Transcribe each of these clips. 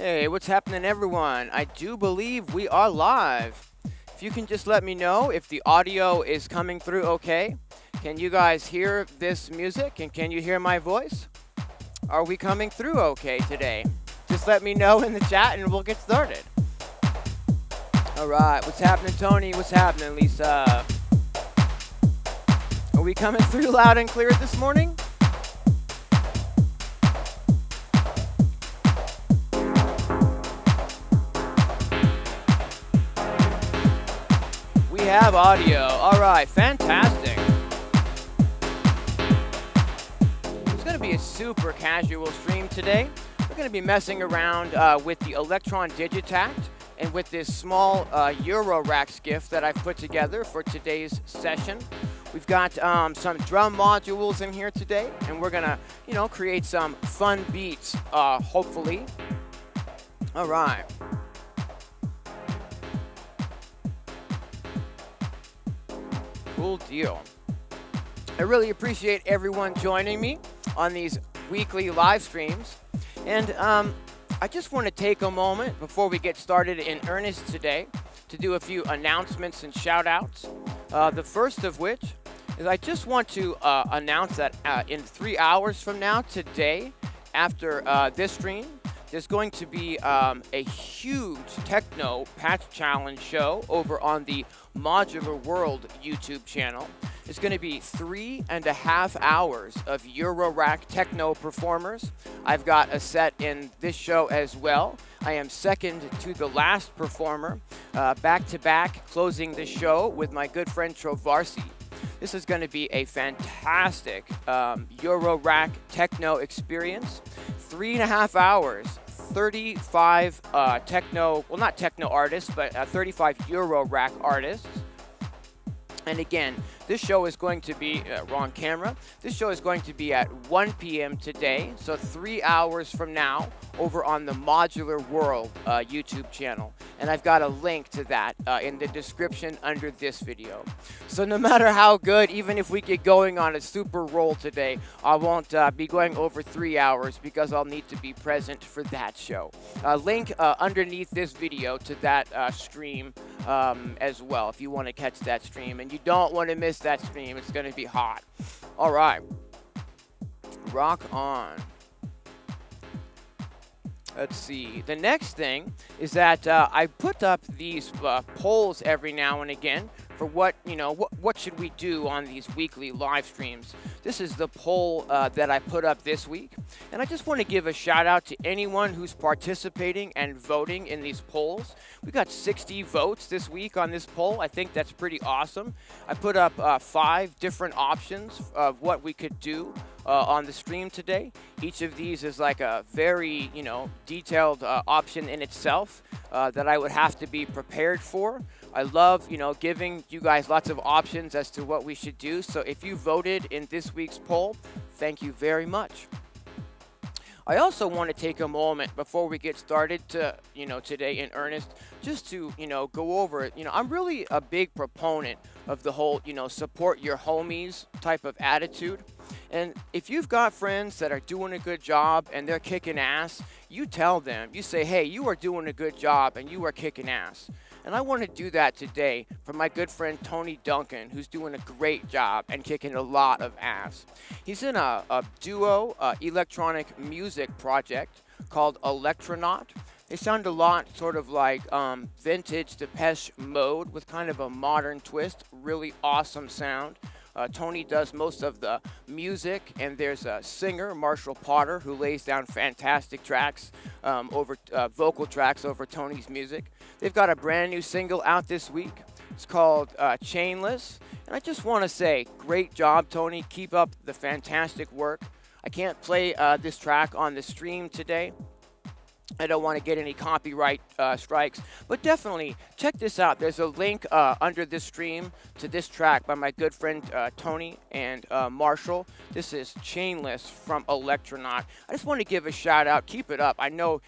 Hey, what's happening, everyone? I do believe we are live. If you can just let me know if the audio is coming through okay. Can you guys hear this music and can you hear my voice? Are we coming through okay today? Just let me know in the chat and we'll get started. All right, what's happening, Tony? What's happening, Lisa? Are we coming through loud and clear this morning? We have audio. All right, fantastic. It's going to be a super casual stream today. We're going to be messing around with the Digitakt and with this small Eurorack Skiff that I've put together for today's session. We've got some drum modules in here today, and we're going to, create some fun beats, hopefully. All right. Cool deal. I really appreciate everyone joining me on these weekly live streams. And I just want to take a moment before we get started in earnest today to do a few announcements and shout outs. The first of which is I just want to announce that in 3 hours from now today, after this stream, there's going to be a huge techno patch challenge show over on the Modular World YouTube channel. It's going to be 3.5 hours of Eurorack techno performers. I've got a set in this show as well. I am second to the last performer, back to back, closing the show with my good friend Trovarsi. This is going to be a fantastic Eurorack techno experience. 3.5 hours, 35 not techno artists, but 35 Eurorack artists. And again, this show is going to be, wrong camera, this show is going to be at 1 p.m. today, so 3 hours from now, over on the Modular World YouTube channel. And I've got a link to that in the description under this video. So no matter how good, even if we get going on a super roll today, I won't be going over 3 hours because I'll need to be present for that show. Link underneath this video to that stream as well if you want to catch that stream. And you don't want to miss that stream. It's going to be hot. All right. Rock on. Let's see. The next thing is that I put up these polls every now and again for what should we do on these weekly live streams. This is the poll that I put up this week, and I just want to give a shout out to anyone who's participating and voting in these polls. We got 60 votes this week on this poll. I think that's pretty awesome. I put up 5 different options of what we could do on the stream today. Each of these is like a very, detailed option in itself that I would have to be prepared for. I love, giving you guys lots of options as to what we should do. So if you voted in this week's poll, thank you very much. I also want to take a moment before we get started to, today in earnest, just to, go over it. I'm really a big proponent of the whole, support your homies type of attitude. And if you've got friends that are doing a good job and they're kicking ass, you tell them, you say, hey, you are doing a good job and you are kicking ass. And I want to do that today for my good friend Tony Duncan, who's doing a great job and kicking a lot of ass. He's in a duo electronic music project called Electronaut. They sound a lot sort of like vintage Depeche Mode with kind of a modern twist. Really awesome sound. Tony does most of the music, and there's a singer, Marshall Potter, who lays down fantastic tracks, vocal tracks over Tony's music. They've got a brand new single out this week. It's called Chainless. And I just want to say, great job, Tony. Keep up the fantastic work. I can't play this track on the stream today. I don't want to get any copyright strikes, but definitely check this out. There's a link under this stream to this track by my good friend Tony and Marshall. This is Chainless from Electronaut. I just want to give a shout out. Keep it up. I know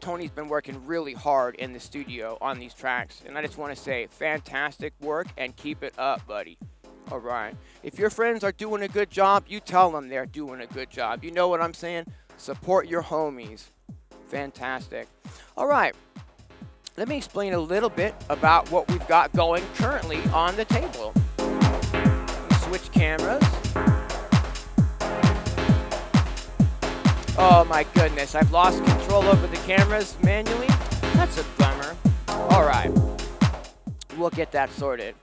Tony's been working really hard in the studio on these tracks, and I just want to say fantastic work and keep it up, buddy. All right. If your friends are doing a good job, you tell them they're doing a good job. You know what I'm saying? Support your homies. Fantastic. All right. Let me explain a little bit about what we've got going currently on the table. Switch cameras. Oh my goodness, I've lost control over the cameras manually. That's a bummer. All right, we'll get that sorted.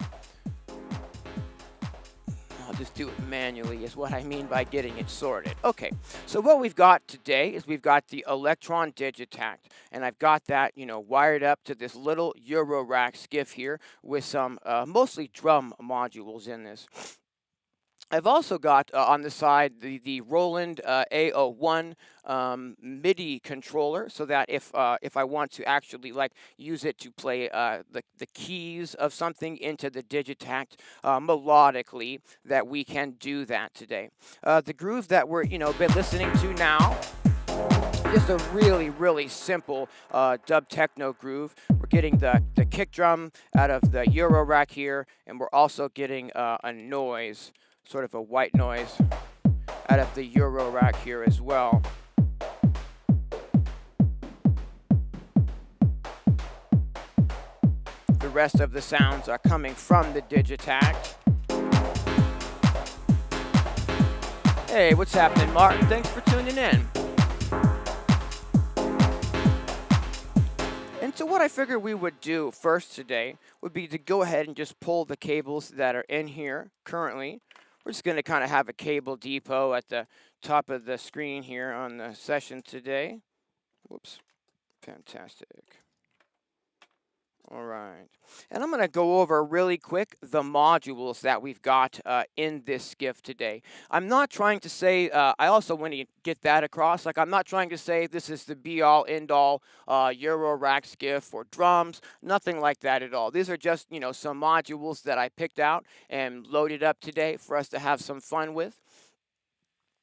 I'll just do it manually is what I mean by getting it sorted. Okay, so what we've got today is we've got the Electron Digitakt, and I've got that, wired up to this little Eurorack Skiff here with some mostly drum modules in this. I've also got on the side the Roland A01 MIDI controller, so that if I want to actually use it to play the keys of something into the Digitakt melodically, that we can do that today. The groove that we're been listening to now. Just a really, really simple dub techno groove. We're getting the kick drum out of the Eurorack here, and we're also getting a noise, sort of a white noise, out of the Eurorack here as well. The rest of the sounds are coming from the Digitakt. Hey, what's happening, Martin? Thanks for tuning in. And so what I figured we would do first today would be to go ahead and just pull the cables that are in here currently. We're just going to kind of have a cable depot at the top of the screen here on the session today. Whoops. Fantastic. All right. And I'm going to go over really quick the modules that we've got in this skiff today. I'm not trying to say, I also want to get that across, I'm not trying to say this is the be-all, end-all Eurorack Skiff for drums, nothing like that at all. These are just, some modules that I picked out and loaded up today for us to have some fun with.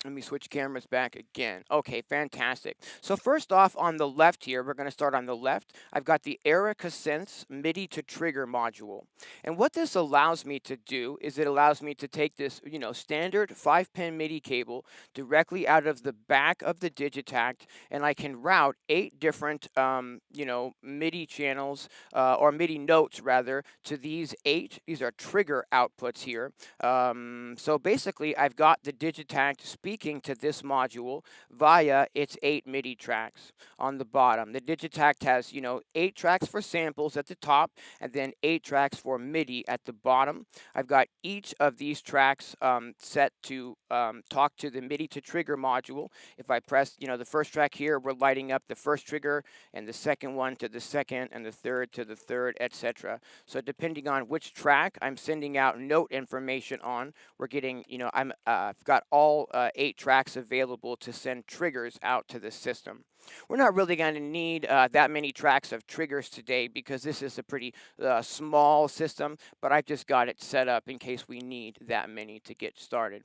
Let me switch cameras back again. Okay, fantastic. So first off, on the left here, we're going to start on the left. I've got the Erica Synths MIDI to trigger module. And what this allows me to do is it allows me to take this, standard 5-pin MIDI cable directly out of the back of the Digitakt, and I can route 8 different, MIDI channels, or MIDI notes rather, to these 8. These are trigger outputs here. So basically, I've got the Digitakt speaking to this module via its 8 MIDI tracks on the bottom. The Digitakt has, 8 tracks for samples at the top, and then 8 tracks for MIDI at the bottom. I've got each of these tracks set to talk to the MIDI to trigger module. If I press, the first track here, we're lighting up the first trigger, and the second one to the second, and the third to the third, etc. So depending on which track I'm sending out note information on, we're getting, I've got all 8 tracks available to send triggers out to the system. We're not really going to need that many tracks of triggers today because this is a pretty small system, but I've just got it set up in case we need that many to get started.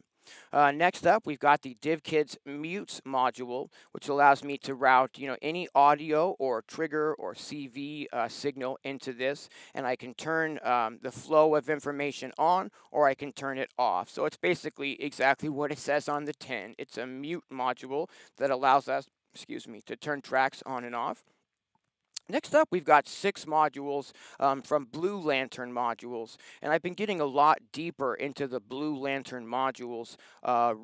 Next up, we've got the DivKids Mutes module, which allows me to route, any audio or trigger or CV signal into this, and I can turn the flow of information on, or I can turn it off. So it's basically exactly what it says on the tin. It's a mute module that allows us, to turn tracks on and off. Next up, we've got 6 modules from Blue Lantern modules, and I've been getting a lot deeper into the Blue Lantern modules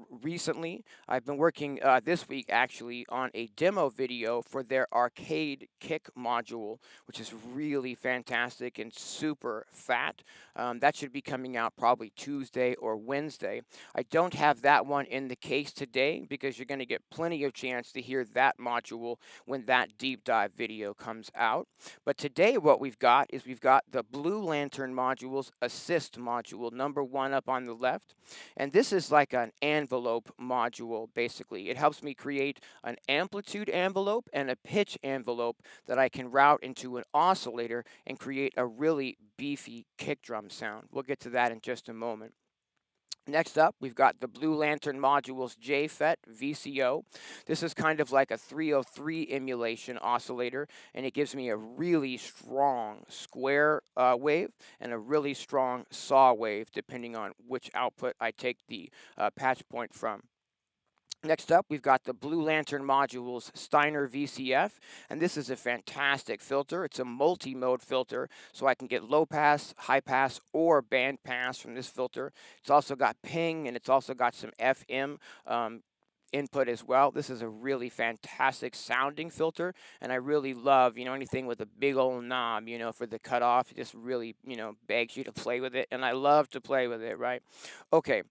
recently. I've been working this week, actually, on a demo video for their arcade kick module, which is really fantastic and super fat. That should be coming out probably Tuesday or Wednesday. I don't have that one in the case today because you're going to get plenty of chance to hear that module when that deep dive video comes out. But today what we've got is we've got the Blue Lantern modules assist module, number 1 up on the left. And this is like an envelope module, basically. It helps me create an amplitude envelope and a pitch envelope that I can route into an oscillator and create a really beefy kick drum sound. We'll get to that in just a moment. Next up, we've got the Blue Lantern modules JFET VCO. This is kind of like a 303 emulation oscillator, and it gives me a really strong square wave and a really strong saw wave, depending on which output I take the patch point from. Next up, we've got the Blue Lantern Modules Steiner VCF, and this is a fantastic filter. It's a multi-mode filter, so I can get low pass, high pass, or band pass from this filter. It's also got ping, and it's also got some FM input as well. This is a really fantastic sounding filter, and I really love, anything with a big old knob, for the cutoff. It just really, begs you to play with it, and I love to play with it, right? Okay,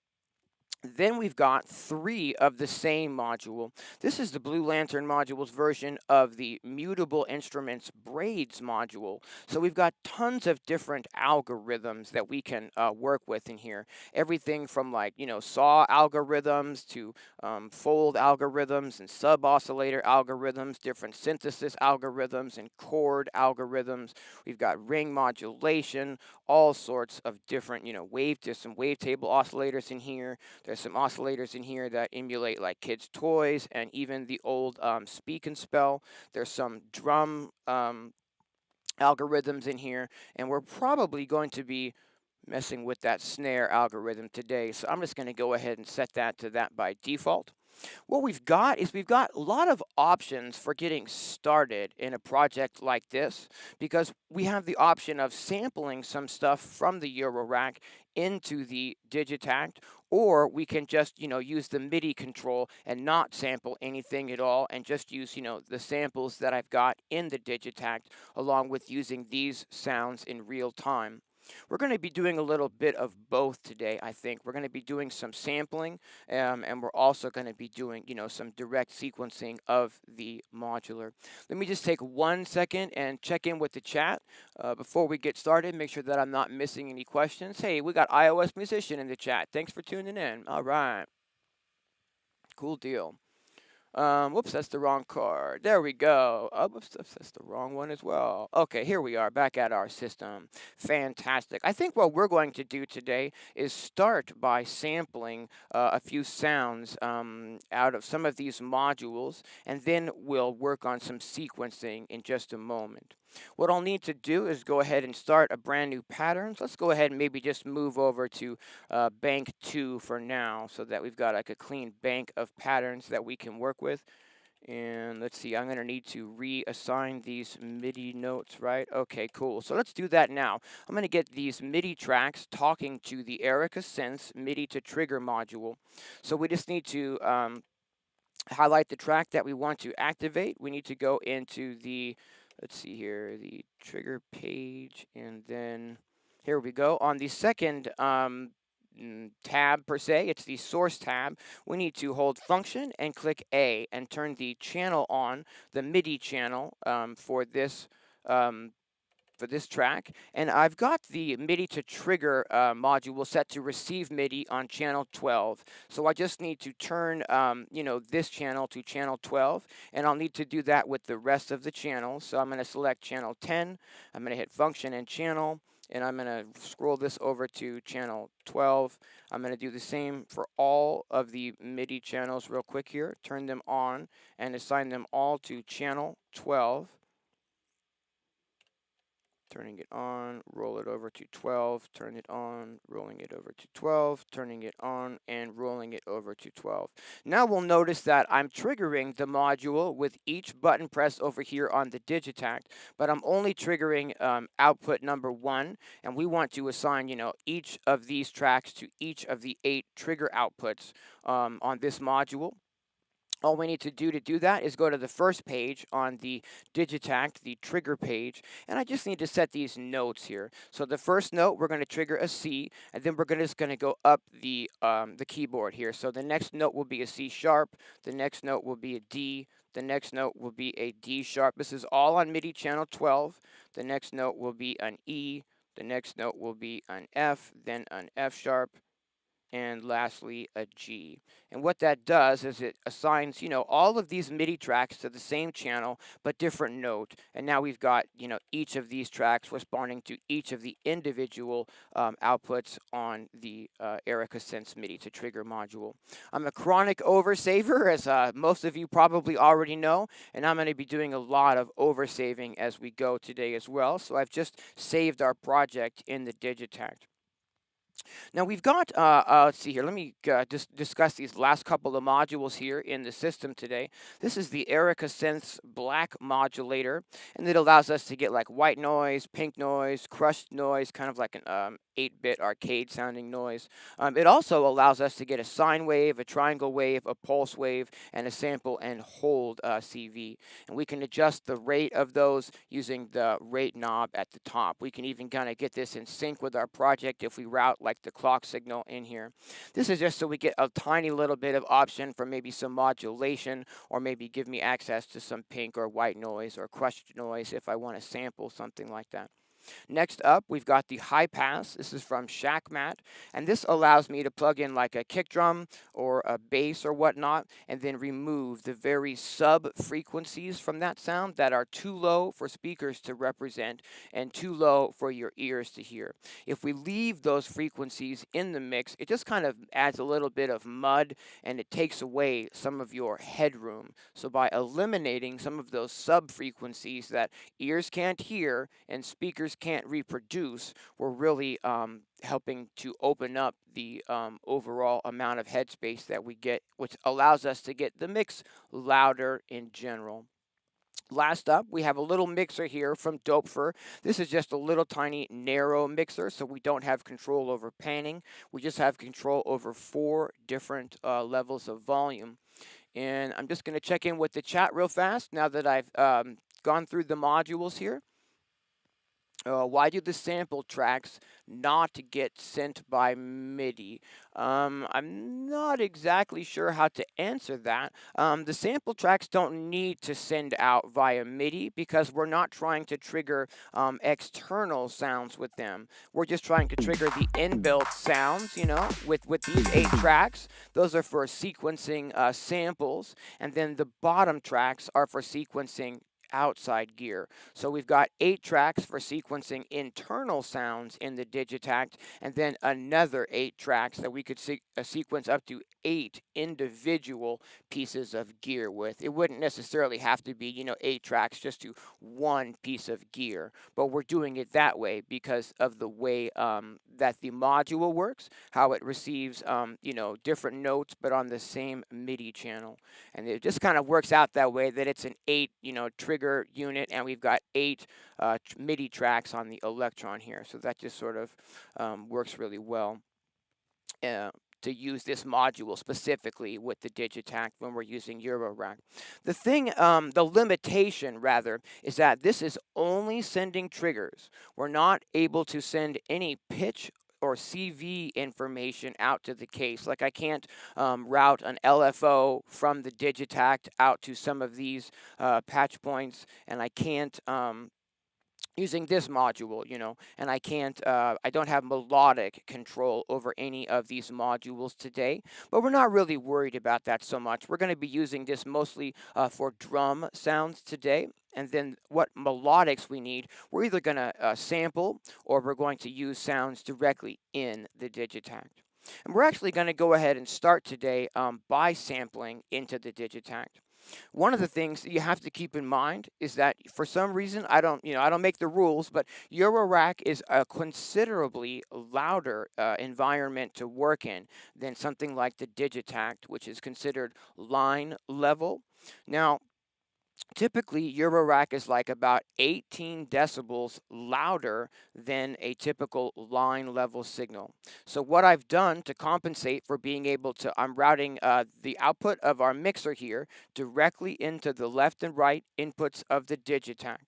then we've got three of the same module. This is the Blue Lantern module's version of the Mutable Instruments Braids module. So we've got tons of different algorithms that we can work with in here. Everything from like, saw algorithms to fold algorithms and sub-oscillator algorithms, different synthesis algorithms and chord algorithms. We've got ring modulation, all sorts of different, there's some wavetable oscillators in here. There's some oscillators in here that emulate like kids' toys and even the old Speak and Spell. There's some drum algorithms in here, and we're probably going to be messing with that snare algorithm today. So I'm just going to go ahead and set that to that by default. What we've got is we've got a lot of options for getting started in a project like this because we have the option of sampling some stuff from the Eurorack into the Digitakt, or we can just, use the MIDI control and not sample anything at all and just use, the samples that I've got in the Digitakt along with using these sounds in real time. We're going to be doing a little bit of both today, I think. We're going to be doing some sampling, and we're also going to be doing, some direct sequencing of the modular. Let me just take 1 second and check in with the chat before we get started. Make sure that I'm not missing any questions. Hey, we got iOS Musician in the chat. Thanks for tuning in. All right. Cool deal. Whoops, that's the wrong card. There we go. Oh, whoops, that's the wrong one as well. Okay, here we are back at our system. Fantastic. I think what we're going to do today is start by sampling a few sounds out of some of these modules, and then we'll work on some sequencing in just a moment. What I'll need to do is go ahead and start a brand new pattern. So let's go ahead and maybe just move over to bank 2 for now so that we've got like a clean bank of patterns that we can work with. And let's see, I'm going to need to reassign these MIDI notes, right? Okay, cool. So let's do that now. I'm going to get these MIDI tracks talking to the Electronisounds MIDI to trigger module. So we just need to highlight the track that we want to activate. We need to go into the, let's see here, the trigger page, and then here we go. On the second tab per se, it's the source tab. We need to hold function and click A and turn the channel on, the MIDI channel for this track, and I've got the MIDI to trigger module set to receive MIDI on channel 12. So I just need to turn, this channel to channel 12, and I'll need to do that with the rest of the channels. So I'm going to select channel 10. I'm going to hit function and channel, and I'm going to scroll this over to channel 12. I'm going to do the same for all of the MIDI channels real quick here. Turn them on and assign them all to channel 12. Turning it on, roll it over to 12, turn it on, rolling it over to 12, turning it on, and rolling it over to 12. Now we'll notice that I'm triggering the module with each button press over here on the Digitakt, but I'm only triggering output number 1, and we want to assign, each of these tracks to each of the 8 trigger outputs on this module. All we need to do that is go to the first page on the Digitakt, the trigger page, and I just need to set these notes here. So the first note, we're going to trigger a C, and then we're just going to go up the keyboard here. So the next note will be a C sharp, the next note will be a D, the next note will be a D sharp. This is all on MIDI channel 12. The next note will be an E, the next note will be an F, then an F sharp, and lastly a G. And what that does is it assigns, all of these MIDI tracks to the same channel, but different note. And now we've got, each of these tracks responding to each of the individual outputs on the Electronisounds MIDI to trigger module. I'm a chronic oversaver, as most of you probably already know, and I'm going to be doing a lot of oversaving as we go today as well. So I've just saved our project in the Digitakt. Now we've got, let's see here, let me just discuss these last couple of modules here in the system today. This is the Erica Synths Black Modulator, and it allows us to get like white noise, pink noise, crushed noise, kind of like an 8-bit arcade sounding noise. It also allows us to get a sine wave, a triangle wave, a pulse wave, and a sample and hold CV. And we can adjust the rate of those using the rate knob at the top. We can even kind of get this in sync with our project if we route like the clock signal in here. This is just so we get a tiny little bit of option for maybe some modulation, or maybe give me access to some pink or white noise or crushed noise if I want to sample something like that. Next up, we've got the high pass. This is from ShackMat, and this allows me to plug in like a kick drum or a bass or whatnot, and then remove the very sub frequencies from that sound that are too low for speakers to represent and too low for your ears to hear. If we leave those frequencies in the mix, it just kind of adds a little bit of mud, and it takes away some of your headroom. So by eliminating some of those sub frequencies that ears can't hear and speakers can't reproduce, we're really helping to open up the overall amount of headspace that we get, which allows us to get the mix louder in general. Last up, we have a little mixer here from Dopefer. This is just a little tiny narrow mixer, so we don't have control over panning. We just have control over 4 different levels of volume. And I'm just going to check in with the chat real fast now that I've gone through the modules here. Why do the sample tracks not get sent by MIDI? I'm not exactly sure how to answer that. The sample tracks don't need to send out via MIDI because we're not trying to trigger external sounds with them. We're just trying to trigger the inbuilt sounds, with these 8 tracks. Those are for sequencing samples, and then the bottom tracks are for sequencing outside gear. So we've got 8 tracks for sequencing internal sounds in the Digitakt, and then another 8 tracks that we could sequence up to 8 individual pieces of gear with. It wouldn't necessarily have to be, 8 tracks just to one piece of gear, but we're doing it that way because of the way that the module works, how it receives, different notes, but on the same MIDI channel. And it just kind of works out that way, that it's an 8, trigger unit, and we've got 8 MIDI tracks on the Electron here. So that just sort of works really well to use this module specifically with the Digitakt when we're using Eurorack. The limitation rather, is that this is only sending triggers. We're not able to send any pitch or CV information out to the case. Like I can't route an LFO from the Digitakt out to some of these patch points, and I can't using this module, and I don't have melodic control over any of these modules today, but we're not really worried about that so much. We're going to be using this mostly for drum sounds today. And then what melodics we need, we're either going to sample, or we're going to use sounds directly in the Digitakt. And we're actually going to go ahead and start today by sampling into the Digitakt. One of the things that you have to keep in mind is that for some reason, I don't make the rules, but Eurorack is a considerably louder environment to work in than something like the Digitakt, which is considered line level. Now, typically, Eurorack is like about 18 decibels louder than a typical line level signal. So what I've done to compensate for being able to, I'm routing the output of our mixer here directly into the left and right inputs of the Digitakt.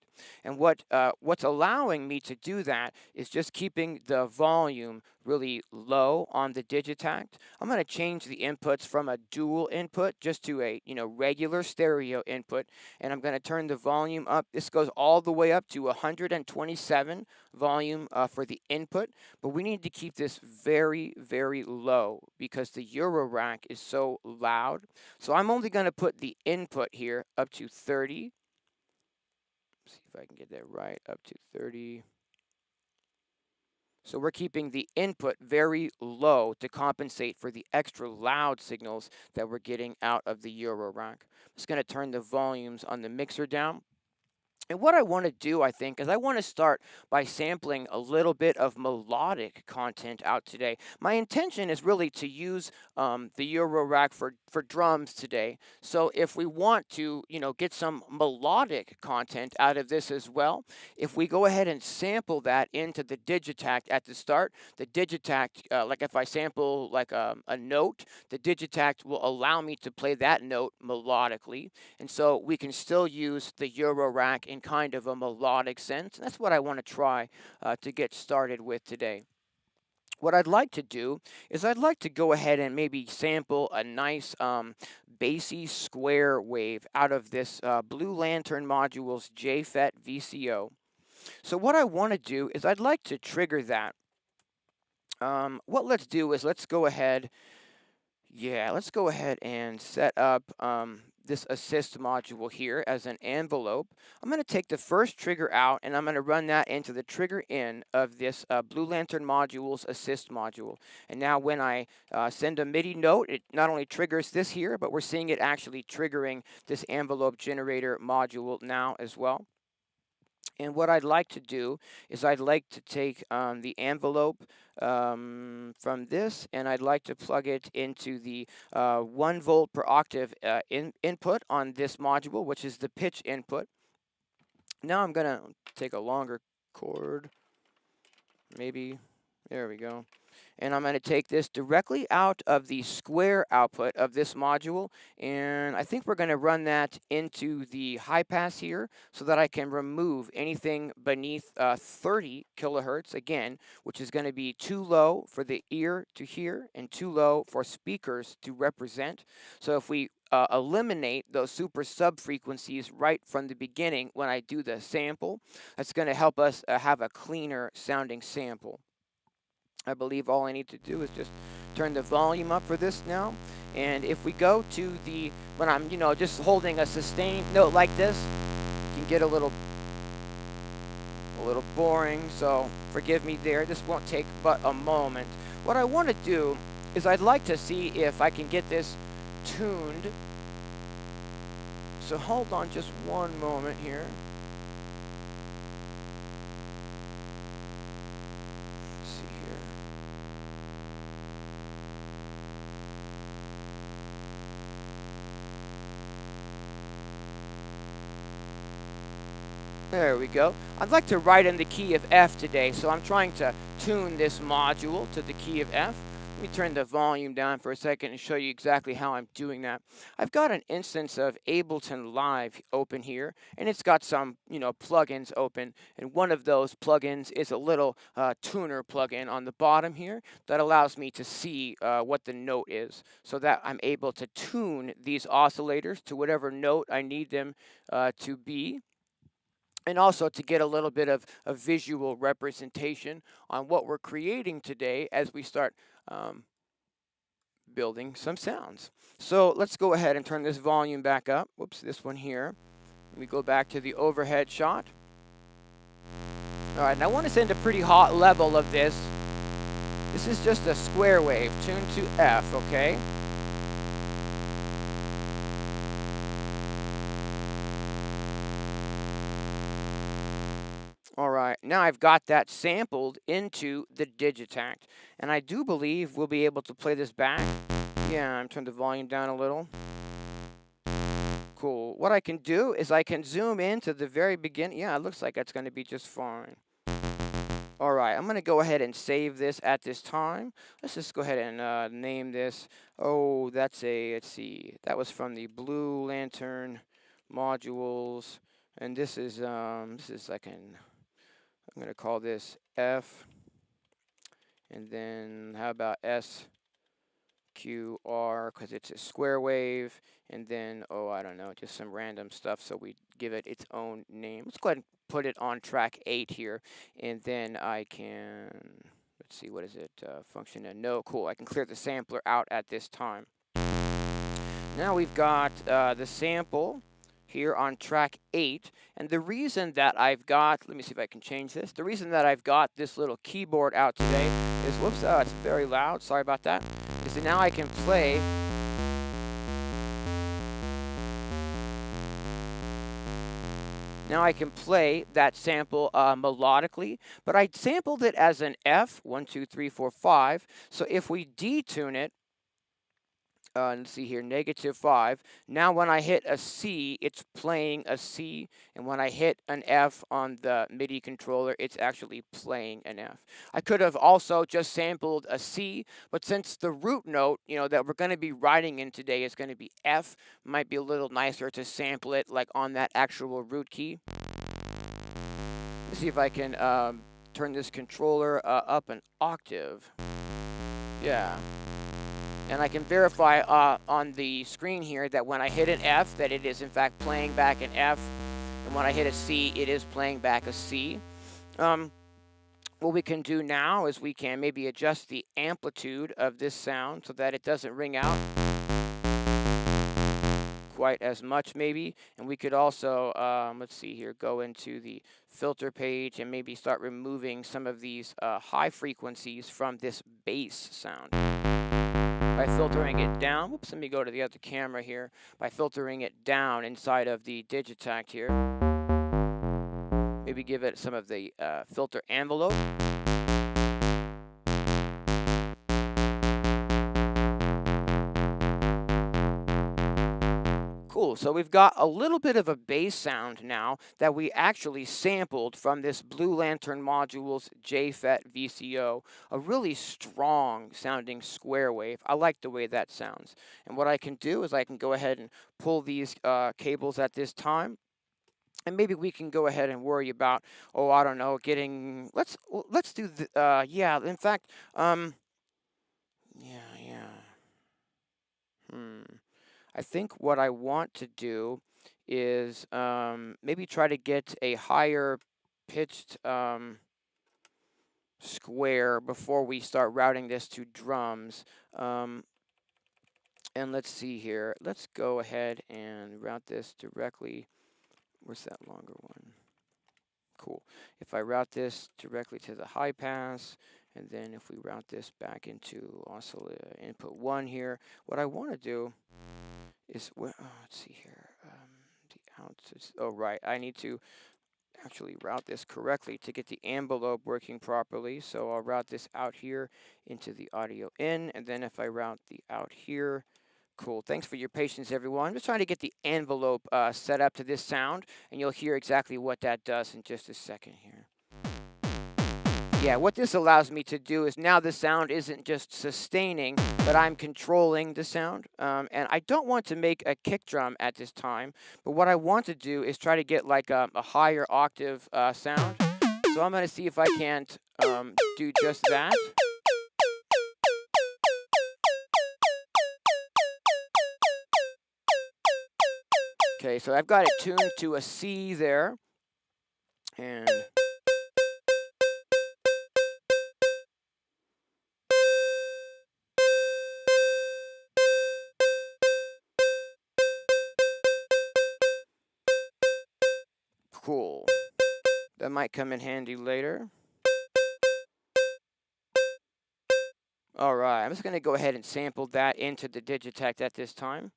And what's allowing me to do that is just keeping the volume really low on the Digitakt. I'm going to change the inputs from a dual input just to a regular stereo input, and I'm going to turn the volume up. This goes all the way up to 127 volume for the input, but we need to keep this very, very low because the Eurorack is so loud. So I'm only going to put the input here up to 30. See if I can get that right, up to 30. So we're keeping the input very low to compensate for the extra loud signals that we're getting out of the Eurorack. I'm just going to turn the volumes on the mixer down. And what I want to do, I think, is I want to start by sampling a little bit of melodic content out today. My intention is really to use the Eurorack for drums today. So if we want to, get some melodic content out of this as well, if we go ahead and sample that into the Digitakt at the start, the Digitakt, like if I sample like a note, the Digitakt will allow me to play that note melodically. And so we can still use the Eurorack in kind of a melodic sense. That's what I want to try to get started with today. What I'd like to do is I'd like to go ahead and maybe sample a nice bassy square wave out of this Blue Lantern Module's JFET VCO. So what I want to do is I'd like to trigger that. What let's do is let's go ahead and set up this assist module here as an envelope. I'm going to take the first trigger out and I'm going to run that into the trigger in of this Blue Lantern module's assist module. And now when I send a MIDI note, it not only triggers this here, but we're seeing it actually triggering this envelope generator module now as well. And what I'd like to do is I'd like to take the envelope from this and I'd like to plug it into the 1 volt per octave input on this module, which is the pitch input. Now I'm going to take a longer chord, maybe, there we go. And I'm going to take this directly out of the square output of this module, and I think we're going to run that into the high pass here so that I can remove anything beneath 30 kilohertz, again, which is going to be too low for the ear to hear and too low for speakers to represent. So if we eliminate those super sub frequencies right from the beginning when I do the sample, that's going to help us have a cleaner sounding sample. I believe all I need to do is just turn the volume up for this now. And if we go to the, when I'm, just holding a sustained note like this, it can get a little boring, so forgive me there. This won't take but a moment. What I want to do is I'd like to see if I can get this tuned. So hold on just one moment here. There we go. I'd like to write in the key of F today, so I'm trying to tune this module to the key of F. Let me turn the volume down for a second and show you exactly how I'm doing that. I've got an instance of Ableton Live open here, and it's got some, plugins open, and one of those plugins is a little tuner plugin on the bottom here that allows me to see what the note is, so that I'm able to tune these oscillators to whatever note I need them to be. And also to get a little bit of a visual representation on what we're creating today as we start building some sounds. So let's go ahead and turn this volume back up. Whoops, this one here. We go back to the overhead shot. All right, now I want to send a pretty hot level of this. This is just a square wave tuned to F, okay? All right, now I've got that sampled into the Digitakt, and I do believe we'll be able to play this back. Yeah, I'm turning the volume down a little. Cool. What I can do is I can zoom into the very beginning. Yeah, it looks like that's going to be just fine. All right, I'm going to go ahead and save this at this time. Let's just go ahead and name this. Oh, let's see, that was from the Blue Lantern modules, and this is like I'm going to call this F, and then how about S, Q, R, because it's a square wave, and then, I don't know, just some random stuff, so we give it its own name. Let's go ahead and put it on track 8 here, and then I can, let's see, what is it, function and no, cool, I can clear the sampler out at this time. Now we've got the sample here on track 8, and the reason that I've got, let me see if I can change this, the reason that I've got this little keyboard out today is, whoops, it's very loud, sorry about that, is that now I can play Now I can play that sample melodically, but I sampled it as an F, 1, 2, 3, 4, 5. So if we detune it, let's see here, -5. Now when I hit a C, it's playing a C, and when I hit an F on the MIDI controller, it's actually playing an F. I could have also just sampled a C, but since the root note, that we're going to be writing in today is going to be F, might be a little nicer to sample it like on that actual root key. Let's see if I can turn this controller up an octave. Yeah. And I can verify on the screen here that when I hit an F, that it is in fact playing back an F. And when I hit a C, it is playing back a C. What we can do now is we can maybe adjust the amplitude of this sound so that it doesn't ring out quite as much maybe. And we could also, let's see here, go into the filter page and maybe start removing some of these high frequencies from this bass sound. By filtering it down, whoops, let me go to the other camera here. By filtering it down inside of the Digitakt here, maybe give it some of the filter envelope. Cool, so we've got a little bit of a bass sound now that we actually sampled from this Blue Lantern Modules JFET VCO, a really strong sounding square wave. I like the way that sounds. And what I can do is I can go ahead and pull these cables at this time. And maybe we can go ahead and worry about, oh, I don't know, getting, let's do the, yeah, in fact, yeah. I think what I want to do is maybe try to get a higher pitched square before we start routing this to drums. And let's see here. Let's go ahead and route this directly. Where's that longer one? Cool. If I route this directly to the high pass, and then if we route this back into also input 1 here, what I want to do is, let's see here, the outs is, oh right, I need to actually route this correctly to get the envelope working properly. So I'll route this out here into the audio in, and then if I route the out here, cool. Thanks for your patience, everyone. I'm just trying to get the envelope set up to this sound, and you'll hear exactly what that does in just a second here. Yeah, what this allows me to do is now the sound isn't just sustaining, but I'm controlling the sound. And I don't want to make a kick drum at this time, but what I want to do is try to get like a higher octave sound. So I'm going to see if I can't do just that. Okay, so I've got it tuned to a C there. And cool. That might come in handy later. All right, I'm just going to go ahead and sample that into the Digitakt at this time.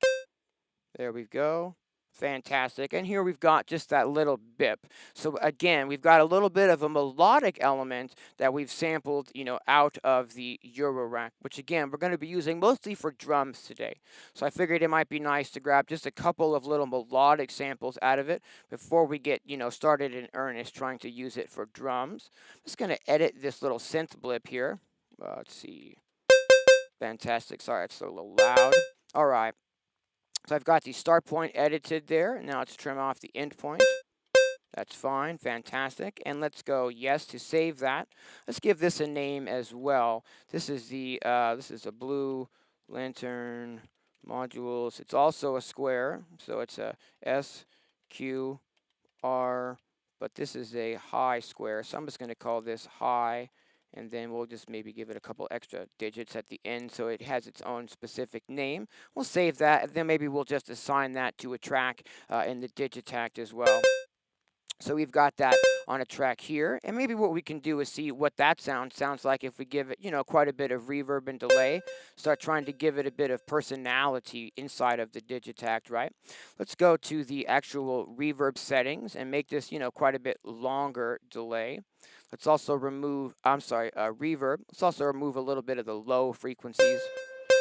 There we go. Fantastic. And here we've got just that little bip. So again, we've got a little bit of a melodic element that we've sampled, out of the Eurorack, which again, we're going to be using mostly for drums today. So I figured it might be nice to grab just a couple of little melodic samples out of it before we get, started in earnest trying to use it for drums. I'm just going to edit this little synth blip here. Let's see. Fantastic. Sorry, it's a little loud. All right. So I've got the start point edited there. Now let's trim off the end point. That's fine. Fantastic. And let's go yes to save that. Let's give this a name as well. This is the Blue Lantern Modules. It's also a square, so it's a SQR, but this is a high square. So I'm just going to call this high. And then we'll just maybe give it a couple extra digits at the end so it has its own specific name. We'll save that, and then maybe we'll just assign that to a track in the Digitakt as well. So we've got that on a track here, and maybe what we can do is see what that sounds like if we give it, quite a bit of reverb and delay. Start trying to give it a bit of personality inside of the Digitakt, right? Let's go to the actual reverb settings and make this, quite a bit longer delay. Let's also remove, reverb. Let's also remove a little bit of the low frequencies.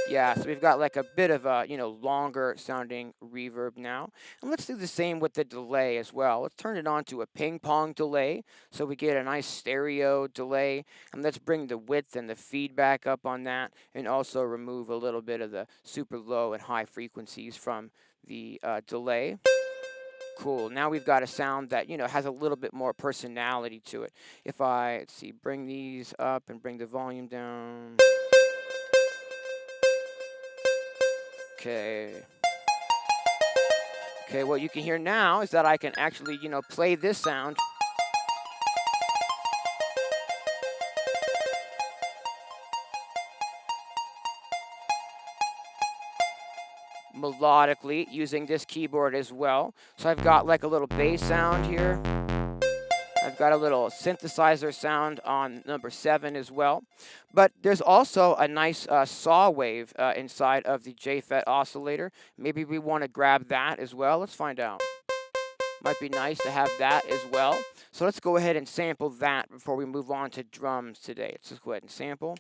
Yeah, so we've got like a bit of a, longer sounding reverb now. And let's do the same with the delay as well. Let's turn it on to a ping pong delay so we get a nice stereo delay. And let's bring the width and the feedback up on that, and also remove a little bit of the super low and high frequencies from the delay. Cool. Now we've got a sound that, has a little bit more personality to it. If I, let's see, bring these up and bring the volume down. Okay. Okay, what you can hear now is that I can actually, play this sound melodically using this keyboard as well. So I've got like a little bass sound here. I've got a little synthesizer sound on number 7 as well. But there's also a nice saw wave inside of the JFET oscillator. Maybe we want to grab that as well. Let's find out. Might be nice to have that as well. So let's go ahead and sample that before we move on to drums today. Let's just go ahead and sample.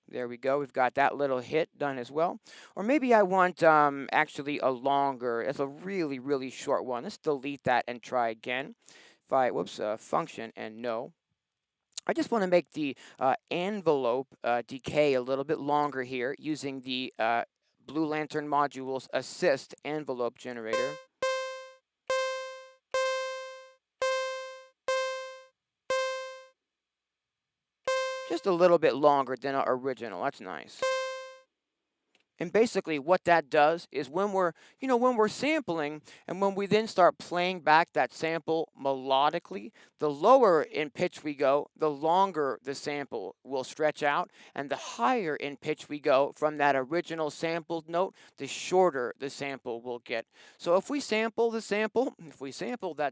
There we go. We've got that little hit done as well. Or maybe I want actually a longer, it's a really, really short one. Let's delete that and try again. If I, function and no. I just want to make the envelope decay a little bit longer here using the Blue Lantern module's assist envelope generator. Just a little bit longer than our original. That's nice. And basically what that does is when we're sampling and when we then start playing back that sample melodically, the lower in pitch we go, the longer the sample will stretch out, and the higher in pitch we go from that original sampled note, the shorter the sample will get. So if we sample that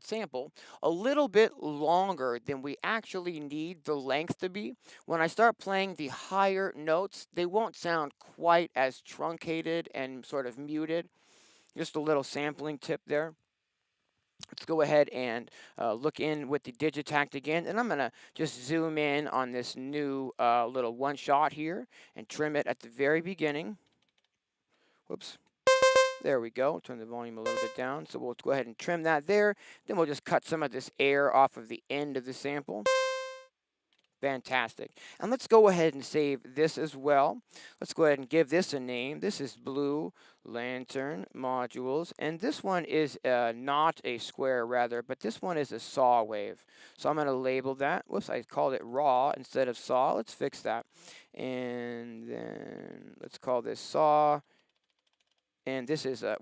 sample a little bit longer than we actually need the length to be, when I start playing the higher notes, they won't sound quite as truncated and sort of muted. Just a little sampling tip there. Let's go ahead and look in with the Digitakt again, and I'm going to just zoom in on this new little one shot here and trim it at the very beginning. Whoops. There we go. Turn the volume a little bit down. So we'll go ahead and trim that there. Then we'll just cut some of this air off of the end of the sample. Fantastic. And let's go ahead and save this as well. Let's go ahead and give this a name. This is Blue Lantern Modules. And this one is not a square, rather, but this one is a saw wave. So I'm going to label that. Whoops, I called it raw instead of saw. Let's fix that. And then let's call this saw. And this is a,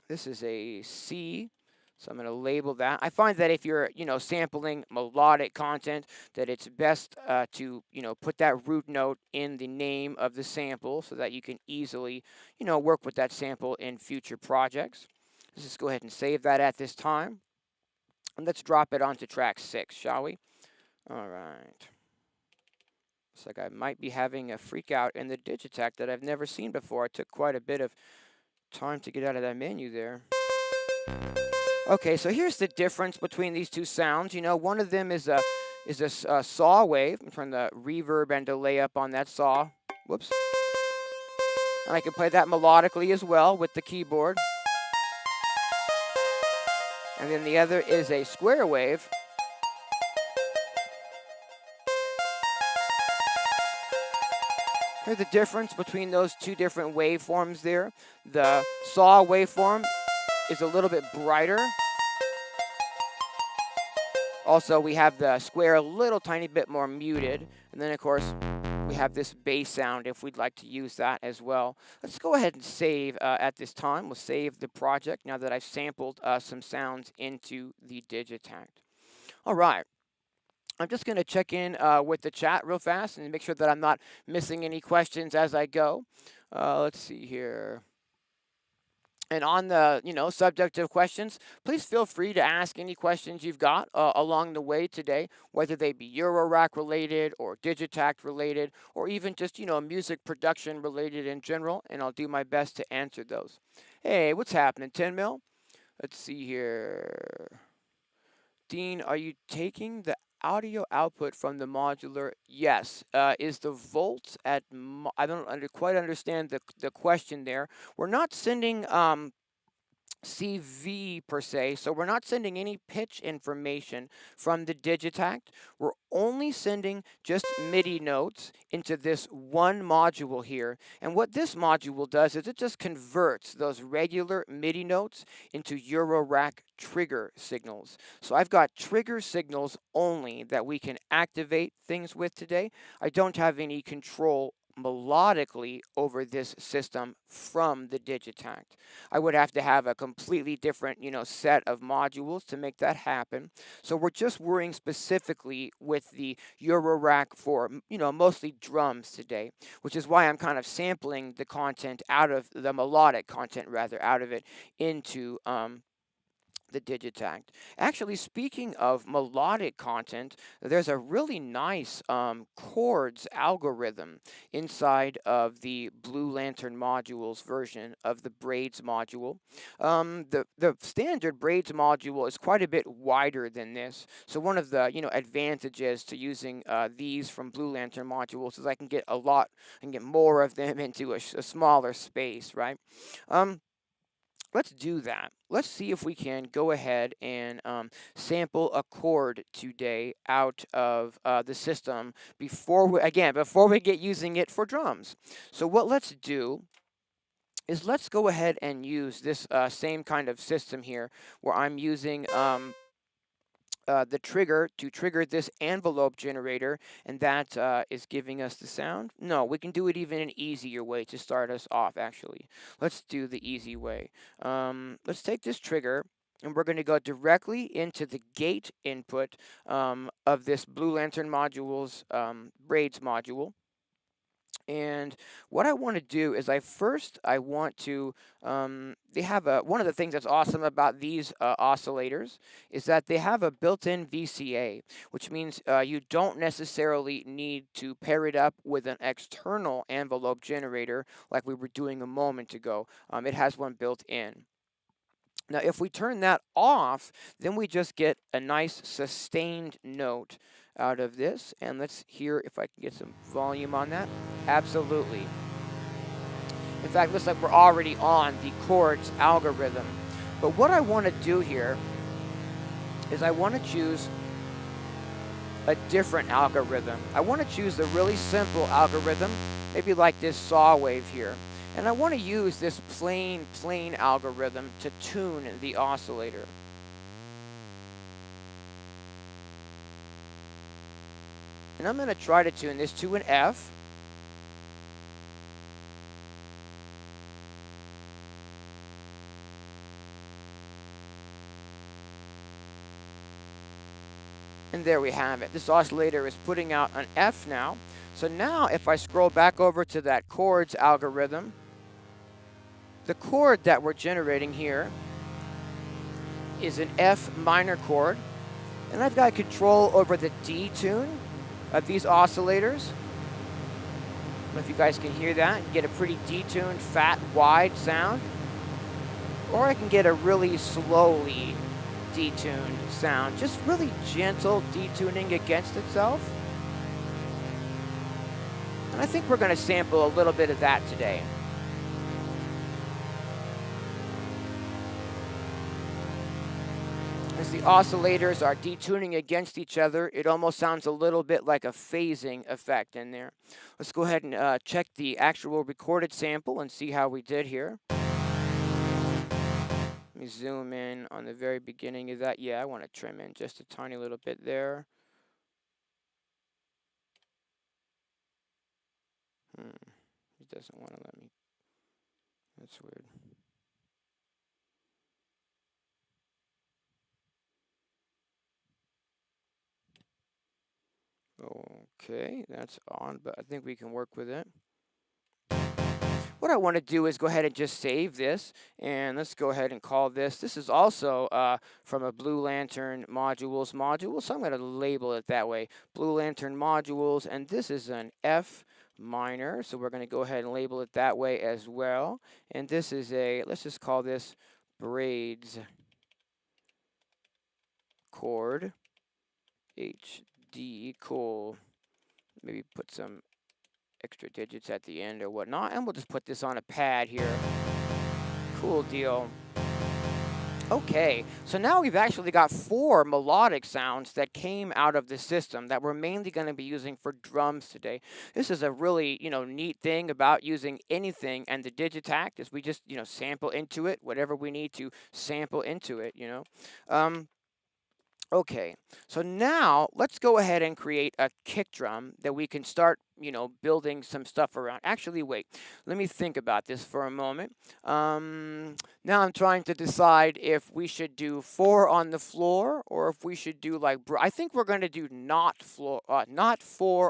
this is a C. So I'm going to label that. I find that if you're, sampling melodic content, that it's best to, put that root note in the name of the sample so that you can easily, work with that sample in future projects. Let's just go ahead and save that at this time. And let's drop it onto track 6, shall we? All right. Looks like I might be having a freak out in the Digitakt that I've never seen before. It took quite a bit of time to get out of that menu there. Okay, so here's the difference between these two sounds. One of them is a saw wave. I'm turn the reverb and delay up on that saw. Whoops. And I can play that melodically as well with the keyboard. And then the other is a square wave. Here's the difference between those two different waveforms there. The saw waveform is a little bit brighter. Also, we have the square a little tiny bit more muted. And then, of course, we have this bass sound if we'd like to use that as well. Let's go ahead and save at this time. We'll save the project now that I've sampled some sounds into the Digitakt. All right. I'm just going to check in with the chat real fast and make sure that I'm not missing any questions as I go. Let's see here. And on the, subject of questions, please feel free to ask any questions you've got along the way today, whether they be Eurorack related or Digitakt related, or even just, music production related in general, and I'll do my best to answer those. Hey, what's happening, 10 mil? Let's see here. Dean, are you taking the audio output from the modular? Yes. Is the volts at, I don't quite understand the question there. We're not sending CV per se, so we're not sending any pitch information from the Digitakt. We're only sending just MIDI notes into this one module here. And what this module does is it just converts those regular MIDI notes into Eurorack trigger signals. So I've got trigger signals only that we can activate things with today. I don't have any control melodically over this system from the Digitakt. I would have to have a completely different, set of modules to make that happen. So we're just worrying specifically with the Eurorack for, mostly drums today, which is why I'm kind of sampling the content out of the melodic content rather out of it into the Digitakt. Actually, speaking of melodic content, there's a really nice chords algorithm inside of the Blue Lantern modules version of the braids module. The standard braids module is quite a bit wider than this. So one of the advantages to using these from Blue Lantern modules is I can get more of them into a smaller space, right? Let's do that. Let's see if we can go ahead and sample a chord today out of the system before we get using it for drums. So what let's do is let's go ahead and use this same kind of system here where I'm using the trigger to trigger this envelope generator, and that is giving us the sound. No, we can do it even an easier way to start us off, actually. Let's do the easy way. Let's take this trigger, and we're going to go directly into the gate input of this Blue Lantern module's braids module. And what I want to do is I want to, they have one of the things that's awesome about these oscillators is that they have a built-in VCA, which means you don't necessarily need to pair it up with an external envelope generator like we were doing a moment ago. It has one built in. Now, if we turn that off, then we just get a nice sustained note out of this. And let's hear if I can get some volume on that. Absolutely. In fact, looks like we're already on the chords algorithm. But what I want to do here is I want to choose a different algorithm. I want to choose the really simple algorithm, maybe like this saw wave here. And I want to use this plain algorithm to tune the oscillator. And I'm going to try to tune this to an F. And there we have it. This oscillator is putting out an F now. So now if I scroll back over to that chords algorithm, the chord that we're generating here is an F minor chord. And I've got control over the D tune of these oscillators. I don't know if you guys can hear that. You get a pretty detuned, fat, wide sound. Or I can get a really slowly detuned sound. Just really gentle detuning against itself. And I think we're going to sample a little bit of that today. As the oscillators are detuning against each other, it almost sounds a little bit like a phasing effect in there. Let's go ahead and check the actual recorded sample and see how we did here. Let me zoom in on the very beginning of that. Yeah, I want to trim in just a tiny little bit there. It doesn't want to let me. That's weird. Okay, that's on, but I think we can work with it. what I want to do is go ahead and just save this, and let's go ahead and call this. This is also from a Blue Lantern modules module, so I'm going to label it that way. Blue Lantern modules, and this is an F minor, so we're going to go ahead and label it that way as well. And this is let's just call this braids chord HD. Cool. Maybe put some extra digits at the end or whatnot, and we'll just put this on a pad here. Cool deal. Okay, so now we've actually got 4 melodic sounds that came out of the system that we're mainly going to be using for drums today. This is a really, neat thing about using anything and the Digitakt is we just, sample into it, whatever we need to sample into it. Okay, so now let's go ahead and create a kick drum that we can start, building some stuff around. Actually, wait, let me think about this for a moment. Now I'm trying to decide if we should do 4 on the floor or if we should do like, I think we're going to do not 4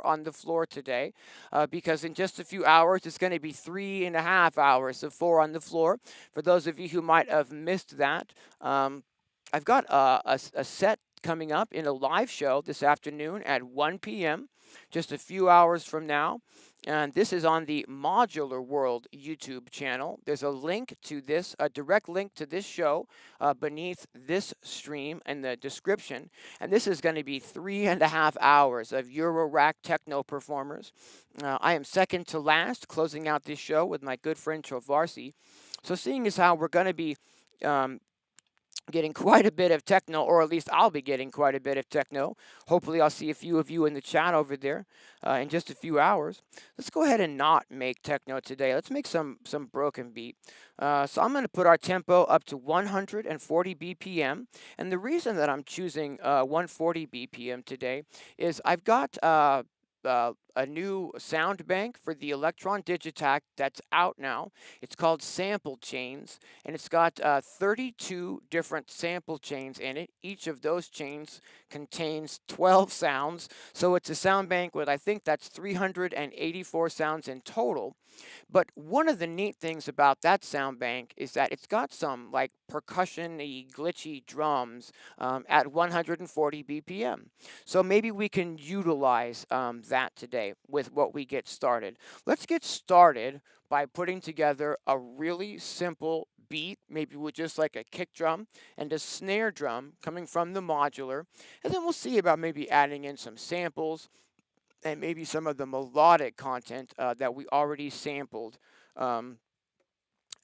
on the floor today, because in just a few hours, it's going to be 3.5 hours of 4 on the floor. For those of you who might have missed that, I've got a set coming up in a live show this afternoon at 1 p.m., just a few hours from now. And this is on the Modular World YouTube channel. There's a link to this, a direct link to this show beneath this stream in the description. And this is going to be 3.5 hours of Eurorack techno performers. I am second to last, closing out this show with my good friend Trovarsi. So seeing as how we're going to be getting quite a bit of techno, or at least I'll be getting quite a bit of techno. Hopefully I'll see a few of you in the chat over there in just a few hours. Let's go ahead and not make techno today. Let's make some broken beat. So I'm going to put our tempo up to 140 BPM. And the reason that I'm choosing 140 BPM today is I've got a new sound bank for the Electron Digitakt that's out now. It's called Sample Chains, and it's got 32 different sample chains in it. Each of those chains contains 12 sounds, so it's a sound bank with, I think that's 384 sounds in total. But one of the neat things about that sound bank is that it's got some like percussion-y, glitchy drums at 140 BPM. So maybe we can utilize that today with what we get started. Let's get started by putting together a really simple beat, maybe with just like a kick drum and a snare drum coming from the modular. And then we'll see about maybe adding in some samples and maybe some of the melodic content that we already sampled out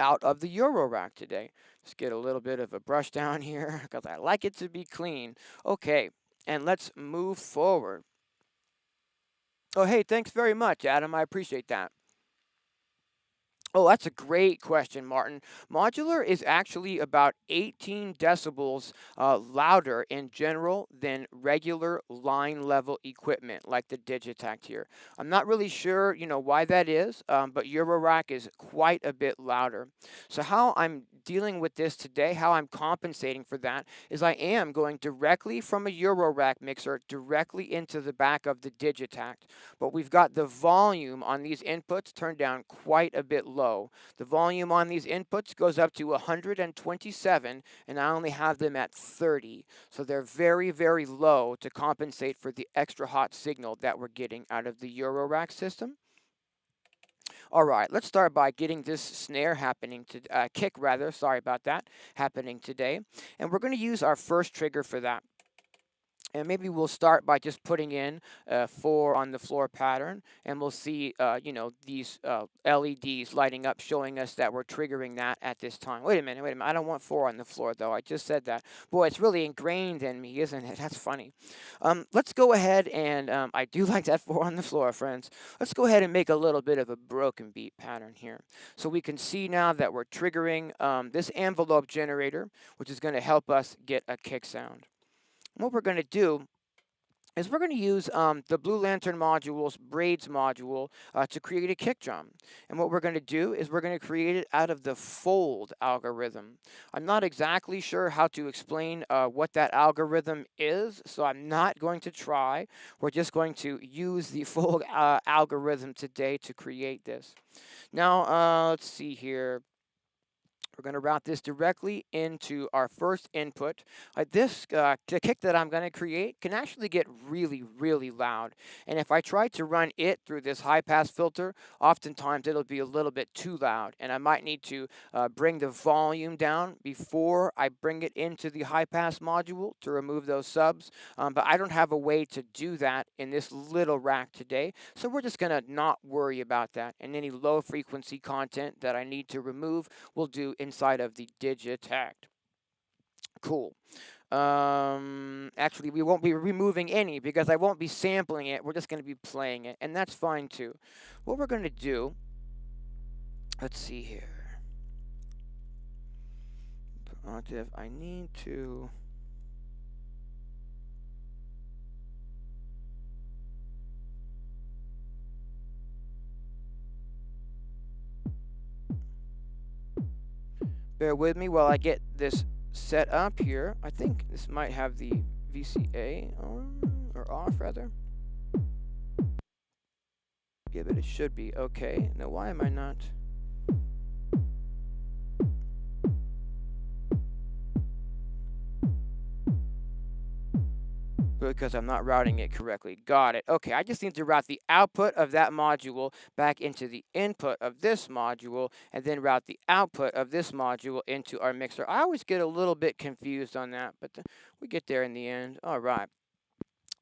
of the Eurorack today. Let's get a little bit of a brush down here because I like it to be clean. Okay, and let's move forward. Oh, hey, thanks very much, Adam. I appreciate that. Oh, that's a great question, Martin. Modular is actually about 18 decibels louder in general than regular line level equipment like the Digitakt here. I'm not really sure, why that is, but Eurorack is quite a bit louder. So how I'm dealing with this today, how I'm compensating for that, is I am going directly from a Eurorack mixer directly into the back of the Digitakt. But we've got the volume on these inputs turned down quite a bit low. The volume on these inputs goes up to 127, and I only have them at 30. So they're very, very low to compensate for the extra hot signal that we're getting out of the Eurorack system. All right, let's start by getting this snare happening to kick rather, sorry about that, happening today. And we're going to use our first trigger for that. And maybe we'll start by just putting in 4 on the floor pattern, and we'll see, these LEDs lighting up, showing us that we're triggering that at this time. Wait a minute. I don't want 4 on the floor, though. I just said that. Boy, it's really ingrained in me, isn't it? That's funny. Let's go ahead and, I do like that 4 on the floor, friends. Let's go ahead and make a little bit of a broken beat pattern here. So we can see now that we're triggering this envelope generator, which is going to help us get a kick sound. What we're going to do is we're going to use the Blue Lantern module's braids module to create a kick drum. And what we're going to do is we're going to create it out of the fold algorithm. I'm not exactly sure how to explain what that algorithm is, so I'm not going to try. We're just going to use the fold algorithm today to create this. Now, let's see here. We're going to route this directly into our first input. The kick that I'm going to create can actually get really, really loud. And if I try to run it through this high pass filter, oftentimes it'll be a little bit too loud. And I might need to bring the volume down before I bring it into the high pass module to remove those subs. But I don't have a way to do that in this little rack today. So we're just going to not worry about that. And any low frequency content that I need to remove, we'll do inside of the Digitakt. Cool. Actually, we won't be removing any because I won't be sampling it. We're just going to be playing it, and that's fine too. What we're going to do, let's see here. Octave, I need to. Bear with me while I get this set up here. I think this might have the VCA on, or off rather. Yeah, but it should be. Okay, now why am I not? Because I'm not routing it correctly. Got it. Okay, I just need to route the output of that module back into the input of this module, and then route the output of this module into our mixer. I always get a little bit confused on that, but we get there in the end. All right.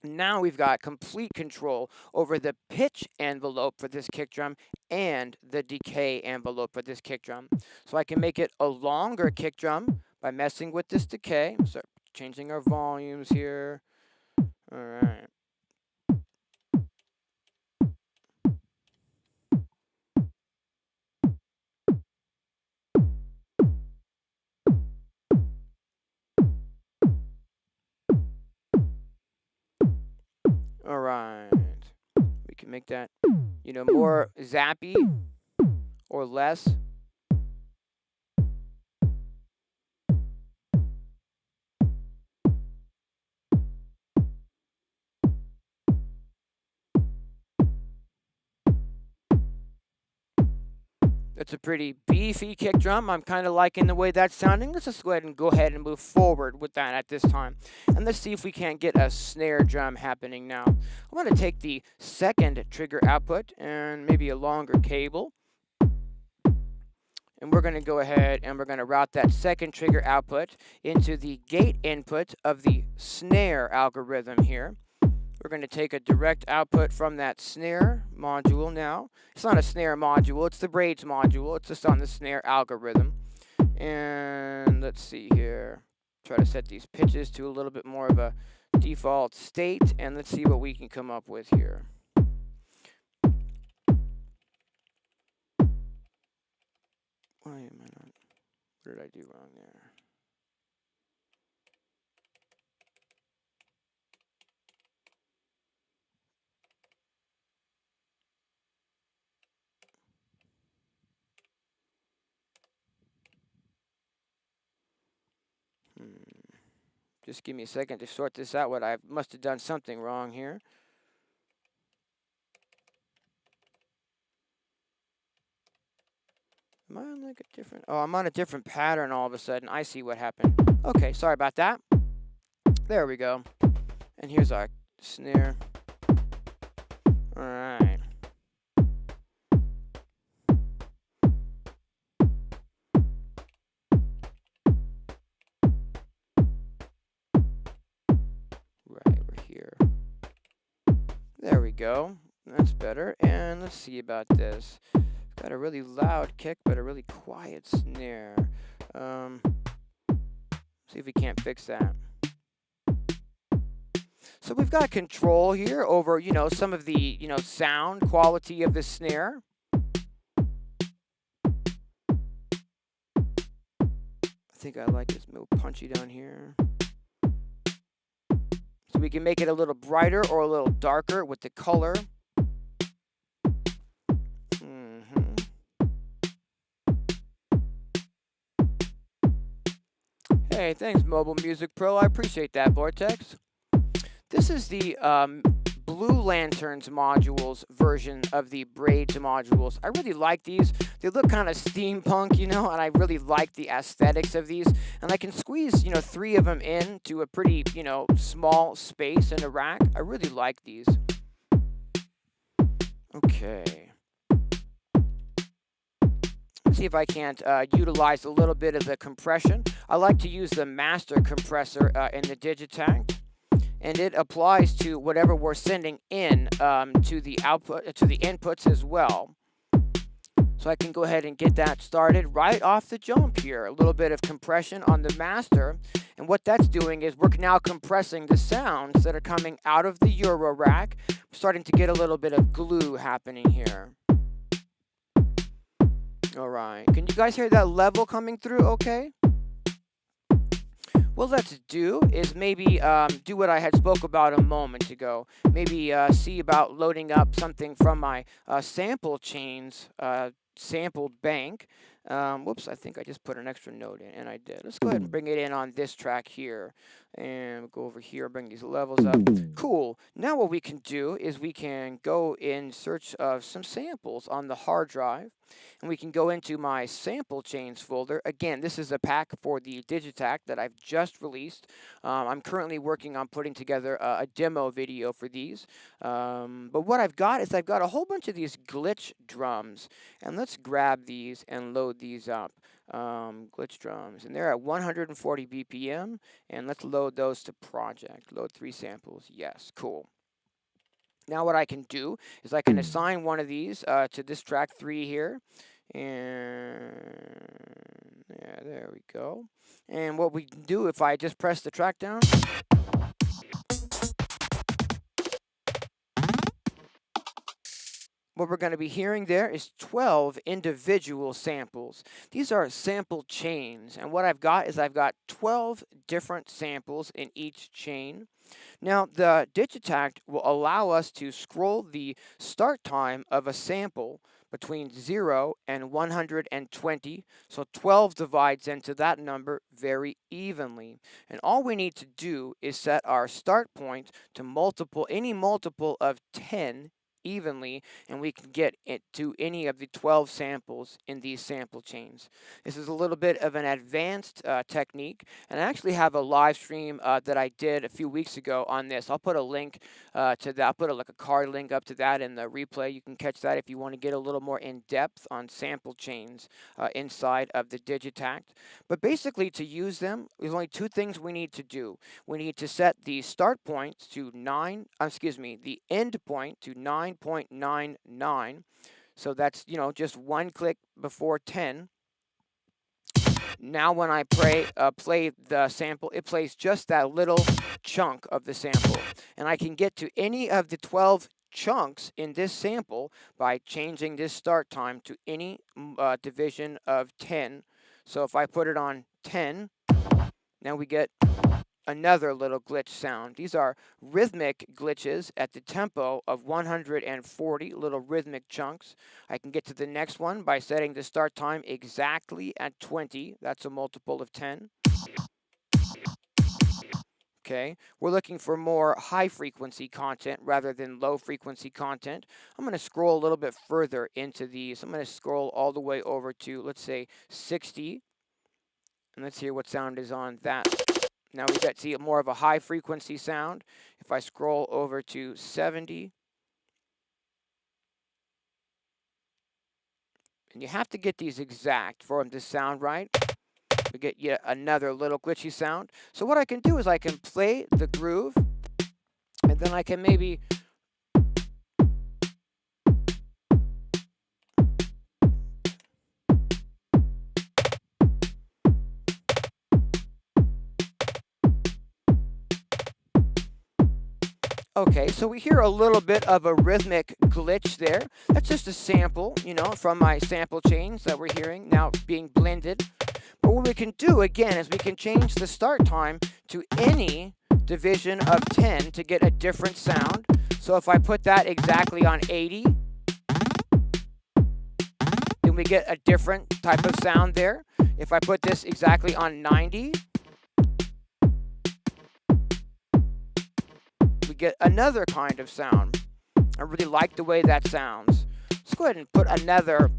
Now we've got complete control over the pitch envelope for this kick drum and the decay envelope for this kick drum. So I can make it a longer kick drum by messing with this decay. So changing our volumes here. All right. All right. We can make that, more zappy or less. It's a pretty beefy kick drum. I'm kind of liking the way that's sounding. Let's just go ahead and move forward with that at this time. And let's see if we can't get a snare drum happening now. I want to take the second trigger output and maybe a longer cable. And we're going to go ahead and we're going to route that second trigger output into the gate input of the snare algorithm here. We're going to take a direct output from that snare module now. It's not a snare module, it's the braids module. It's just on the snare algorithm. And let's see here. Try to set these pitches to a little bit more of a default state. And let's see what we can come up with here. Why am I not? What did I do wrong there? Just give me a second to sort this out. I must have done something wrong here. Am I on like a different? Oh, I'm on a different pattern all of a sudden. I see what happened. Okay, sorry about that. There we go. And here's our snare. All right. Right over here. There we go. That's better. And let's see about this. Got a really loud kick, but a really quiet snare. See if we can't fix that. So we've got control here over, some of the, sound quality of the snare. I think I like this little punchy down here. So So we can make it a little brighter or a little darker with the color. Hey, thanks, Mobile Music Pro. I appreciate that, Vortex. This is the Blue Lanterns modules version of the Braids modules. I really like these. They look kind of steampunk, and I really like the aesthetics of these. And I can squeeze, 3 of them into a pretty, small space in a rack. I really like these. Okay. Let's see if I can't utilize a little bit of the compression. I like to use the master compressor in the Digitakt. And it applies to whatever we're sending in to the output, to the inputs as well. So I can go ahead and get that started right off the jump here. A little bit of compression on the master. And what that's doing is we're now compressing the sounds that are coming out of the Eurorack. I'm starting to get a little bit of glue happening here. All right. Can you guys hear that level coming through okay? What let's do is maybe do what I had spoke about a moment ago. Maybe see about loading up something from my sample chains sampled bank. Whoops, I think I just put an extra note in, and I did. Let's go ahead and bring it in on this track here. And go over here, bring these levels up. Cool. Now what we can do is we can go in search of some samples on the hard drive. And we can go into my sample chains folder. Again, this is a pack for the Digitakt that I've just released. I'm currently working on putting together a demo video for these. But what I've got is I've got a whole bunch of these glitch drums. And let's grab these and load these up. Glitch drums. And they're at 140 BPM. And let's load those to project. Load 3 samples. Yes, cool. Now what I can do is I can assign one of these to this track 3 here. And yeah, there we go. And what we can do if I just press the track down. What we're going to be hearing there is 12 individual samples. These are sample chains. And what I've got is I've got 12 different samples in each chain. Now, the Digitakt will allow us to scroll the start time of a sample between 0 and 120. So 12 divides into that number very evenly. And all we need to do is set our start point to any multiple of 10 evenly, and we can get it to any of the 12 samples in these sample chains. This is a little bit of an advanced technique, and I actually have a live stream that I did a few weeks ago on this. I'll put a link to that. I'll put a card link up to that in the replay. You can catch that if you want to get a little more in depth on sample chains inside of the Digitakt. But basically, to use them, there's only 2 things we need to do. We need to set the start point to the end point to 9.99. So that's, just 1 click before 10. Now when I play the sample, it plays just that little chunk of the sample. And I can get to any of the 12 chunks in this sample by changing this start time to any division of 10. So if I put it on 10, now we get another little glitch sound. These are rhythmic glitches at the tempo of 140 little rhythmic chunks. I can get to the next one by setting the start time exactly at 20. That's a multiple of 10. Okay, we're looking for more high frequency content rather than low frequency content. I'm going to scroll a little bit further into these. I'm going to scroll all the way over to, let's say, 60. And let's hear what sound is on that. Now we got to see more of a high frequency sound. If I scroll over to 70, and you have to get these exact for them to sound right. We get yet another little glitchy sound. So what I can do is I can play the groove, and then I can maybe okay, so we hear a little bit of a rhythmic glitch there. That's just a sample, from my sample chains that we're hearing now being blended. But what we can do, again, is we can change the start time to any division of 10 to get a different sound. So if I put that exactly on 80, then we get a different type of sound there. If I put this exactly on 90, we get another kind of sound. I really like the way that sounds. Let's go ahead and put another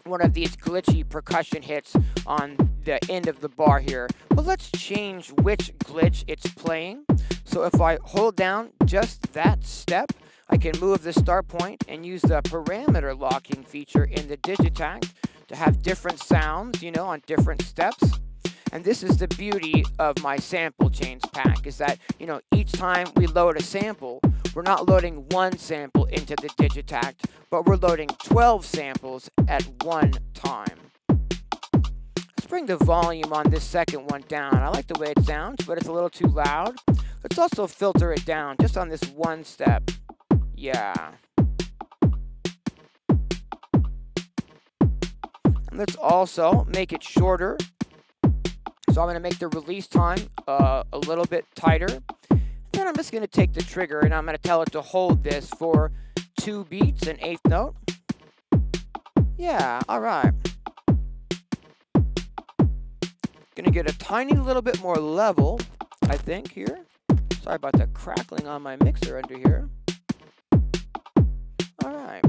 one of these glitchy percussion hits on the end of the bar here. But let's change which glitch it's playing. So if I hold down just that step, I can move the start point and use the parameter locking feature in the Digitakt to have different sounds, on different steps. And this is the beauty of my sample chains pack, is that, each time we load a sample, we're not loading one sample into the Digitakt, but we're loading 12 samples at one time. Let's bring the volume on this second one down. I like the way it sounds, but it's a little too loud. Let's also filter it down just on this one step. Yeah. And let's also make it shorter. So I'm going to make the release time a little bit tighter. Then I'm just going to take the trigger and I'm going to tell it to hold this for 2 beats, an eighth note. Yeah, all right. Going to get a tiny little bit more level, I think, here. Sorry about the crackling on my mixer under here. All right.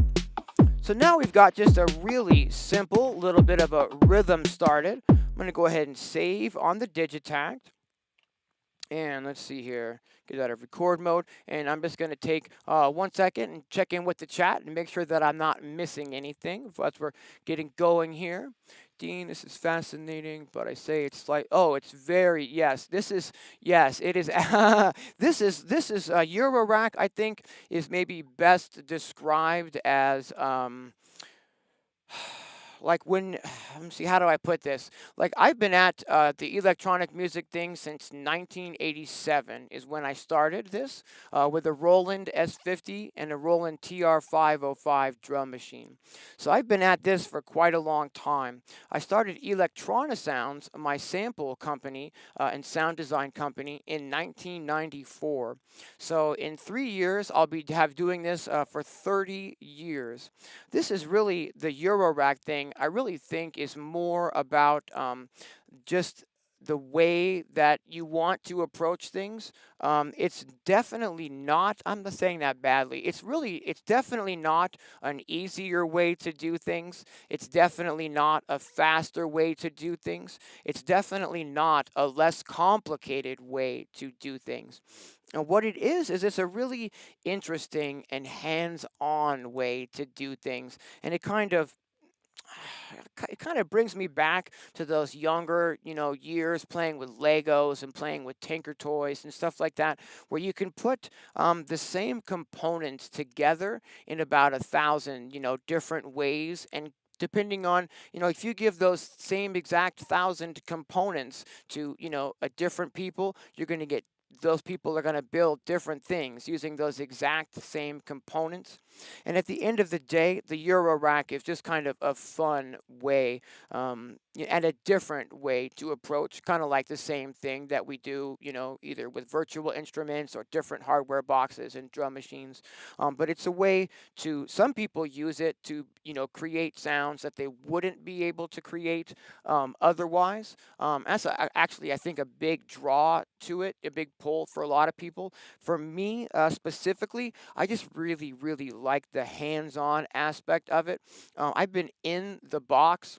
So now we've got just a really simple little bit of a rhythm started. I'm going to go ahead and save on the Digitakt. And let's see here, get out of record mode. And I'm just going to take 1 second and check in with the chat and make sure that I'm not missing anything as we're getting going here. Dean, this is fascinating, but I say it's like, it's very, yes, it is. this is Eurorack, I think, is maybe best described as, like when, let me see, how do I put this? Like I've been at the electronic music thing since 1987 is when I started this with a Roland S50 and a Roland TR505 drum machine. So I've been at this for quite a long time. I started Electronisounds, my sample company and sound design company, in 1994. So in 3 years, I'll be doing this for 30 years. This is really the Eurorack thing. I really think is more about just the way that you want to approach things. It's definitely not, I'm not saying that badly, it's definitely not an easier way to do things. It's definitely not a faster way to do things. It's definitely not a less complicated way to do things. And what it is it's a really interesting and hands-on way to do things. And it kind of brings me back to those younger, years playing with Legos and playing with Tinker Toys and stuff like that, where you can put the same components together in about 1,000, different ways. And depending on, if you give those same exact 1,000 components to, a different people, you're going to get those people are going to build different things using those exact same components. And at the end of the day, the Eurorack is just kind of a fun way and a different way to approach kind of like the same thing that we do, either with virtual instruments or different hardware boxes and drum machines. But it's a way to, some people use it to, create sounds that they wouldn't be able to create otherwise. That's actually, I think, a big draw to it, a big pull for a lot of people. For me specifically, I just really, really like the hands-on aspect of it. I've been in the box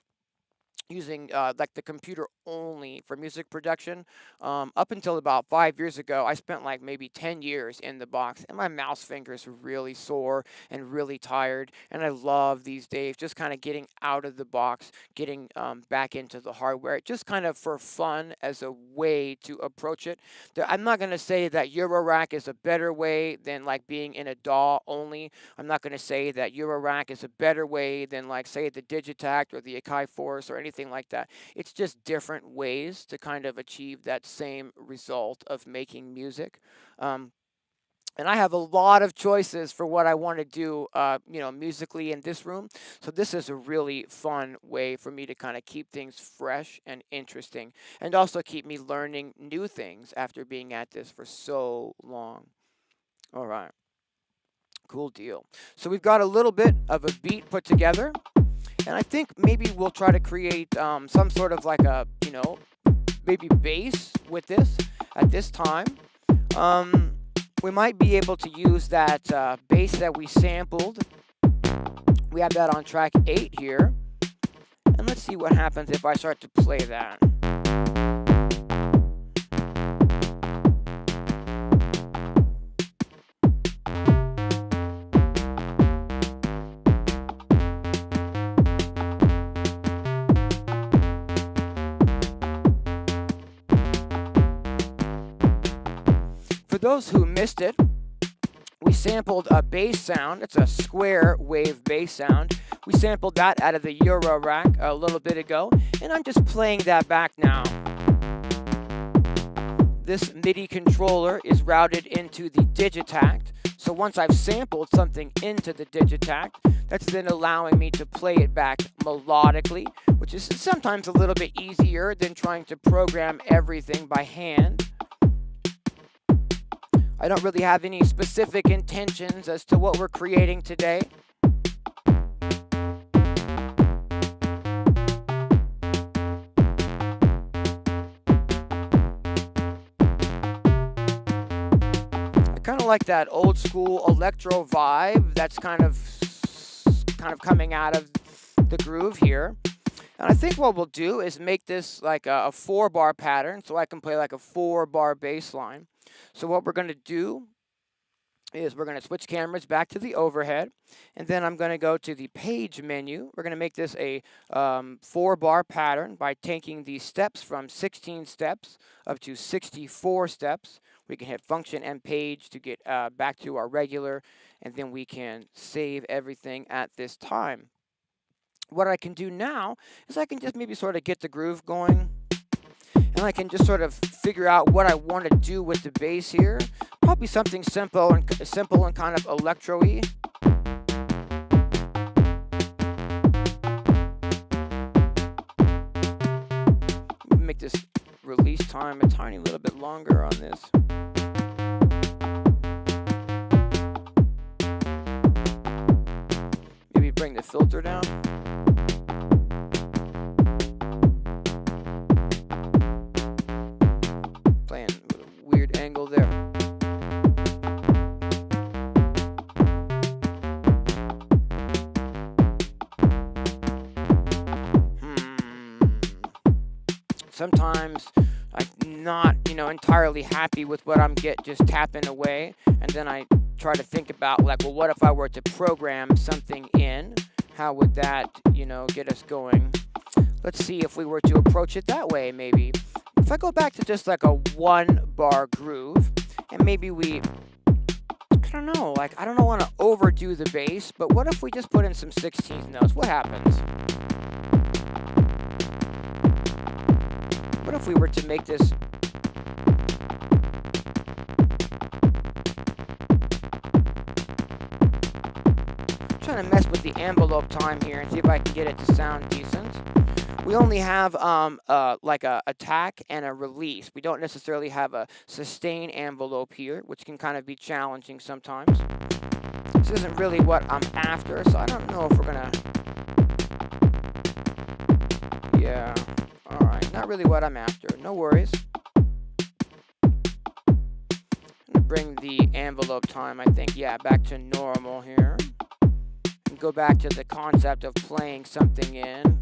using like the computer only for music production. Up until about 5 years ago, I spent like maybe 10 years in the box, and my mouse fingers were really sore and really tired. And I love these days just kind of getting out of the box, getting back into the hardware, just kind of for fun as a way to approach it. I'm not going to say that Eurorack is a better way than like being in a DAW only. I'm not going to say that Eurorack is a better way than like say the Digitakt or the Akai Force or anything like that. It's just different ways to kind of achieve that same result of making music. And I have a lot of choices for what I want to do, musically in this room. So this is a really fun way for me to kind of keep things fresh and interesting, and also keep me learning new things after being at this for so long. All right, cool deal. So we've got a little bit of a beat put together, and I think maybe we'll try to create some sort of like a, maybe bass with this at this time. Um, we might be able to use that bass that we sampled. We have that on track 8 here. And let's see what happens if I start to play that. For those who missed it, we sampled a bass sound. It's a square wave bass sound. We sampled that out of the Eurorack a little bit ago, and I'm just playing that back now. This MIDI controller is routed into the Digitakt, so once I've sampled something into the Digitakt, that's then allowing me to play it back melodically, which is sometimes a little bit easier than trying to program everything by hand. I don't really have any specific intentions as to what we're creating today. I kind of like that old school electro vibe that's kind of coming out of the groove here. And I think what we'll do is make this like a 4-bar pattern, so I can play like a 4-bar bass line. So what we're going to do is we're going to switch cameras back to the overhead, and then I'm going to go to the page menu. We're going to make this a 4-bar pattern by taking the steps from 16 steps up to 64 steps. We can hit function and page to get back to our regular, and then we can save everything at this time. What I can do now is I can just maybe sort of get the groove going, and I can just sort of figure out what I want to do with the bass here. Probably something simple and kind of electro-y. Make this release time a tiny little bit longer on this. Maybe bring the filter down. Playing with a weird angle there. Sometimes I'm not, entirely happy with what I'm just tapping away, and then I try to think about like, well, what if I were to program something in? How would that, get us going? Let's see if we were to approach it that way, maybe. If I go back to just like a 1-bar groove, and maybe I don't want to overdo the bass, but what if we just put in some 16th notes? What happens? What if we were to make this I'm trying to mess with the envelope time here and see if I can get it to sound decent. We only have like a attack and a release. We don't necessarily have a sustain envelope here, which can kind of be challenging sometimes. This isn't really what I'm after, so I don't know if we're gonna. Yeah. All right. Not really what I'm after. No worries. I'm gonna bring the envelope time, I think, back to normal here. And go back to the concept of playing something in.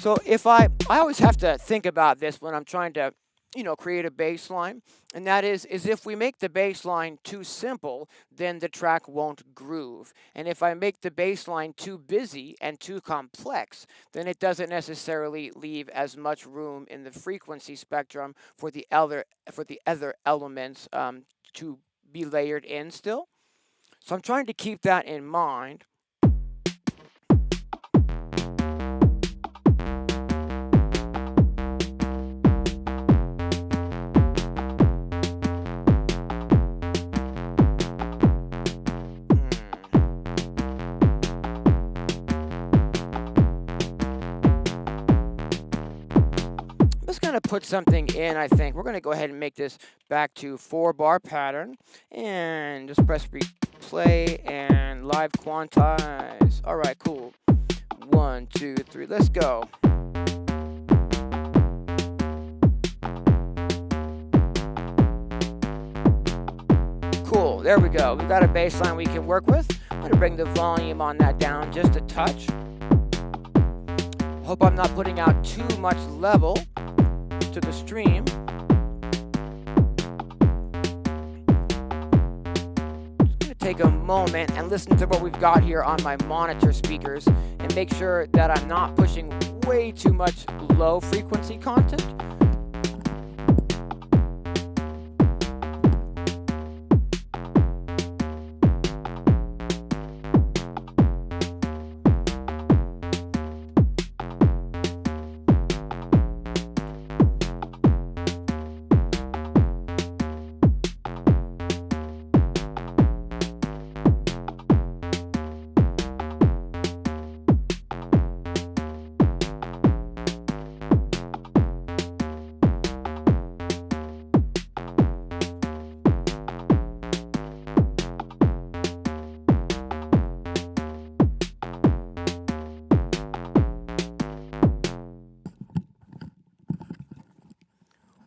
So if I always have to think about this when I'm trying to, create a bass line, and that is if we make the bass line too simple, then the track won't groove. And if I make the bass line too busy and too complex, then it doesn't necessarily leave as much room in the frequency spectrum for the other elements to be layered in still. So I'm trying to keep that in mind. let's kind of put something in, I think. We're going to go ahead and make this back to 4-bar pattern. And just press replay and live quantize. All right, cool. 1, 2, 3, let's go. Cool, there we go. We've got a bass line we can work with. I'm going to bring the volume on that down just a touch. Hope I'm not putting out too much level to the stream. Just going to take a moment and listen to what we've got here on my monitor speakers and make sure that I'm not pushing way too much low frequency content.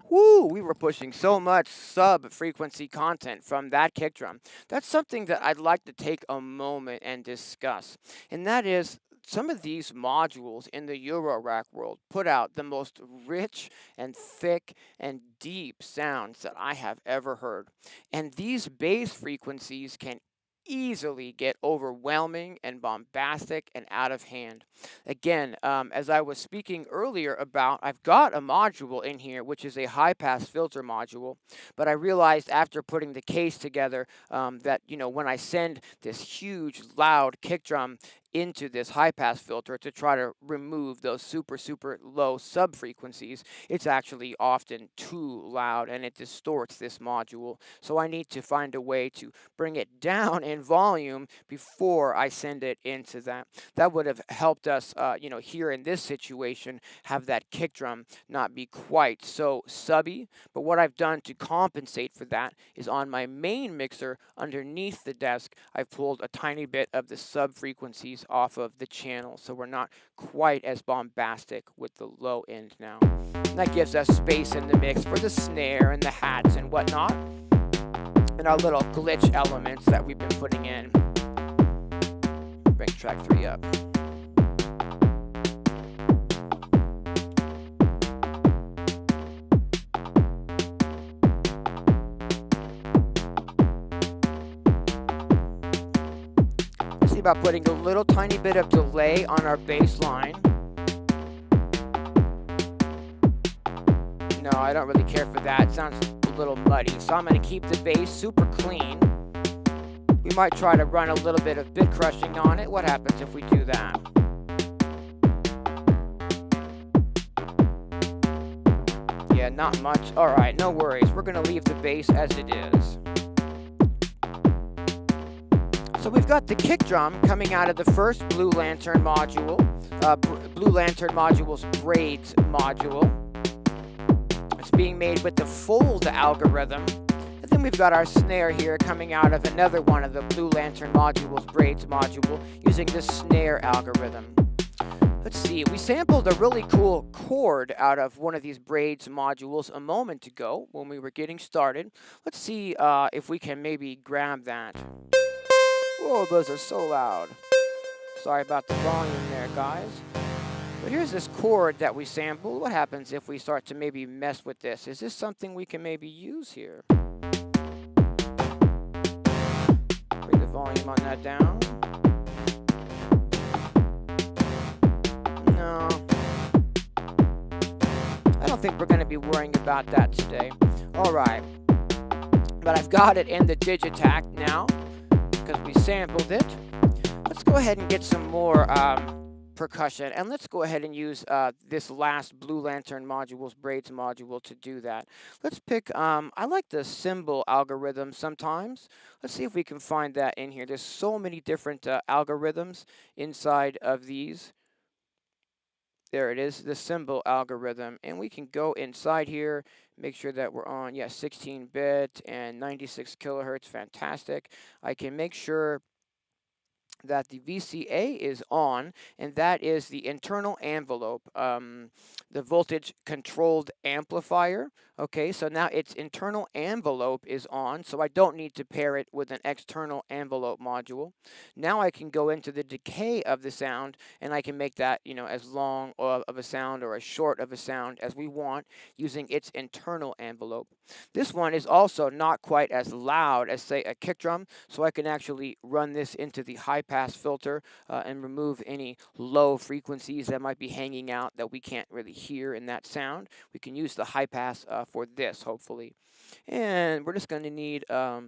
Woo, we were pushing so much sub-frequency content from that kick drum. That's something that I'd like to take a moment and discuss. And that is some of these modules in the Eurorack world put out the most rich and thick and deep sounds that I have ever heard. And these bass frequencies can easily get overwhelming and bombastic and out of hand. Again, as I was speaking earlier about, I've got a module in here, which is a high-pass filter module, but I realized after putting the case together that, when I send this huge, loud kick drum into this high-pass filter to try to remove those super, super low sub-frequencies, it's actually often too loud and it distorts this module. So I need to find a way to bring it down in volume before I send it into that. That would have helped us, here in this situation, have that kick drum not be quite so subby. But what I've done to compensate for that is on my main mixer underneath the desk, I've pulled a tiny bit of the sub-frequencies off of the channel, so we're not quite as bombastic with the low end now. And that gives us space in the mix for the snare and the hats and whatnot, and our little glitch elements that we've been putting in. Bring track 3 up. About putting a little tiny bit of delay on our bass line. No, I don't really care for that. It sounds a little muddy. So I'm going to keep the bass super clean. We might try to run a little bit of bit crushing on it. What happens if we do that? Yeah, not much. All right, no worries. We're going to leave the bass as it is. So we've got the kick drum coming out of the first Blue Lantern module, Blue Lantern module's braids module. It's being made with the fold algorithm. And then we've got our snare here coming out of another one of the Blue Lantern module's braids module using the snare algorithm. Let's see, we sampled a really cool chord out of one of these braids modules a moment ago when we were getting started. Let's see if we can maybe grab that. Whoa, those are so loud. Sorry about the volume there, guys. But here's this chord that we sampled. What happens if we start to maybe mess with this? Is this something we can maybe use here? Bring the volume on that down. No. I don't think we're going to be worrying about that today. All right. But I've got it in the Digitakt now, because we sampled it. Let's go ahead and get some more percussion, and let's go ahead and use this last Blue Lantern module's braids module to do that. Let's pick, I like the cymbal algorithm sometimes. Let's see if we can find that in here. There's so many different algorithms inside of these. there it is, the symbol algorithm. And we can go inside here, make sure that we're on, 16-bit and 96 kilohertz. Fantastic. I can make sure that the VCA is on, and that is the internal envelope, the voltage controlled amplifier. Okay, so now its internal envelope is on, so I don't need to pair it with an external envelope module. Now I can go into the decay of the sound, and I can make that, as long of a sound or as short of a sound as we want using its internal envelope. This one is also not quite as loud as, say, a kick drum, so I can actually run this into the high pass filter and remove any low frequencies that might be hanging out that we can't really hear in that sound. We can use the high pass for this, hopefully. And we're just going to need to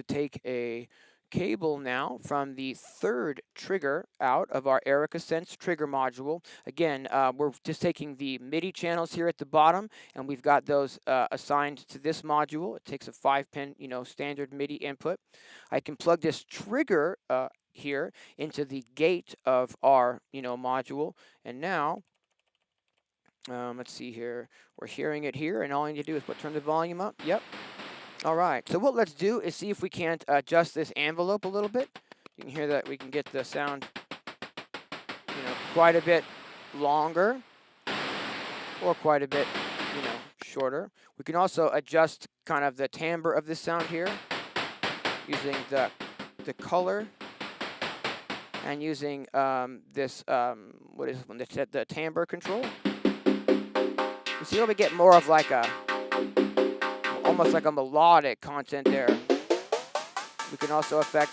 take a cable now from the third trigger out of our Erica Sense trigger module. Again, we're just taking the MIDI channels here at the bottom, and we've got those assigned to this module. It takes a 5-pin, standard MIDI input. I can plug this trigger here into the gate of our, module, and now let's see here. We're hearing it here, and all I need to do is turn the volume up. Yep. All right, so what let's do is see if we can't adjust this envelope a little bit. You can hear that we can get the sound, quite a bit longer or quite a bit, shorter. We can also adjust kind of the timbre of this sound here using the color and using this, what is this one, the timbre control. You see how we get more of like almost like a melodic content there. We can also affect,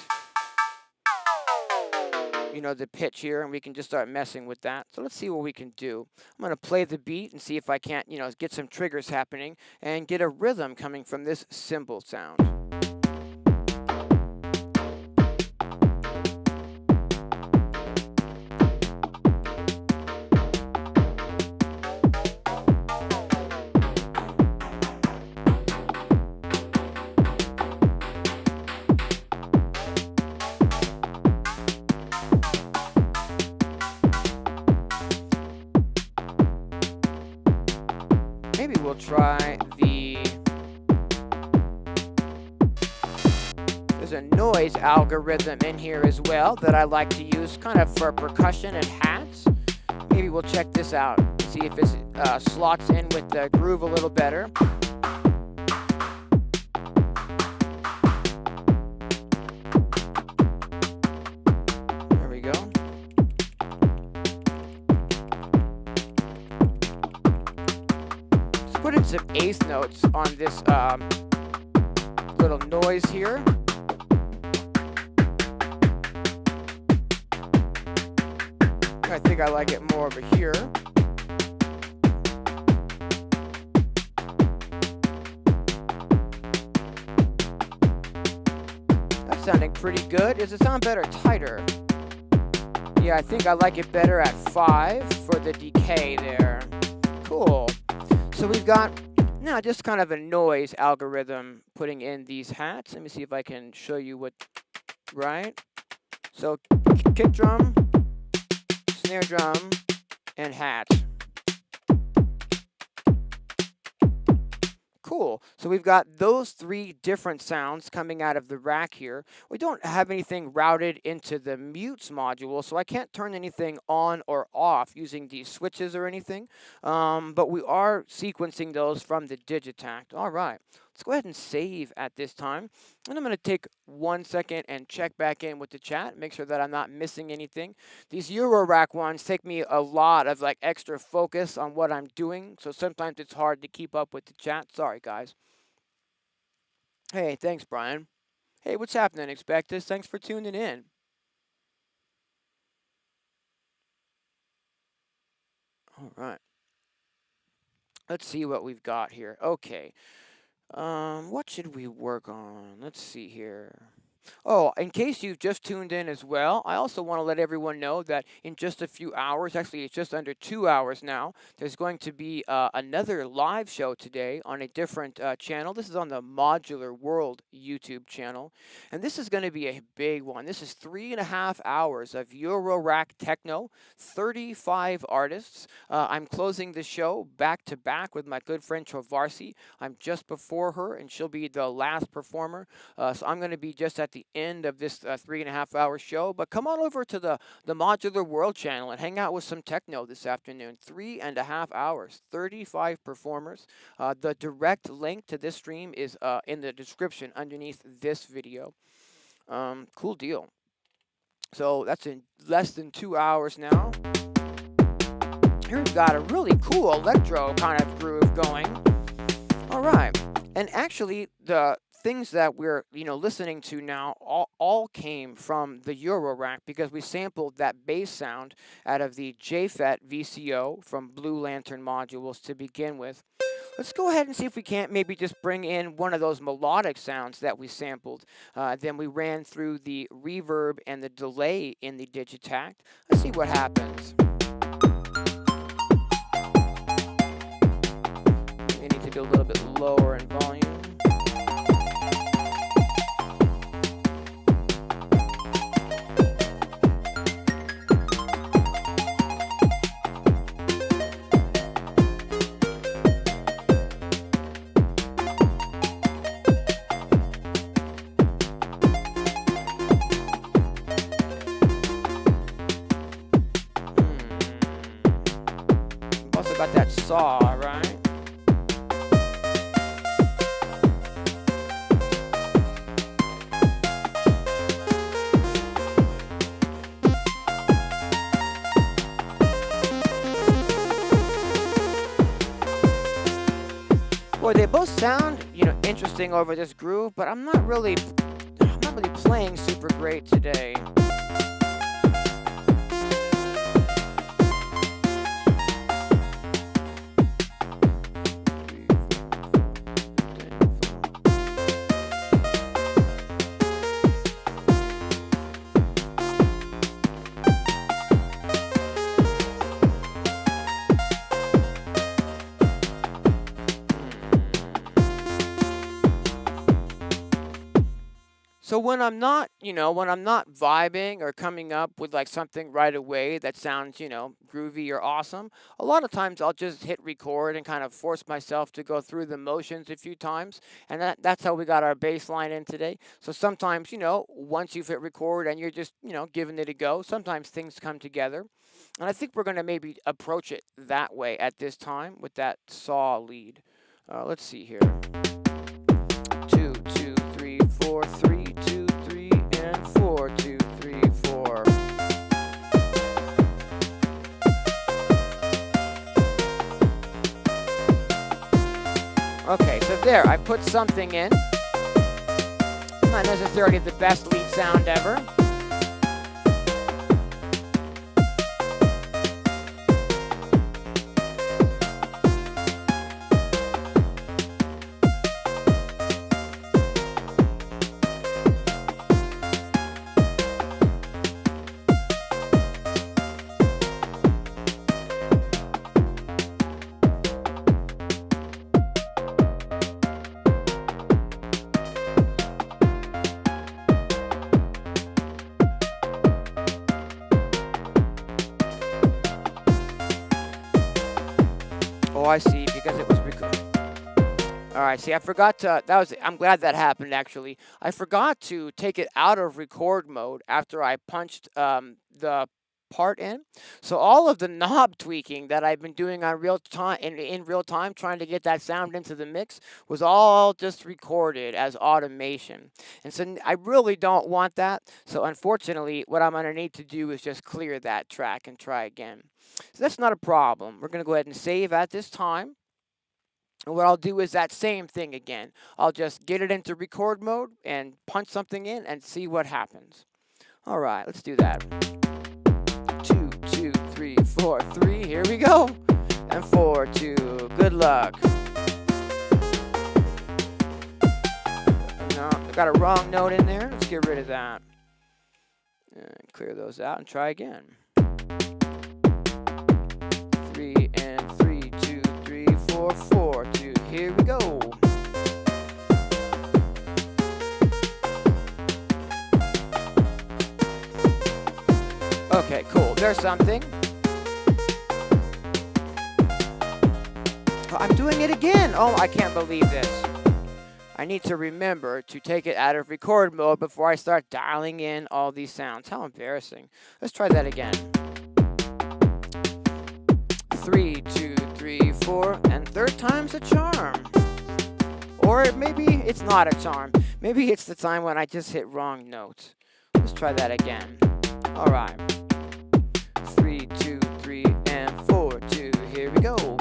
the pitch here, and we can just start messing with that. So let's see what we can do. I'm going to play the beat and see if I can't, get some triggers happening and get a rhythm coming from this cymbal sound. Maybe we'll try there's a noise algorithm in here as well that I like to use kind of for percussion and hats. Maybe we'll check this out, see if it slots in with the groove a little better. There we go. Put in some eighth notes on this little noise here. I think I like it more over here. That's sounding pretty good. Does it sound better tighter? Yeah, I think I like it better at 5 for the decay there. Cool. So we've got now just kind of a noise algorithm putting in these hats. Let me see if I can show you what, right? So kick drum, snare drum, and hat. Cool. So we've got those 3 different sounds coming out of the rack here. We don't have anything routed into the mutes module, so I can't turn anything on or off using these switches or anything. But we are sequencing those from the Digitakt. All right. Let's go ahead and save at this time. And I'm going to take 1 second and check back in with the chat, make sure that I'm not missing anything. These Eurorack ones take me a lot of extra focus on what I'm doing, so sometimes it's hard to keep up with the chat. Sorry, guys. Hey, thanks, Brian. Hey, what's happening, Expectus? Thanks for tuning in. All right. Let's see what we've got here. Okay. What should we work on? Let's see here. Oh, in case you've just tuned in as well, I also want to let everyone know that in just a few hours, actually it's just under 2 hours now, there's going to be another live show today on a different channel. This is on the Modular World YouTube channel, and this is going to be a big one. This is 3.5 hours of Eurorack techno, 35 artists. I'm closing the show back to back with my good friend Trovarsi. I'm just before her, and she'll be the last performer. So I'm going to be just at the end of this 3.5 hour show. But come on over to the Modular World channel and hang out with some techno this afternoon. 3.5 hours, 35 performers. The direct link to this stream is in the description underneath this video. Cool deal. So that's in less than 2 hours now. Here we've got a really cool electro kind of groove going. All right. And actually, the things that we're listening to now all came from the Eurorack because we sampled that bass sound out of the JFET VCO from Blue Lantern modules to begin with. Let's go ahead and see if we can't maybe just bring in one of those melodic sounds that we sampled. Then we ran through the reverb and the delay in the Digitakt. Let's see what happens. We need to go a little bit lower in volume. Also got that saw, right? Boy, they both sound, interesting over this groove, but I'm not really playing super great today. So when I'm not vibing or coming up with like something right away that sounds, groovy or awesome, a lot of times I'll just hit record and kind of force myself to go through the motions a few times. And that's how we got our bass line in today. So sometimes, once you've hit record and you're just, giving it a go, sometimes things come together. And I think we're going to maybe approach it that way at this time with that saw lead. Let's see here. 2, 2, 3, 4, 3, 2, 3, and 4, 2, 3, 4. Okay, so there, I put something in. Not necessarily the best lead sound ever. Oh, I see, because it was recorded. All right, see, I forgot to, I'm glad that happened, actually. I forgot to take it out of record mode after I punched the part in. So all of the knob tweaking that I've been doing on real time, in real time, trying to get that sound into the mix, was all just recorded as automation. And so I really don't want that. So unfortunately, what I'm going to need to do is just clear that track and try again. So that's not a problem. We're going to go ahead and save at this time. And what I'll do is that same thing again. I'll just get it into record mode and punch something in and see what happens. All right, let's do that. 2, 2, 3, 4, 3. Here we go. And 4, 2. Good luck. No, got a wrong note in there. Let's get rid of that. And clear those out and try again. 3 and 3, 2, 3, 4, 4, 2. Here we go. Okay, cool. There's something. Oh, I'm doing it again. Oh, I can't believe this. I need to remember to take it out of record mode before I start dialing in all these sounds. How embarrassing. Let's try that again. 3, 2, 3, 4, and third time's a charm. Or maybe it's not a charm. Maybe it's the time when I just hit wrong notes. Let's try that again. All right. 3, 2, 3, and 4, 2. Here we go.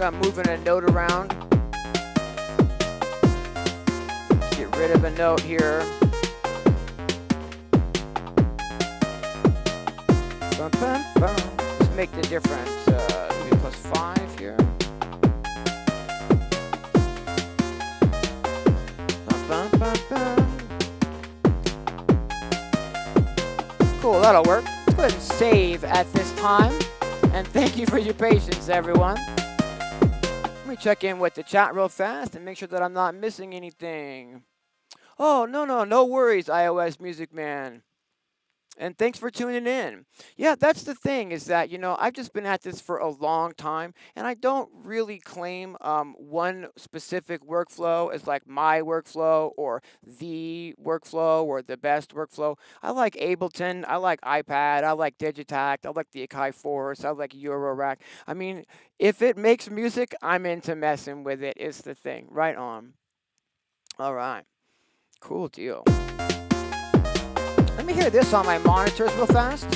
I'm moving a note around. Get rid of a note here. Bum, bum, bum. Let's make the difference. Maybe +5 here. Bum, bum, bum, bum. Cool, that'll work. Let's go ahead and save at this time. And thank you for your patience, everyone. Let me check in with the chat real fast and make sure that I'm not missing anything. Oh, no worries, iOS Music Man. And thanks for tuning in. Yeah, that's the thing is that, I've just been at this for a long time, and I don't really claim one specific workflow as like my workflow or the workflow or the best workflow. I like Ableton, I like iPad, I like Digitakt, I like the Akai Force, I like Eurorack. I mean, if it makes music, I'm into messing with it, is the thing. Right on. All right. Cool deal. Let me hear this on my monitors real fast.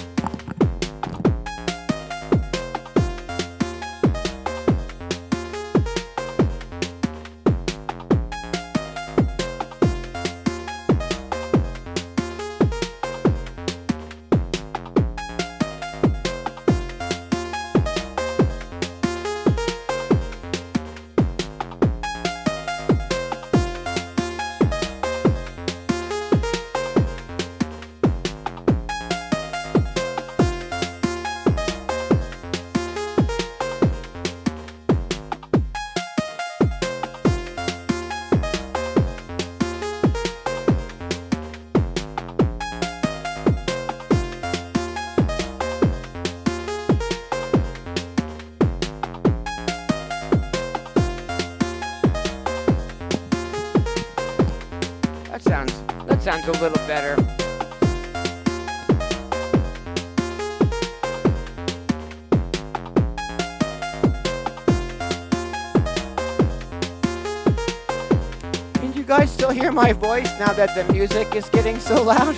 That sounds a little better. Can you guys still hear my voice now that the music is getting so loud?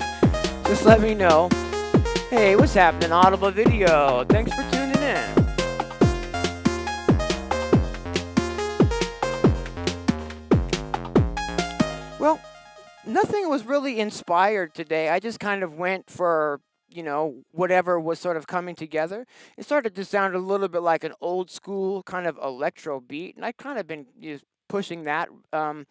Just let me know. Hey, what's happening, Audible Video? Thanks for tuning in. Well, nothing was really inspired today. I just kind of went for, whatever was sort of coming together. It started to sound a little bit like an old school kind of electro beat, and I've kind of been pushing that a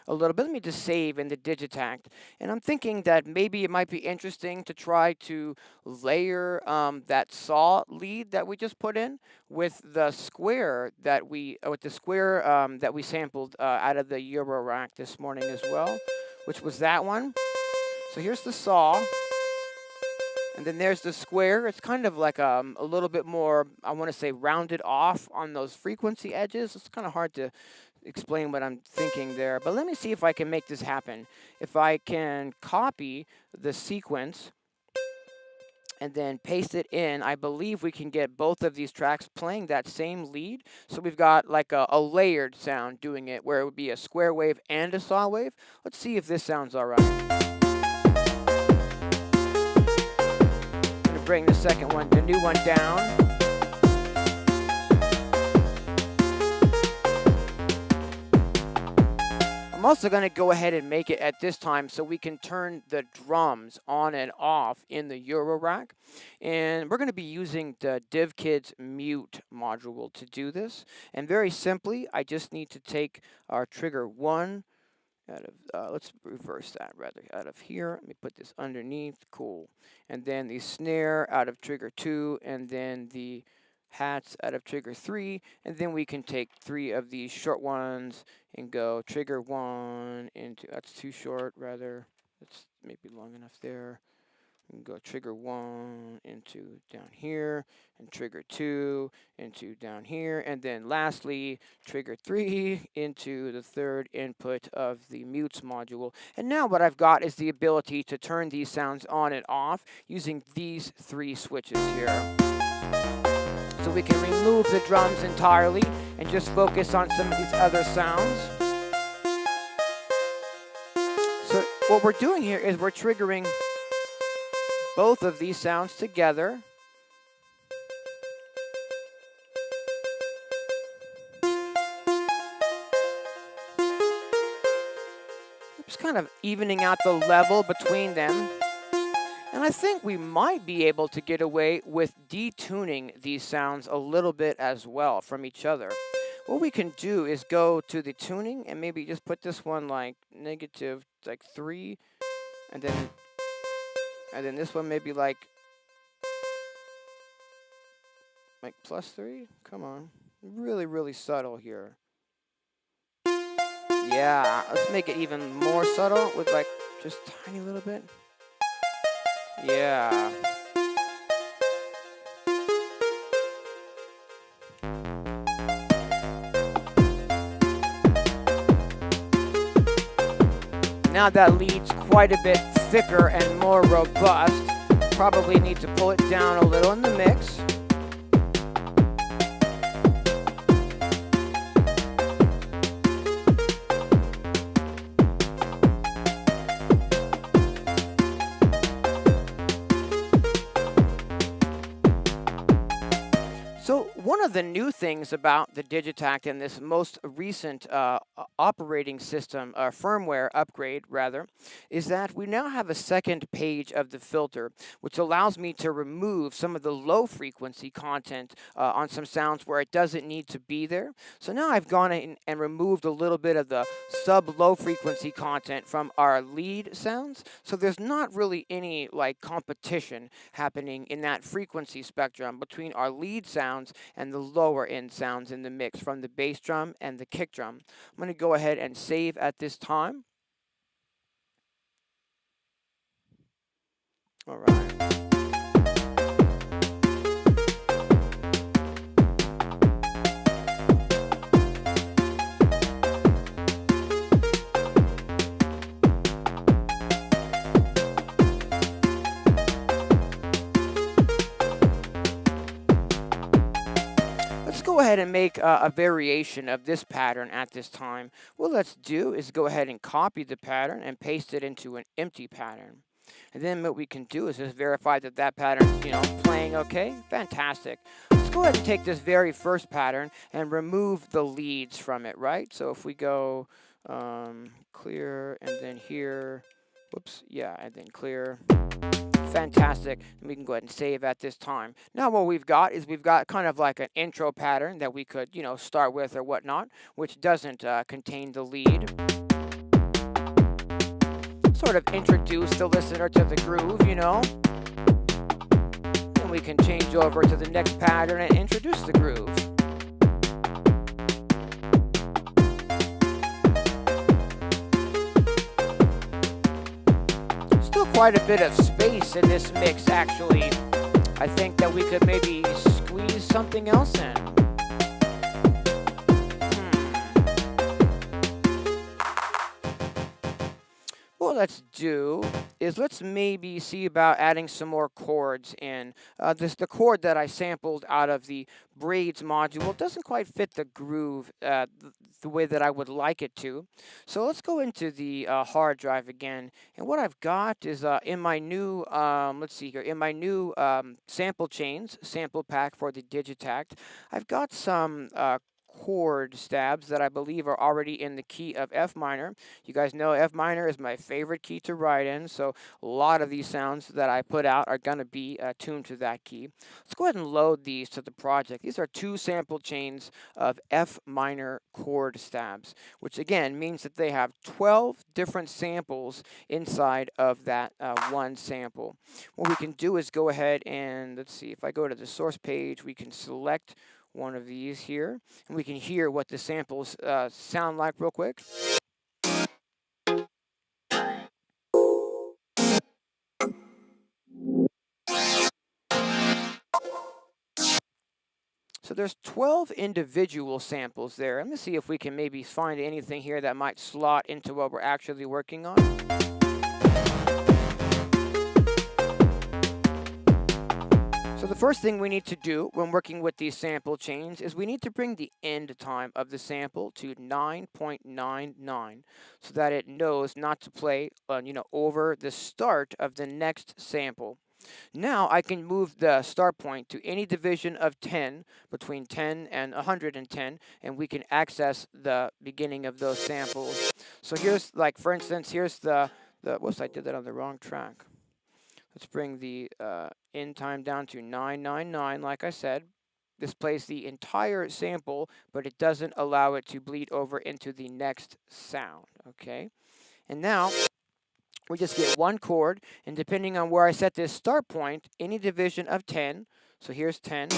little bit. Let me just save in the Digitakt. And I'm thinking that maybe it might be interesting to try to layer that saw lead that we just put in with the square that we sampled out of the Eurorack this morning as well, which was that one. So here's the saw. And then there's the square. It's kind of like a little bit more, I want to say, rounded off on those frequency edges. It's kind of hard to explain what I'm thinking there. But let me see if I can make this happen. If I can copy the sequence and then paste it in. I believe we can get both of these tracks playing that same lead. So we've got like a layered sound doing it, where it would be a square wave and a saw wave. Let's see if this sounds all right. I'm gonna bring the second one, the new one down. I'm also going to go ahead and make it at this time so we can turn the drums on and off in the Eurorack. And we're going to be using the DivKids mute module to do this. And very simply, I just need to take our trigger 1 out of, let's reverse that rather, out of here. Let me put this underneath, cool. And then the snare out of trigger 2, and then the hats out of trigger 3, and then we can take 3 of these short ones and go trigger 1 into, that's too short rather, that's maybe long enough there. We can go trigger 1 into down here, and trigger 2 into down here, and then lastly trigger 3 into the third input of the mutes module. And now what I've got is the ability to turn these sounds on and off using these 3 switches here. So we can remove the drums entirely and just focus on some of these other sounds. So what we're doing here is we're triggering both of these sounds together. Just kind of evening out the level between them. And I think we might be able to get away with detuning these sounds a little bit as well from each other. What we can do is go to the tuning and maybe just put this one like negative, like 3, and then this one maybe like +3. Come on, really, really subtle here. Yeah, let's make it even more subtle with like just tiny little bit. Yeah. Now that lead's quite a bit thicker and more robust. Probably need to pull it down a little in the mix. So one of the new things about the Digitakt and this most recent operating system, firmware upgrade rather, is that we now have a second page of the filter, which allows me to remove some of the low frequency content on some sounds where it doesn't need to be there. So now I've gone in and removed a little bit of the sub-low frequency content from our lead sounds. So there's not really any like competition happening in that frequency spectrum between our lead sounds and the lower end sounds in the mix from the bass drum and the kick drum. I'm going to go ahead and save at this time. All right. Go ahead and make a variation of this pattern at this time. What let's do is go ahead and copy the pattern and paste it into an empty pattern. And then what we can do is just verify that that pattern's, playing okay. Fantastic. Let's go ahead and take this very first pattern and remove the leads from it, right? So if we go clear and then here, whoops, yeah, and then clear. Fantastic. And we can go ahead and save at this time. Now what we've got is we've got kind of like an intro pattern that we could, start with or whatnot, which doesn't contain the lead. Sort of introduce the listener to the groove, And we can change over to the next pattern and introduce the groove. Quite a bit of space in this mix, actually. I think that we could maybe squeeze something else in. what let's do is let's maybe see about adding some more chords in. The chord that I sampled out of the braids module doesn't quite fit the groove the way that I would like it to. So let's go into the hard drive again. And what I've got is in my new, let's see here, in my new sample chains, sample pack for the Digitakt, I've got some chord stabs that I believe are already in the key of F minor. You guys know F minor is my favorite key to write in, so a lot of these sounds that I put out are going to be tuned to that key. Let's go ahead and load these to the project. These are 2 sample chains of F minor chord stabs, which again means that they have 12 different samples inside of that one sample. What we can do is go ahead and, let's see, if I go to the source page, we can select one of these here, and we can hear what the samples sound like real quick. So there's 12 individual samples there. Let me see if we can maybe find anything here that might slot into what we're actually working on. So the first thing we need to do when working with these sample chains is we need to bring the end time of the sample to 9.99 so that it knows not to play over the start of the next sample. Now I can move the start point to any division of 10 between 10 and 110, and we can access the beginning of those samples. So here's, like, for instance, here's whoops, I did that on the wrong track. Let's bring the end time down to 999, like I said. This plays the entire sample, but it doesn't allow it to bleed over into the next sound, okay? And now we just get one chord, and depending on where I set this start point, any division of 10, so here's 10,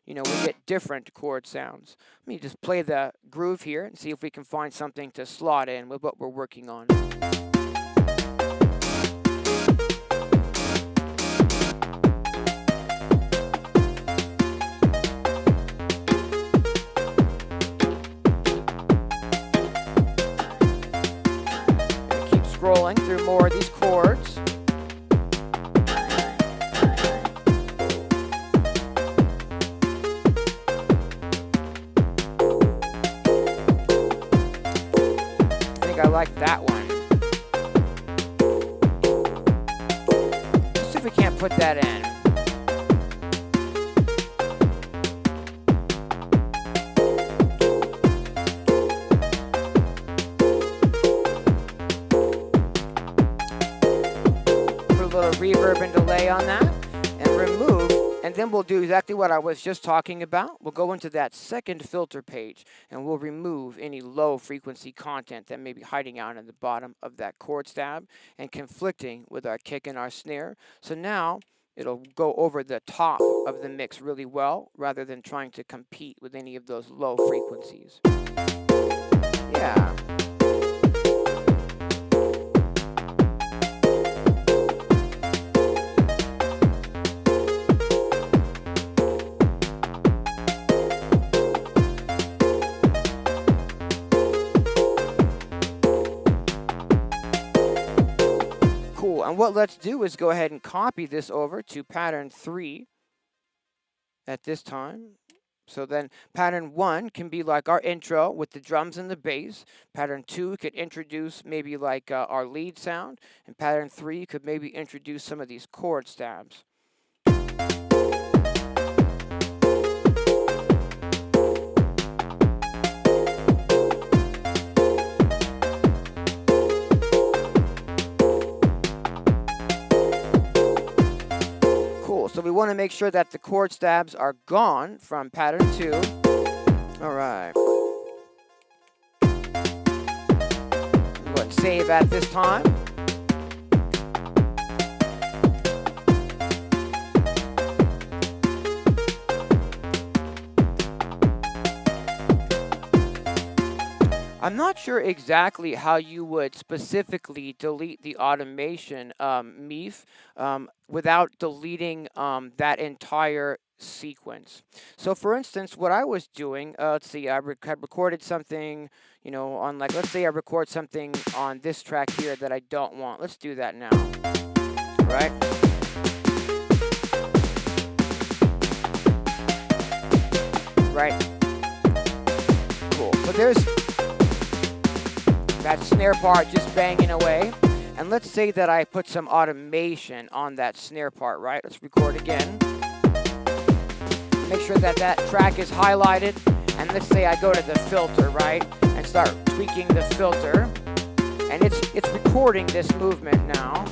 we get different chord sounds. Let me just play the groove here and see if we can find something to slot in with what we're working on. Scrolling through more of these chords. I think I like that one. Let's see if we can't put that in. Reverb and delay on that, and remove, and then we'll do exactly what I was just talking about. We'll go into that second filter page, and we'll remove any low frequency content that may be hiding out in the bottom of that chord stab and conflicting with our kick and our snare. So now it'll go over the top of the mix really well, rather than trying to compete with any of those low frequencies. Yeah. And what let's do is go ahead and copy this over to pattern 3 at this time. So then pattern 1 can be like our intro with the drums and the bass. Pattern 2 could introduce maybe like our lead sound. And pattern 3 could maybe introduce some of these chord stabs. So we want to make sure that the chord stabs are gone from pattern 2. All right. Go ahead and save at this time. I'm not sure exactly how you would specifically delete the automation, Meef, without deleting that entire sequence. So for instance, what I was doing, let's see, had recorded something, on like, let's say I record something on this track here that I don't want. Let's do that now, right? Right? Cool. So there's that snare part just banging away. And let's say that I put some automation on that snare part, right? Let's record again. Make sure that that track is highlighted. And let's say I go to the filter, right? And start tweaking the filter. And it's recording this movement now.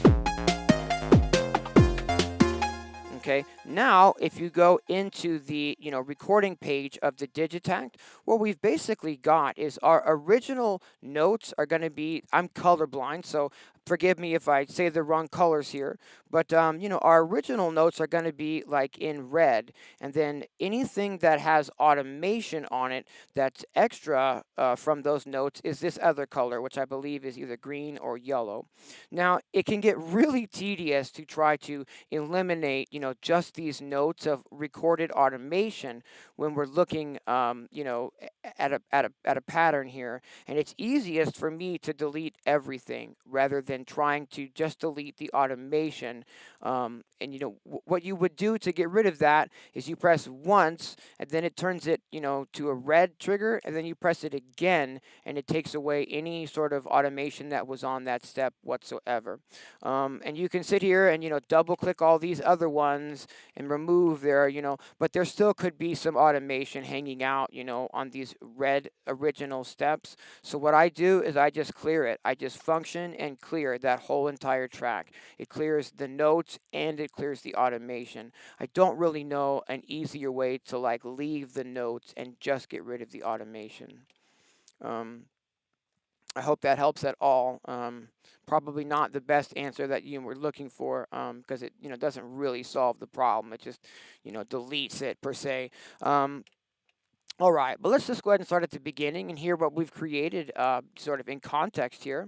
Okay, now if you go into the recording page of the Digitakt, what we've basically got is our original notes are going to be, I'm colorblind, so forgive me if I say the wrong colors here, but our original notes are going to be like in red, and then anything that has automation on it that's extra from those notes is this other color, which I believe is either green or yellow. Now, it can get really tedious to try to eliminate, just these notes of recorded automation when we're looking, at a pattern here. And it's easiest for me to delete everything rather than trying to just delete the automation. And what you would do to get rid of that is you press once, and then it turns it, to a red trigger, and then you press it again, and it takes away any sort of automation that was on that step whatsoever. And you can sit here and double click all these other ones and remove their but there still could be some automation hanging out on these red original steps. So what I do is I just clear it. I just function and clear that whole entire track. It clears the notes and it clears the automation. I don't really know an easier way to like leave the notes and just get rid of the automation. I hope that helps at all. Probably not the best answer that you were looking for, because it doesn't really solve the problem. It just deletes it per se. All right, but let's just go ahead and start at the beginning and hear what we've created, sort of in context here.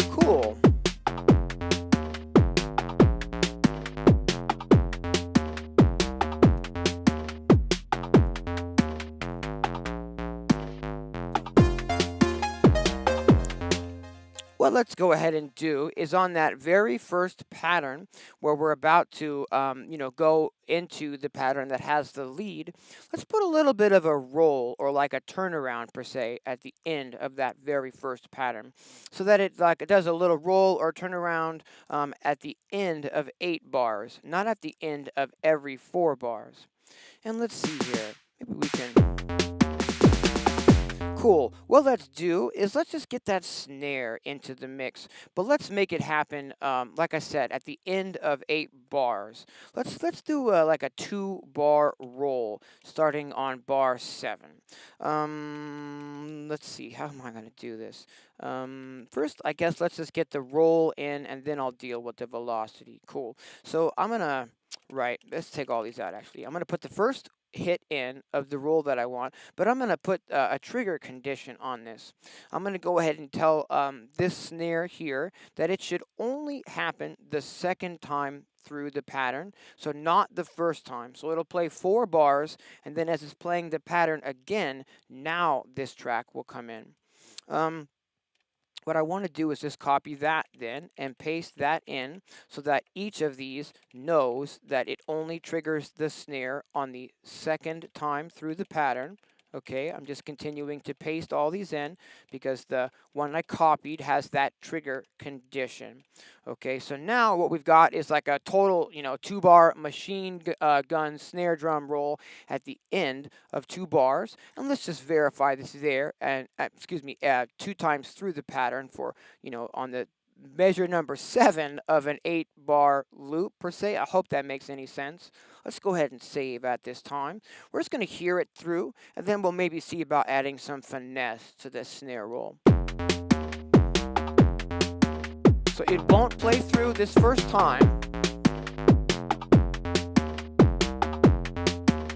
Cool. What let's go ahead and do is on that very first pattern where we're about to, go into the pattern that has the lead, let's put a little bit of a roll or like a turnaround per se at the end of that very first pattern, so that it does a little roll or turnaround at the end of 8 bars, not at the end of every 4 bars. And let's see here, maybe we can. Cool. What let's do is let's just get that snare into the mix, but let's make it happen, like I said, at the end of 8 bars. Let's do like a 2-bar roll starting on bar 7. Let's see, how am I going to do this? First, I guess let's just get the roll in, and then I'll deal with the velocity. Cool. So I'm going to, let's take all these out actually. I'm going to put the first hit in of the roll that I want, but I'm going to put a trigger condition on this. I'm going to go ahead and tell this snare here that it should only happen the second time through the pattern, so not the first time. So it'll play 4 bars, and then as it's playing the pattern again, now this track will come in. What I want to do is just copy that then and paste that in so that each of these knows that it only triggers the snare on the second time through the pattern. Okay, I'm just continuing to paste all these in because the one I copied has that trigger condition. Okay, so now what we've got is like a total, 2-bar gun snare drum roll at the end of 2 bars. And let's just verify this is there, and excuse me, 2 times through the pattern for, on the measure number 7 of an 8-bar loop per se. I hope that makes any sense. Let's go ahead and save at this time. We're just going to hear it through, and then we'll maybe see about adding some finesse to this snare roll. So it won't play through this first time.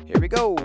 Here we go.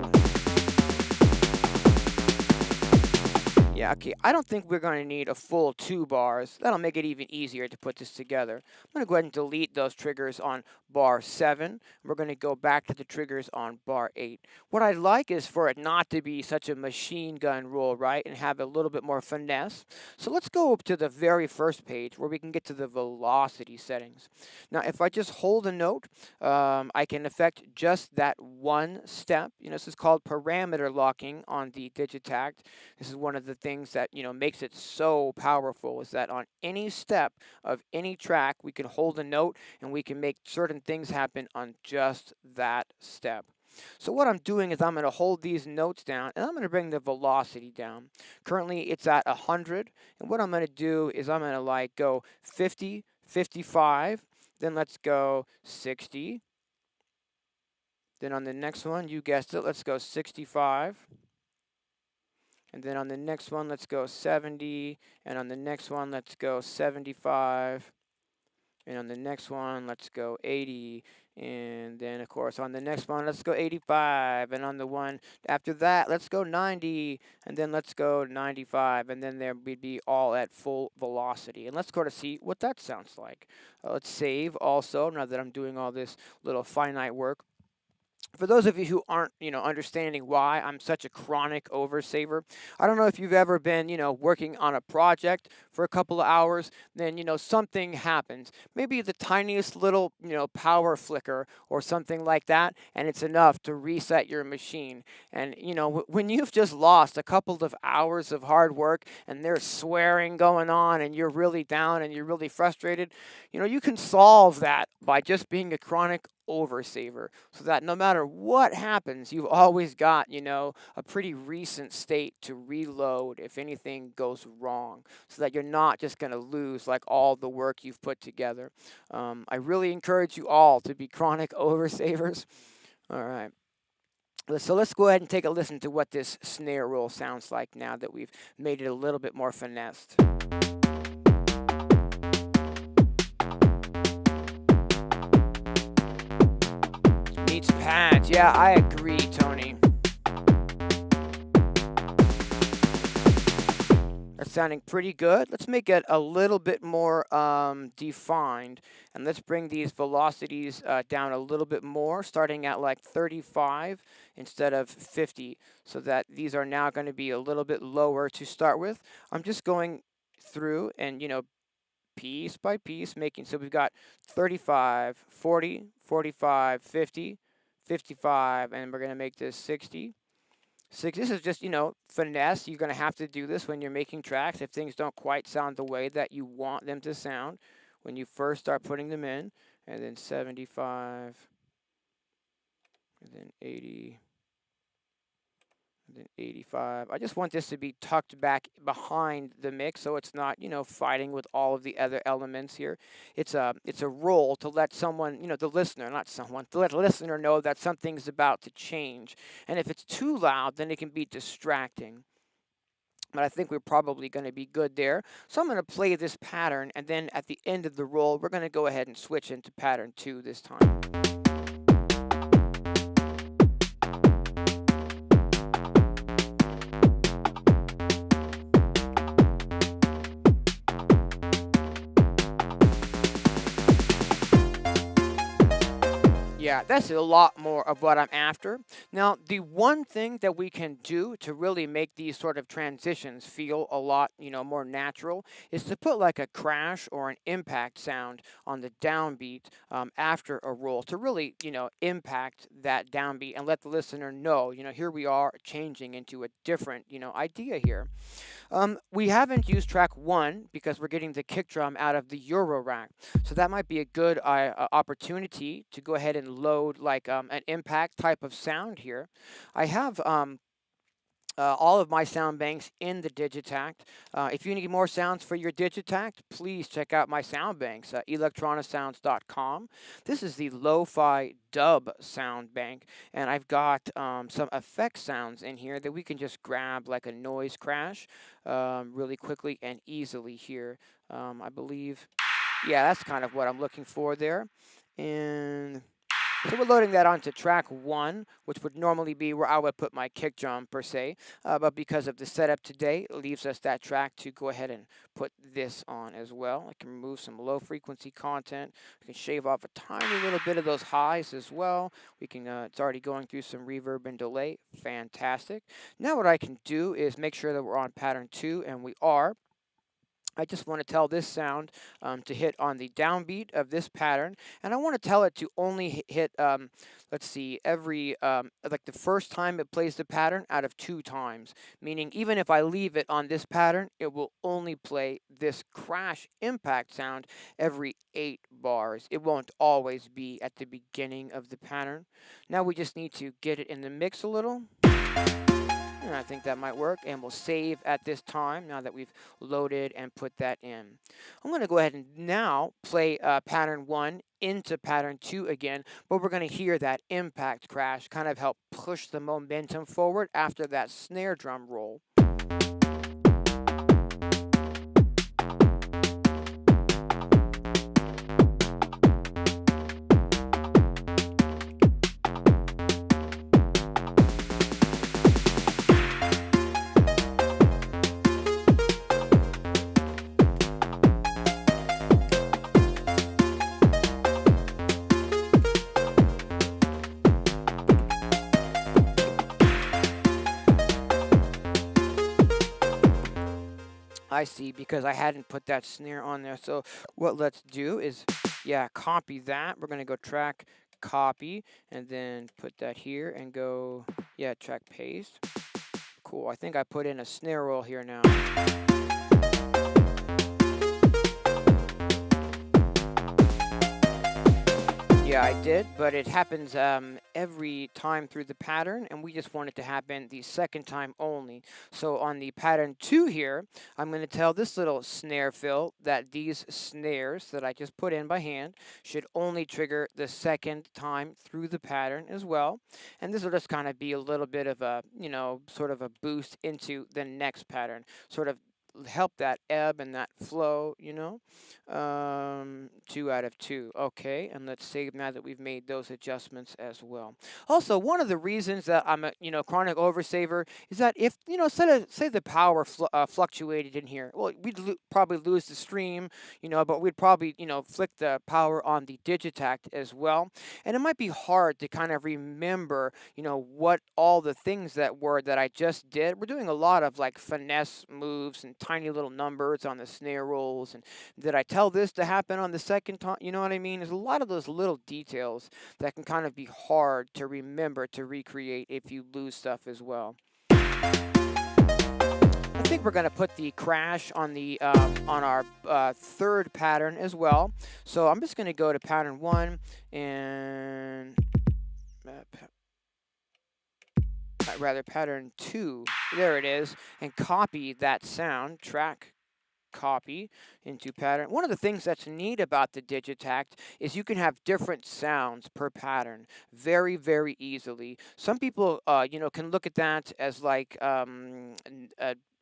Yeah, okay, I don't think we're going to need a full 2 bars. That'll make it even easier to put this together. I'm going to go ahead and delete those triggers on bar 7. We're going to go back to the triggers on bar 8. What I'd like is for it not to be such a machine gun roll, right, and have a little bit more finesse. So let's go up to the very first page where we can get to the velocity settings. Now, if I just hold a note, I can affect just that one step. This is called parameter locking on the Digitakt. This is one of the things that makes it so powerful, is that on any step of any track we can hold a note and we can make certain things happen on just that step. So what I'm doing is I'm going to hold these notes down and I'm going to bring the velocity down. Currently it's at 100, and what I'm going to do is I'm going to go 50, 55, then let's go 60. Then on the next one, you guessed it, let's go 65. And then on the next one, let's go 70. And on the next one, let's go 75. And on the next one, let's go 80. And then, of course, on the next one, let's go 85. And on the one after that, let's go 90. And then let's go 95. And then there would be all at full velocity. And let's go to see what that sounds like. Let's save also, now that I'm doing all this little finite work. For those of you who aren't, understanding why I'm such a chronic oversaver, I don't know if you've ever been, working on a project for a couple of hours, then, something happens. Maybe the tiniest little, power flicker or something like that, and it's enough to reset your machine. And, when you've just lost a couple of hours of hard work and there's swearing going on and you're really down and you're really frustrated, you can solve that by just being a chronic oversaver, so that no matter what happens, you've always got, a pretty recent state to reload if anything goes wrong, so that you're not just going to lose all the work you've put together. I really encourage you all to be chronic oversavers. All right. So let's go ahead and take a listen to what this snare roll sounds like now that we've made it a little bit more finessed. Needs pads. Yeah, I agree, Tony. That's sounding pretty good. Let's make it a little bit more defined, and let's bring these velocities down a little bit more, starting at 35 instead of 50, so that these are now going to be a little bit lower to start with. I'm just going through and, piece by piece making, so we've got 35, 40, 45, 50, 55, and we're going to make this 60. This is just, finesse. You're going to have to do this when you're making tracks if things don't quite sound the way that you want them to sound when you first start putting them in. And then 75, and then 80, and then 85. I just want this to be tucked back behind the mix so it's not, fighting with all of the other elements here. It's a roll to let someone, the listener, not someone, to let the listener know that something's about to change. And if it's too loud, then it can be distracting. But I think we're probably going to be good there. So I'm going to play this pattern, and then at the end of the roll, we're going to go ahead and switch into pattern 2 this time. Yeah, that's a lot more of what I'm after. Now, the one thing that we can do to really make these sort of transitions feel a lot, more natural is to put like a crash or an impact sound on the downbeat after a roll to really, impact that downbeat and let the listener know, here we are changing into a different, idea here. We haven't used track one because we're getting the kick drum out of the Eurorack. So that might be a good opportunity to go ahead and load like an impact type of sound here. I have all of my sound banks in the Digitakt. If you need more sounds for your Digitakt, please check out my sound banks, Electronisounds.com. This is the lo-fi dub sound bank, and I've got some effect sounds in here that we can just grab like a noise crash really quickly and easily here. I believe, yeah, that's kind of what I'm looking for there. And so we're loading that onto track one, which would normally be where I would put my kick drum per se. But because of the setup today, it leaves us that track to go ahead and put this on as well. I can remove some low frequency content. We can shave off a tiny little bit of those highs as well. We can, it's already going through some reverb and delay. Fantastic. Now what I can do is make sure that we're on pattern two, and we are. I just want to tell this sound to hit on the downbeat of this pattern, and I want to tell it to only hit, let's see, every, like the first time it plays the pattern out of 2 times, meaning even if I leave it on this pattern, it will only play this crash impact sound every 8 bars. It won't always be at the beginning of the pattern. Now we just need to get it in the mix a little. And I think that might work, and we'll save at this time now that we've loaded and put that in. I'm going to go ahead and now play pattern 1 into pattern 2 again, but we're going to hear that impact crash kind of help push the momentum forward after that snare drum roll. I see, because I hadn't put that snare on there. So what let's do is, yeah, copy that. We're going to go track, copy, and then put that here and go, yeah, track paste. Cool. I think I put in a snare roll here now. Yeah, I did, but it happens every time through the pattern, and we just want it to happen the second time only. So on the pattern 2 here, I'm going to tell this little snare fill that these snares that I just put in by hand should only trigger the second time through the pattern as well. And this will just kind of be a little bit of a, sort of a boost into the next pattern, sort of help that ebb and that flow, 2 out of 2. Okay, and let's save now that we've made those adjustments as well. Also, one of the reasons that I'm a, chronic oversaver is that if, say the power fluctuated in here, well, we'd probably lose the stream, but we'd probably, flick the power on the Digitakt as well. And it might be hard to kind of remember, what all the things that were that I just did. We're doing a lot of like finesse moves and tiny little numbers on the snare rolls, and did I tell this to happen on the second time? You know what I mean? There's a lot of those little details that can kind of be hard to remember to recreate if you lose stuff as well. I think we're going to put the crash on the on our third pattern as well. So I'm just going to go to pattern 1 and rather pattern 2. There it is, and copy that sound track. Copy into pattern. One of the things that's neat about the Digitakt is you can have different sounds per pattern very, very easily. Some people, can look at that as like a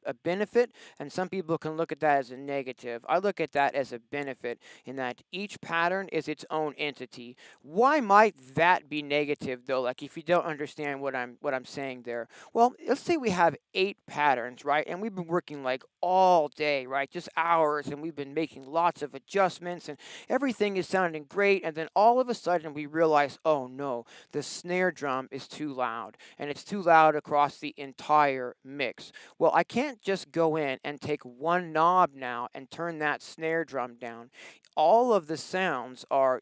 a benefit, and some people can look at that as a negative. I look at that as a benefit in that each pattern is its own entity. Why might that be negative though? Like if you don't understand what I'm saying there. Well, let's say we have 8 patterns, right? And we've been working like all day, right? Just hours, and we've been making lots of adjustments, and everything is sounding great. And then all of a sudden we realize, oh no, the snare drum is too loud, and it's too loud across the entire mix. Well, I can't just go in and take one knob now and turn that snare drum down. All of the sounds are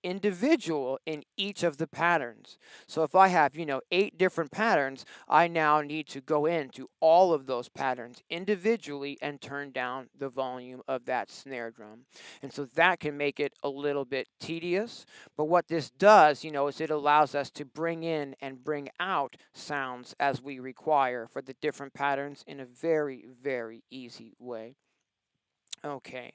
individual in each of the patterns. So if I have, 8 different patterns, I now need to go into all of those patterns individually and turn down the volume of that snare drum. And so that can make it a little bit tedious. But what this does, is it allows us to bring in and bring out sounds as we require for the different patterns in a very, very easy way. Okay.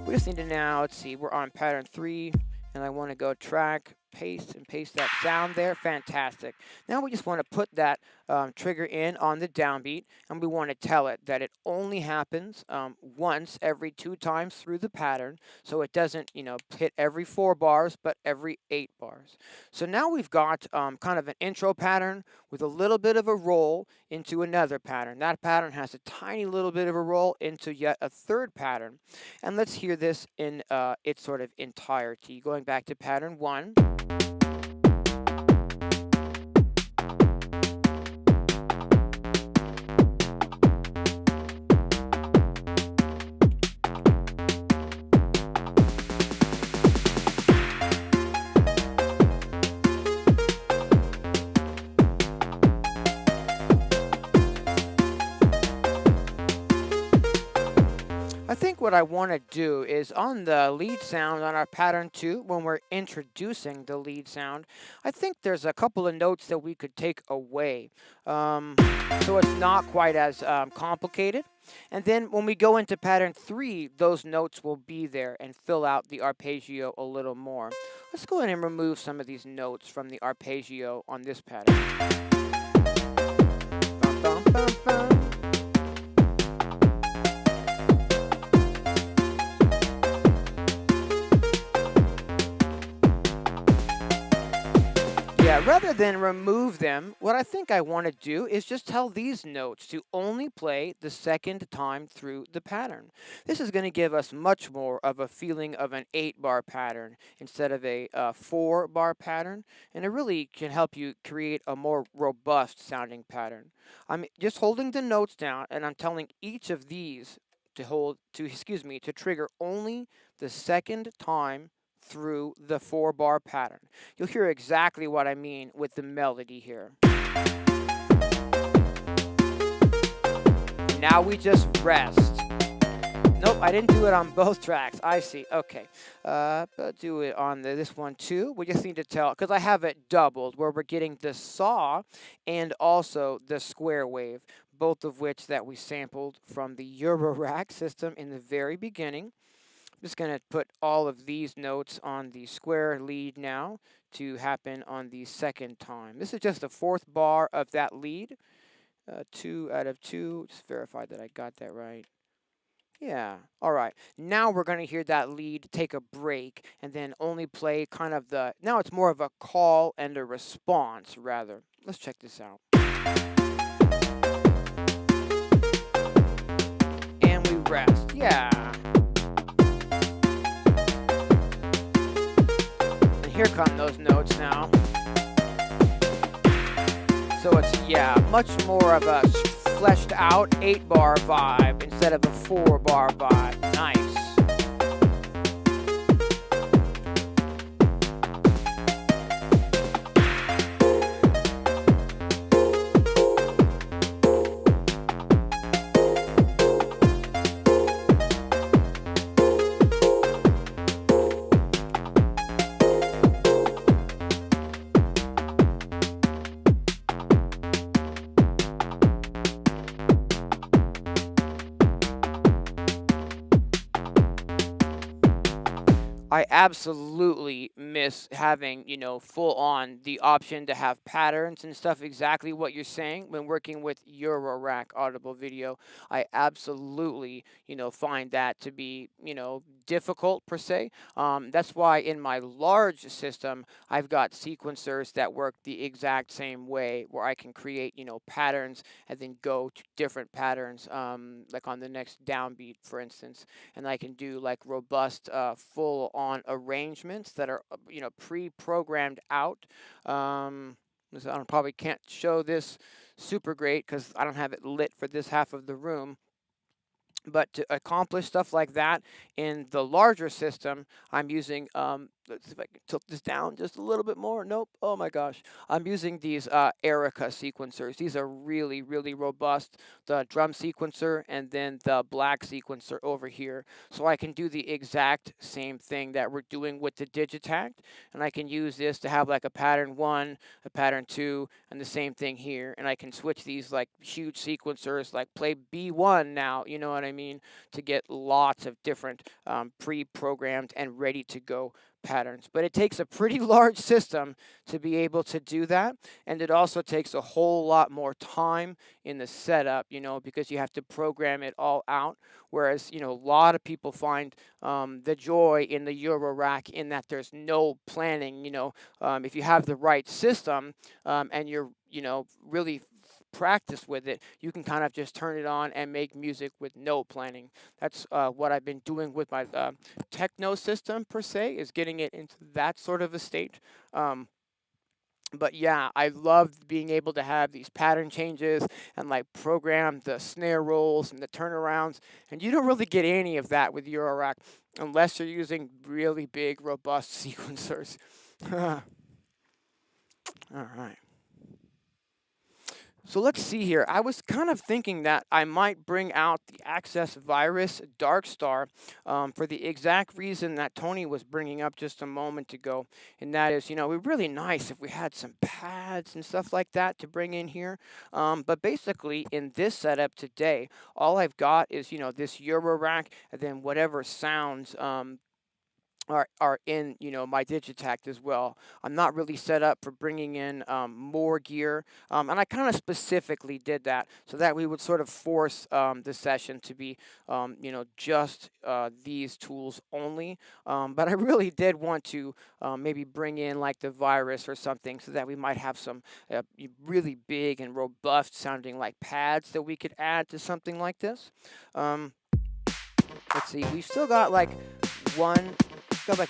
We just need to now, let's see, we're on pattern 3, and I want to go track, paste, and paste that sound there. Fantastic. Now we just want to put that trigger in on the downbeat, and we want to tell it that it only happens once every 2 times through the pattern, so it doesn't, hit every 4 bars, but every 8 bars. So now we've got kind of an intro pattern with a little bit of a roll into another pattern. That pattern has a tiny little bit of a roll into yet a third pattern. And let's hear this in its sort of entirety. Going back to pattern 1. I think what I want to do is on the lead sound on our pattern 2, when we're introducing the lead sound, I think there's a couple of notes that we could take away. So it's not quite as complicated. And then when we go into pattern 3, those notes will be there and fill out the arpeggio a little more. Let's go ahead and remove some of these notes from the arpeggio on this pattern. Bum, bum, bum, bum. Yeah, rather than remove them, what I think I want to do is just tell these notes to only play the second time through the pattern. This is going to give us much more of a feeling of an 8-bar pattern instead of a 4-bar pattern, and it really can help you create a more robust sounding pattern. I'm just holding the notes down, and I'm telling each of these to trigger only the second time through the 4-bar pattern. You'll hear exactly what I mean with the melody here. Now we just rest. Nope, I didn't do it on both tracks. I see. Okay. I'll do it on this one too. We just need to tell, because I have it doubled, where we're getting the saw and also the square wave, both of which that we sampled from the Eurorack system in the very beginning. I'm just going to put all of these notes on the square lead now to happen on the second time. This is just the 4th bar of that lead. 2 out of 2. Just verify that I got that right. Yeah. All right. Now we're going to hear that lead take a break and then only play kind of now it's more of a call and a response rather. Let's check this out. And we rest. Yeah. Here come those notes now. So it's, much more of a fleshed out 8-bar vibe instead of a 4-bar vibe. Nice. I absolutely miss having, you know, full on the option to have patterns and stuff, exactly what you're saying when working with Eurorack audible video. I absolutely, you know, find that to be, you know, difficult per se. That's why in my large system, I've got sequencers that work the exact same way where I can create, you know, patterns and then go to different patterns, like on the next downbeat, for instance, and I can do like robust, full-on arrangements that are, you know, pre-programmed out. So I probably can't show this super great because I don't have it lit for this half of the room. But to accomplish stuff like that in the larger system, I'm using, let's see if I can tilt this down just a little bit more. Nope. Oh my gosh. I'm using these Erica sequencers. These are really, really robust. The drum sequencer and then the black sequencer over here. So I can do the exact same thing that we're doing with the Digitakt. And I can use this to have like a pattern 1, a pattern 2, and the same thing here. And I can switch these like huge sequencers, like play B1 now, you know what I mean, to get lots of different pre-programmed and ready to go patterns. But it takes a pretty large system to be able to do that. And it also takes a whole lot more time in the setup, you know, because you have to program it all out. Whereas, you know, a lot of people find the joy in the Eurorack in that there's no planning, you know. If you have the right system and you're, you know, really practice with it, you can kind of just turn it on and make music with no planning. That's what I've been doing with my techno system per se, is getting it into that sort of a state. But yeah, I love being able to have these pattern changes and like program the snare rolls and the turnarounds. And you don't really get any of that with Eurorack unless you're using really big, robust sequencers. All right. So let's see here. I was kind of thinking that I might bring out the Access Virus Dark Star for the exact reason that Tony was bringing up just a moment ago. And that is, you know, it'd be really nice if we had some pads and stuff like that to bring in here. But basically, in this setup today, all I've got is, you know, this Eurorack and then whatever sounds are in, you know, my Digitakt as well. I'm not really set up for bringing in more gear, and I kind of specifically did that so that we would sort of force the session to be, you know, just these tools only. But I really did want to maybe bring in like the Virus or something so that we might have some really big and robust sounding like pads that we could add to something like this. Let's see, we've still got like one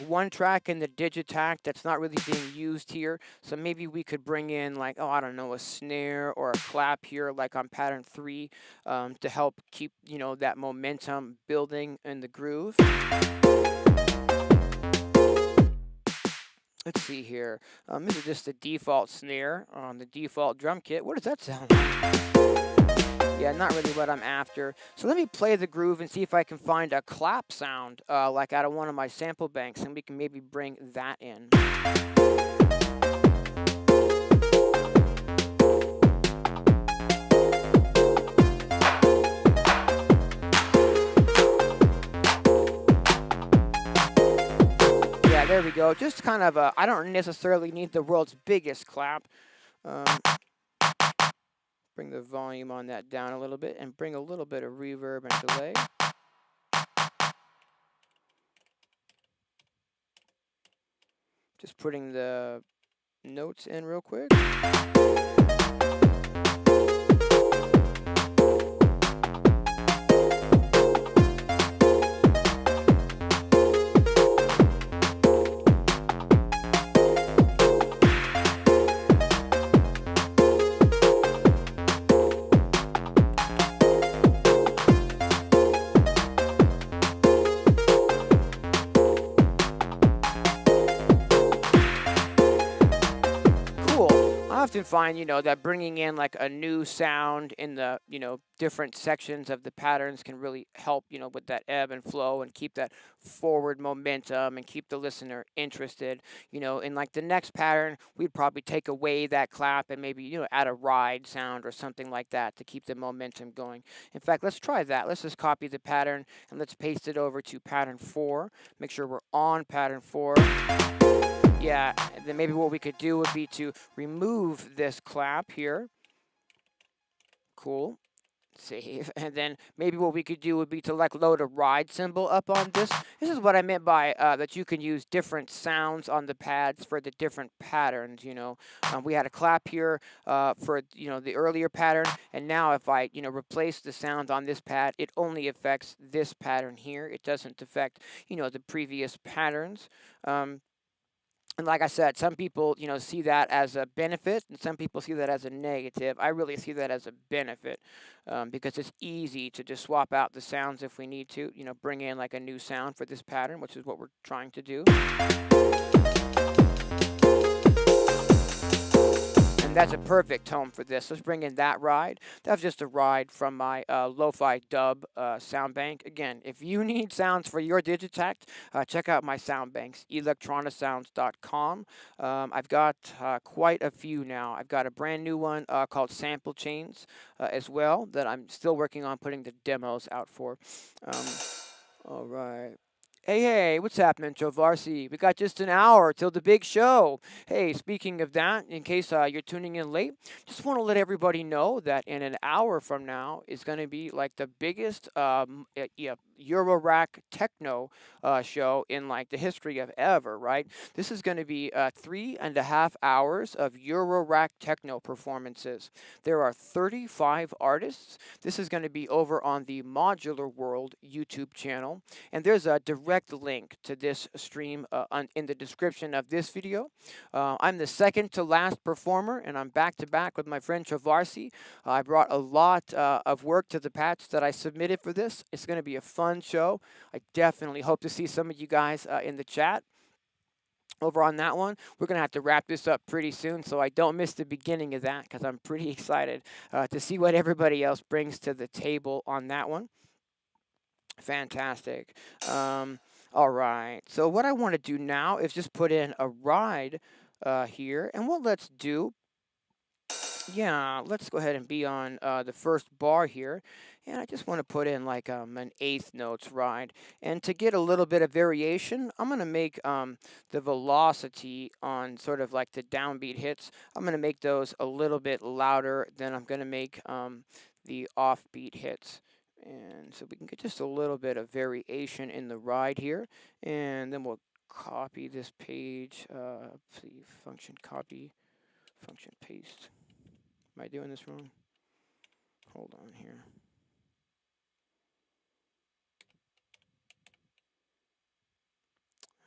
one track in the Digitakt that's not really being used here. So maybe we could bring in like, oh, I don't know, a snare or a clap here like on pattern 3 to help keep, you know, that momentum building in the groove. Let's see here. This is just the default snare on the default drum kit. What does that sound like? Yeah, not really what I'm after. So let me play the groove and see if I can find a clap sound like out of one of my sample banks, and we can maybe bring that in. Yeah, there we go. Just kind of I don't necessarily need the world's biggest clap. Bring the volume on that down a little bit and bring a little bit of reverb and delay. Just putting the notes in real quick. often find, that bringing in like a new sound in the, different sections of the patterns can really help, with that ebb and flow and keep that forward momentum and keep the listener interested. In like the next pattern, we'd probably take away that clap and maybe, add a ride sound or something like that to keep the momentum going. In fact, let's try that. Let's just copy the pattern and let's paste it over to pattern 4. Make sure we're on pattern 4. Yeah, and then maybe what we could do would be to remove this clap here. Cool. Save. And then maybe what we could do would be to like load a ride cymbal up on this. This is what I meant by that you can use different sounds on the pads for the different patterns. We had a clap here for the earlier pattern, and now if I replace the sound on this pad, it only affects this pattern here. It doesn't affect the previous patterns. And like I said, some people, see that as a benefit, and some people see that as a negative. I really see that as a benefit because it's easy to just swap out the sounds if we need to, bring in like a new sound for this pattern, which is what we're trying to do. And that's a perfect tone for this. Let's bring in that ride. That's just a ride from my lo-fi dub sound bank. Again, if you need sounds for your Digitakt, check out my sound banks, Electronisounds.com. I've got quite a few now. I've got a brand new one called Sample Chains as well that I'm still working on putting the demos out for. All right. Hey, what's happening, Jovarsi? We got just an hour till the big show. Hey, speaking of that, in case you're tuning in late, just want to let everybody know that in an hour from now is going to be like the biggest Eurorack techno show in like the history of ever, right? This is going to be 3.5 hours of Eurorack techno performances. There are 35 artists. This is going to be over on the Modular World YouTube channel, and there's a direct link to this stream in the description of this video. I'm the second to last performer, and I'm back to back with my friend Travarsi. I brought a lot of work to the patch that I submitted for this. It's going to be a fun show. I definitely hope to see some of you guys in the chat over on that one. We're going to have to wrap this up pretty soon, so I don't miss the beginning of that because I'm pretty excited to see what everybody else brings to the table on that one. Fantastic. All right. So what I want to do now is just put in a ride here. And what let's do, let's go ahead and be on the first bar here. And I just want to put in like an eighth notes ride. And to get a little bit of variation, I'm going to make the velocity on sort of like the downbeat hits, I'm going to make those a little bit louder than I'm going to make the offbeat hits. And so we can get just a little bit of variation in the ride here. And then we'll copy this page. See, function copy, function paste. Am I doing this wrong? Hold on here.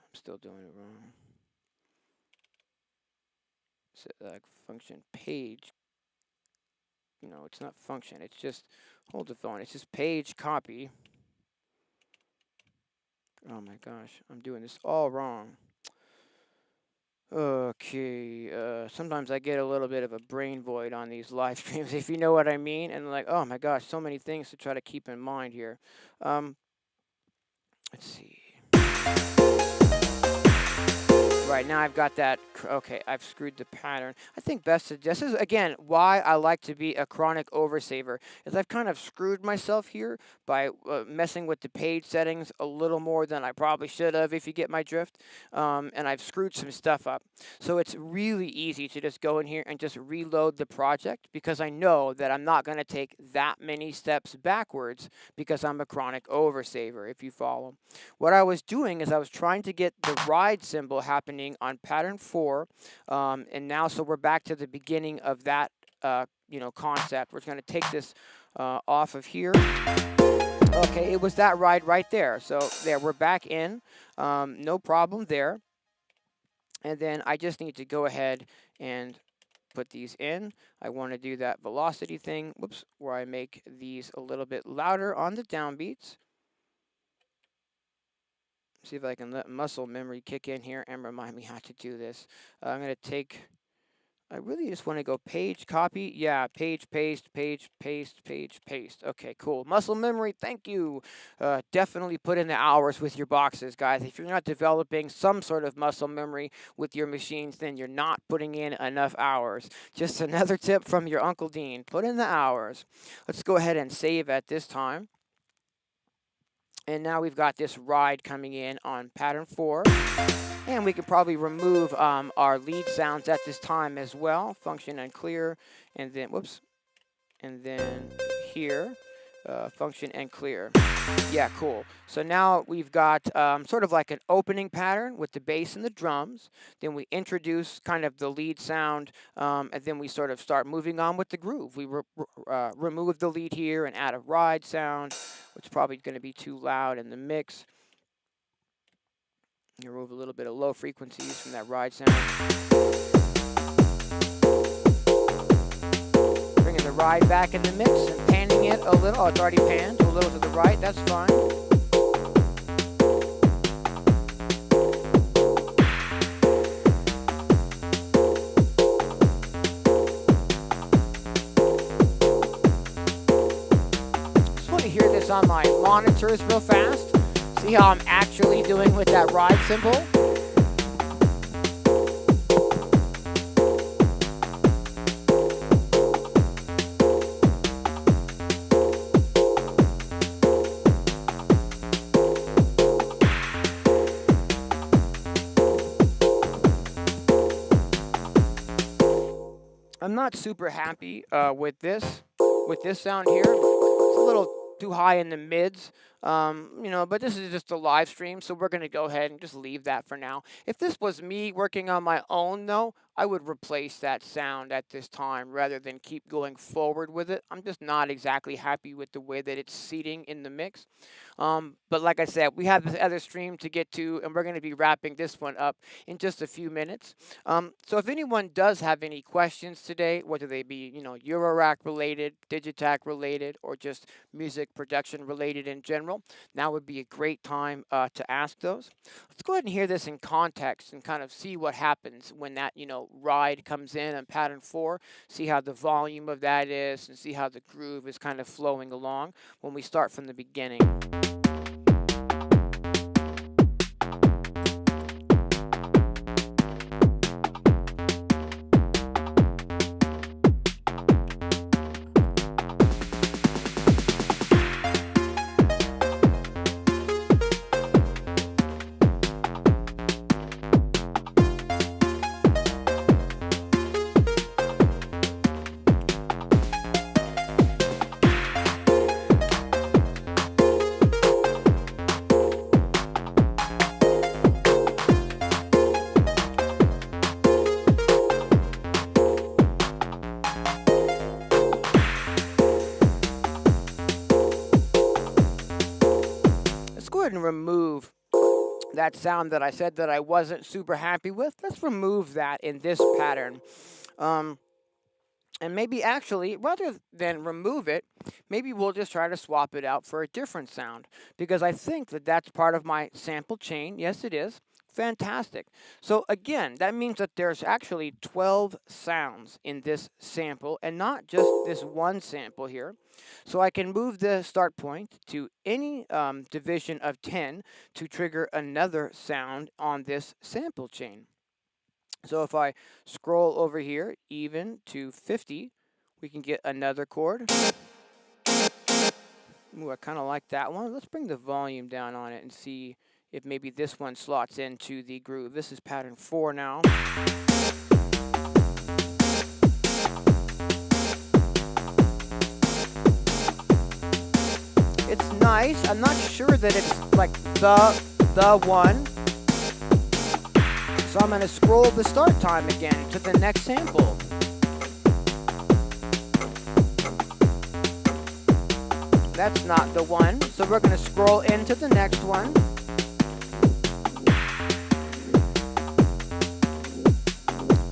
I'm still doing it wrong. So, like function page. It's not function. It's just, hold the phone. It's just page copy. Oh my gosh, I'm doing this all wrong. Okay, sometimes I get a little bit of a brain void on these live streams, if you know what I mean. And like, oh my gosh, so many things to try to keep in mind here. Let's see. Right, now I've got that. Okay, I've screwed the pattern. I think best to, this is, again, why I like to be a chronic oversaver, is I've kind of screwed myself here by messing with the page settings a little more than I probably should have, if you get my drift. And I've screwed some stuff up. So it's really easy to just go in here and just reload the project, because I know that I'm not going to take that many steps backwards because I'm a chronic oversaver, if you follow. What I was doing is I was trying to get the ride symbol happening on pattern 4, and now so we're back to the beginning of that concept. We're going to take this off of here. Okay, it was that ride right there. So there, we're back in. No problem there. And then I just need to go ahead and put these in. I want to do that velocity thing, whoops, where I make these a little bit louder on the downbeats. See if I can let muscle memory kick in here and remind me how to do this. I'm going to take I really just want to go page copy. Yeah, page paste, page paste, page paste. Okay, cool. Muscle memory, thank you. Definitely put in the hours with your boxes, guys. If you're not developing some sort of muscle memory with your machines, then you're not putting in enough hours. Just another tip from your Uncle Dean. Put in the hours. Let's go ahead and save at this time. And now we've got this ride coming in on pattern 4. And we can probably remove our lead sounds at this time as well. Function and clear. And then, whoops. And then here, function and clear. Yeah, cool. So now we've got sort of like an opening pattern with the bass and the drums. Then we introduce kind of the lead sound, and then we sort of start moving on with the groove. We remove the lead here and add a ride sound, which is probably going to be too loud in the mix. Remove a little bit of low frequencies from that ride sound. Bringing the ride back in the mix and panning it a little. Oh, it's already panned a little to the right. That's fine. Just want to hear this on my monitors real fast. See how I'm actually doing with that ride cymbal? I'm not super happy with this sound here. It's a little too high in the mids. But this is just a live stream, so we're going to go ahead and just leave that for now. If this was me working on my own, though, I would replace that sound at this time rather than keep going forward with it. I'm just not exactly happy with the way that it's seating in the mix. But like I said, we have this other stream to get to, and we're going to be wrapping this one up in just a few minutes. So if anyone does have any questions today, whether they be, Eurorack related, Digitakt related, or just music production related in general, now would be a great time to ask those. Let's go ahead and hear this in context and kind of see what happens when that, ride comes in on pattern 4. See how the volume of that is and see how the groove is kind of flowing along when we start from the beginning. And remove that sound that I said that I wasn't super happy with. Let's remove that in this pattern. And maybe actually, rather than remove it, maybe we'll just try to swap it out for a different sound, because I think that that's part of my sample chain. Yes, it is. Fantastic. So again, that means that there's actually 12 sounds in this sample and not just this one sample here. So I can move the start point to any division of 10 to trigger another sound on this sample chain. So if I scroll over here, even to 50, we can get another chord. Ooh, I kind of like that one. Let's bring the volume down on it and see if maybe this one slots into the groove. This is pattern 4 now. It's nice. I'm not sure that it's like the one. So I'm going to scroll the start time again to the next sample. That's not the one. So we're going to scroll into the next one.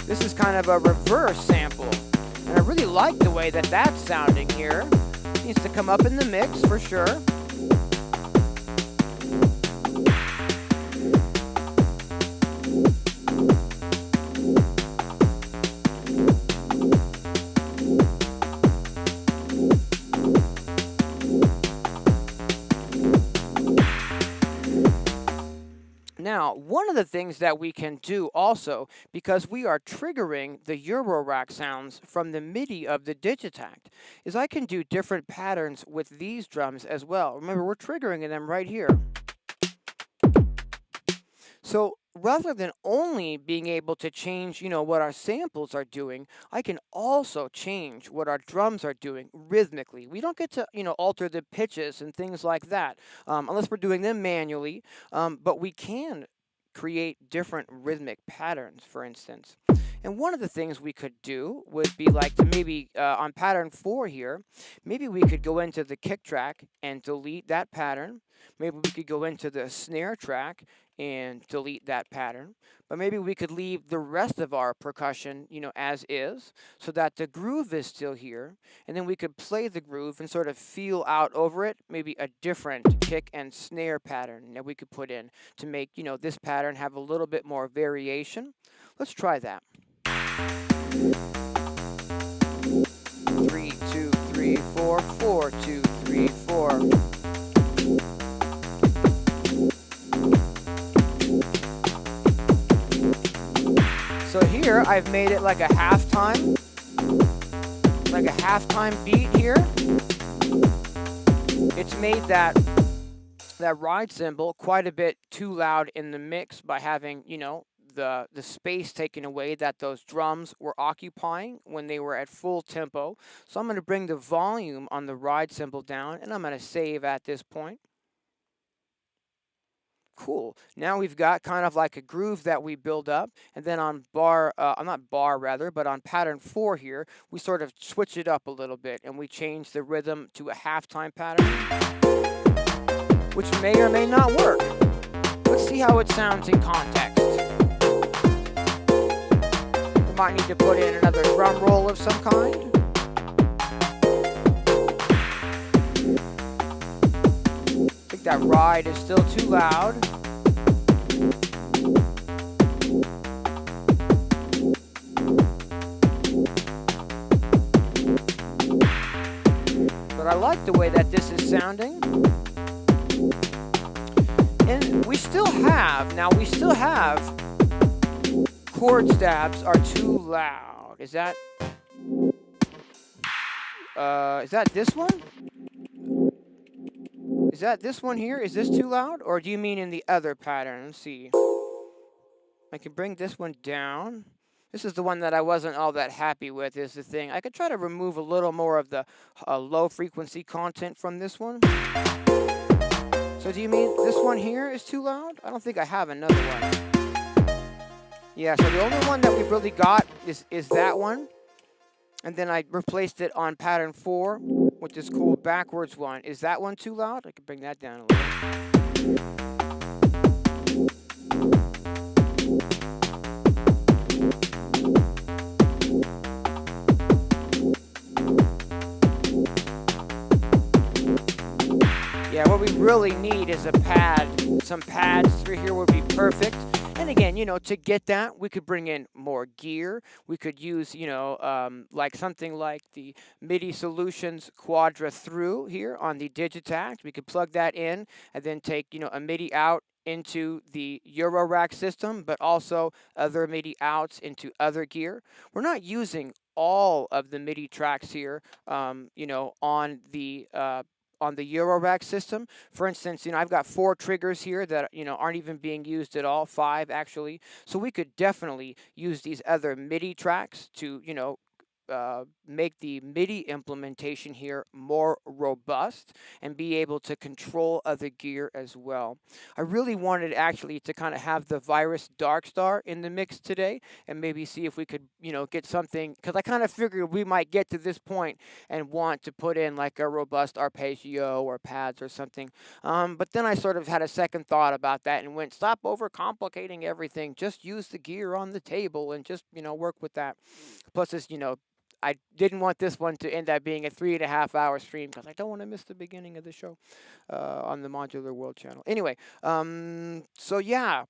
This is kind of a reverse sample, and I really like the way that that's sounding here. Needs to come up in the mix for sure. Now, one of the things that we can do also, because we are triggering the Eurorack sounds from the MIDI of the Digitakt, is I can do different patterns with these drums as well. Remember, we're triggering them right here. So rather than only being able to change, what our samples are doing, I can also change what our drums are doing rhythmically. We don't get to, alter the pitches and things like that, unless we're doing them manually, but we can create different rhythmic patterns, for instance. And one of the things we could do would be like to maybe on pattern 4 here, maybe we could go into the kick track and delete that pattern. Maybe we could go into the snare track and delete that pattern. But maybe we could leave the rest of our percussion, as is, so that the groove is still here. And then we could play the groove and sort of feel out over it, maybe a different kick and snare pattern that we could put in to make, this pattern have a little bit more variation. Let's try that. 3, 2, 3, 4, 4, 2, 3, 4. So here I've made it like a halftime beat here. It's made that ride cymbal quite a bit too loud in the mix by having, the space taken away that those drums were occupying when they were at full tempo. So I'm going to bring the volume on the ride cymbal down, and I'm going to save at this point. Cool. Now we've got kind of like a groove that we build up, and then on on pattern 4 here, we sort of switch it up a little bit, and we change the rhythm to a halftime pattern, which may or may not work. Let's see how it sounds in context. We might need to put in another drum roll of some kind. I think that ride is still too loud. But I like the way that this is sounding. And we still have chord stabs are too loud. Is that this one? Is that this one here? Is this too loud? Or do you mean in the other pattern? Let's see. I can bring this one down. This is the one that I wasn't all that happy with, is the thing. I could try to remove a little more of the low frequency content from this one. So do you mean this one here is too loud? I don't think I have another one. Yeah, so the only one that we've really got is that one. And then I replaced it on pattern 4 with this cool backwards one. Is that one too loud? I can bring that down a little. Yeah, what we really need is a pad. Some pads through here would be perfect. And again, to get that, we could bring in more gear. We could use, like something like the MIDI Solutions Quadra through here on the Digitakt. We could plug that in and then take, a MIDI out into the Eurorack system, but also other MIDI outs into other gear. We're not using all of the MIDI tracks here, on the Eurorack system. For instance, I've got 4 triggers here that, aren't even being used at all, 5 actually. So we could definitely use these other MIDI tracks to, make the MIDI implementation here more robust and be able to control other gear as well. I really wanted actually to kind of have the Virus Darkstar in the mix today and maybe see if we could, get something, because I kind of figured we might get to this point and want to put in like a robust arpeggio or pads or something. But then I sort of had a second thought about that and went, stop overcomplicating everything. Just use the gear on the table and just, work with that. Plus, this, I didn't want this one to end up being a 3.5-hour stream because I don't want to miss the beginning of the show on the Modular World channel. Anyway, so yeah,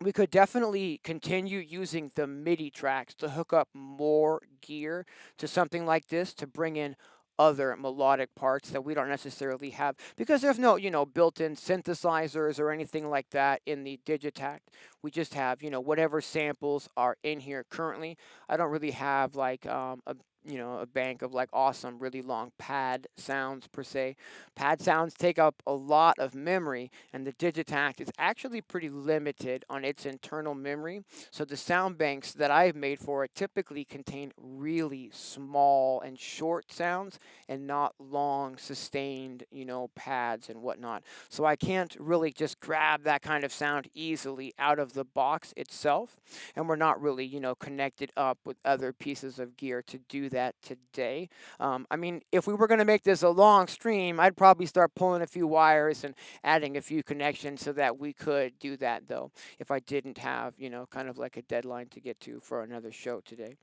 we could definitely continue using the MIDI tracks to hook up more gear to something like this to bring in other melodic parts that we don't necessarily have because there's no, built-in synthesizers or anything like that in the Digitakt. We just have, whatever samples are in here currently. I don't really have like a bank of like awesome, really long pad sounds per se. Pad sounds take up a lot of memory, and the Digitakt is actually pretty limited on its internal memory. So the sound banks that I've made for it typically contain really small and short sounds and not long, sustained, pads and whatnot. So I can't really just grab that kind of sound easily out of the box itself. And we're not really, connected up with other pieces of gear to do that today. I mean, if we were going to make this a long stream, I'd probably start pulling a few wires and adding a few connections so that we could do that, though, if I didn't have, kind of like a deadline to get to for another show today.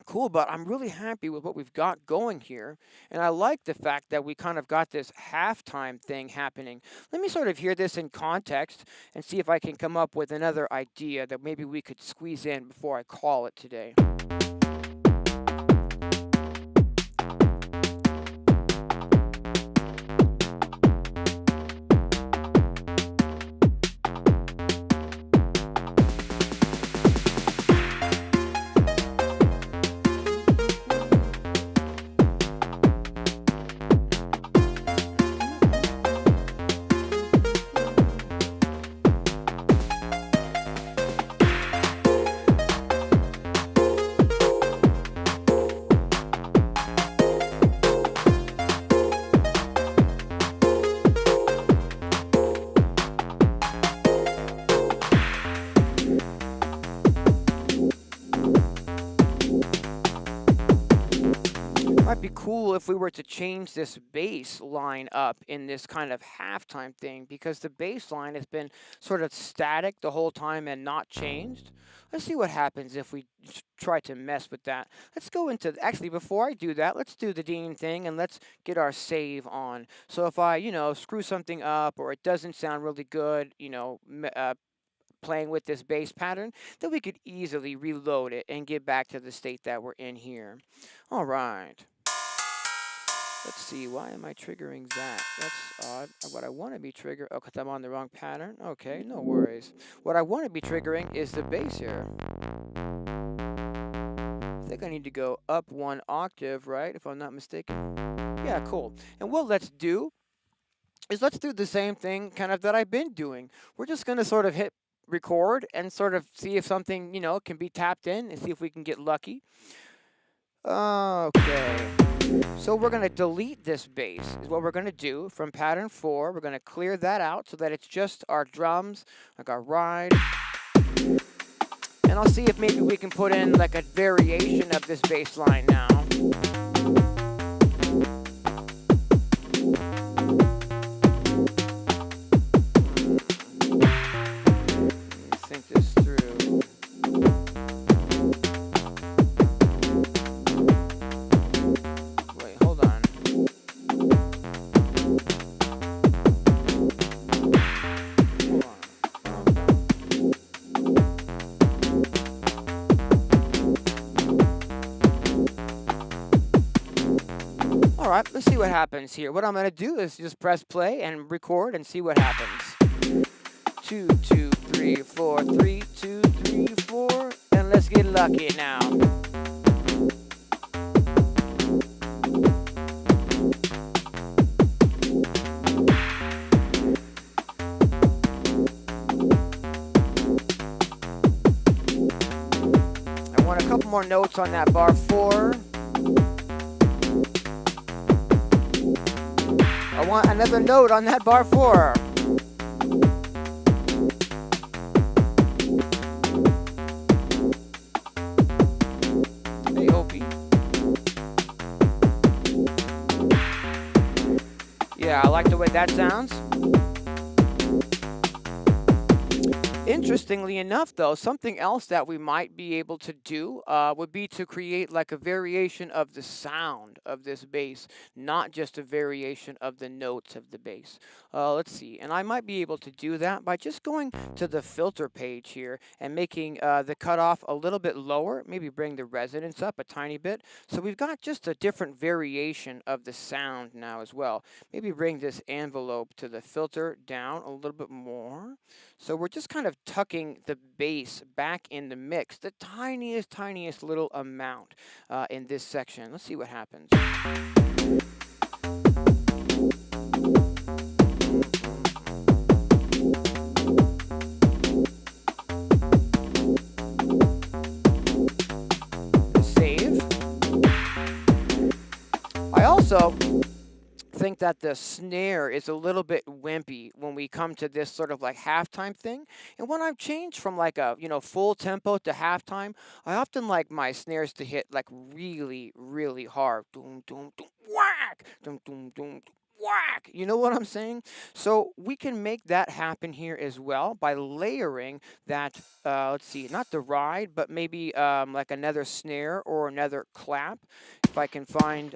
Cool, but I'm really happy with what we've got going here. And I like the fact that we kind of got this halftime thing happening. Let me sort of hear this in context and see if I can come up with another idea that maybe we could squeeze in before I call it today. Might be cool if we were to change this bass line up in this kind of halftime thing because the bass line has been sort of static the whole time and not changed. Let's see what happens if we try to mess with that. Let's go into, actually before I do that, let's do the Dean thing and let's get our save on. So if I, screw something up or it doesn't sound really good, playing with this bass pattern, then we could easily reload it and get back to the state that we're in here. All right. Let's see, why am I triggering that? That's odd. What I want to be triggering, oh, because I'm on the wrong pattern? Okay, no worries. What I want to be triggering is the bass here. I think I need to go up 1 octave, right, if I'm not mistaken? Yeah, cool. And what let's do is let's do the same thing kind of that I've been doing. We're just going to sort of hit record and sort of see if something, can be tapped in and see if we can get lucky. Okay. So we're going to delete this bass is what we're going to do from pattern 4. We're going to clear that out so that it's just our drums, like our ride. And I'll see if maybe we can put in like a variation of this bass line now. Think this through. All right, let's see what happens here. What I'm going to do is just press play and record and see what happens. 2, 2, 3, 4, 3, 2, 3, 4, and let's get lucky now. I want a couple more notes on that bar 4. I want another note on that bar 4. Hey, Opie. Yeah, I like the way that sounds. Interestingly enough, though, something else that we might be able to do would be to create like a variation of the sound of this bass, not just a variation of the notes of the bass. Let's see, and I might be able to do that by just going to the filter page here and making the cutoff a little bit lower, maybe bring the resonance up a tiny bit. So we've got just a different variation of the sound now as well. Maybe bring this envelope to the filter down a little bit more. So we're just kind of tucking the bass back in the mix, the tiniest little amount in this section. Let's see what happens. Save. I also think that the snare is a little bit wimpy when we come to this sort of like halftime thing. And when I've changed from like a, full tempo to halftime, I often like my snares to hit like really hard. Doom, doom, doom, whack, doom, doom, doom, whack. You know what I'm saying? So we can make that happen here as well by layering that, let's see, not the ride, but maybe like another snare or another clap. If I can find,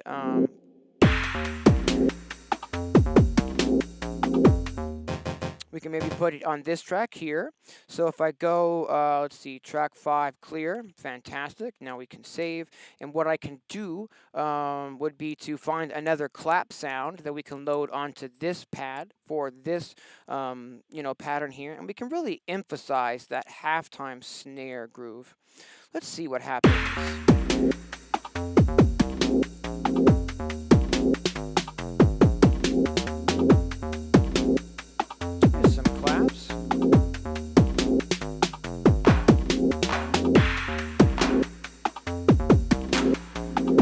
we can maybe put it on this track here. So if I go, let's see, track 5 clear, fantastic. Now we can save. And what I can do would be to find another clap sound that we can load onto this pad for this, pattern here. And we can really emphasize that halftime snare groove. Let's see what happens.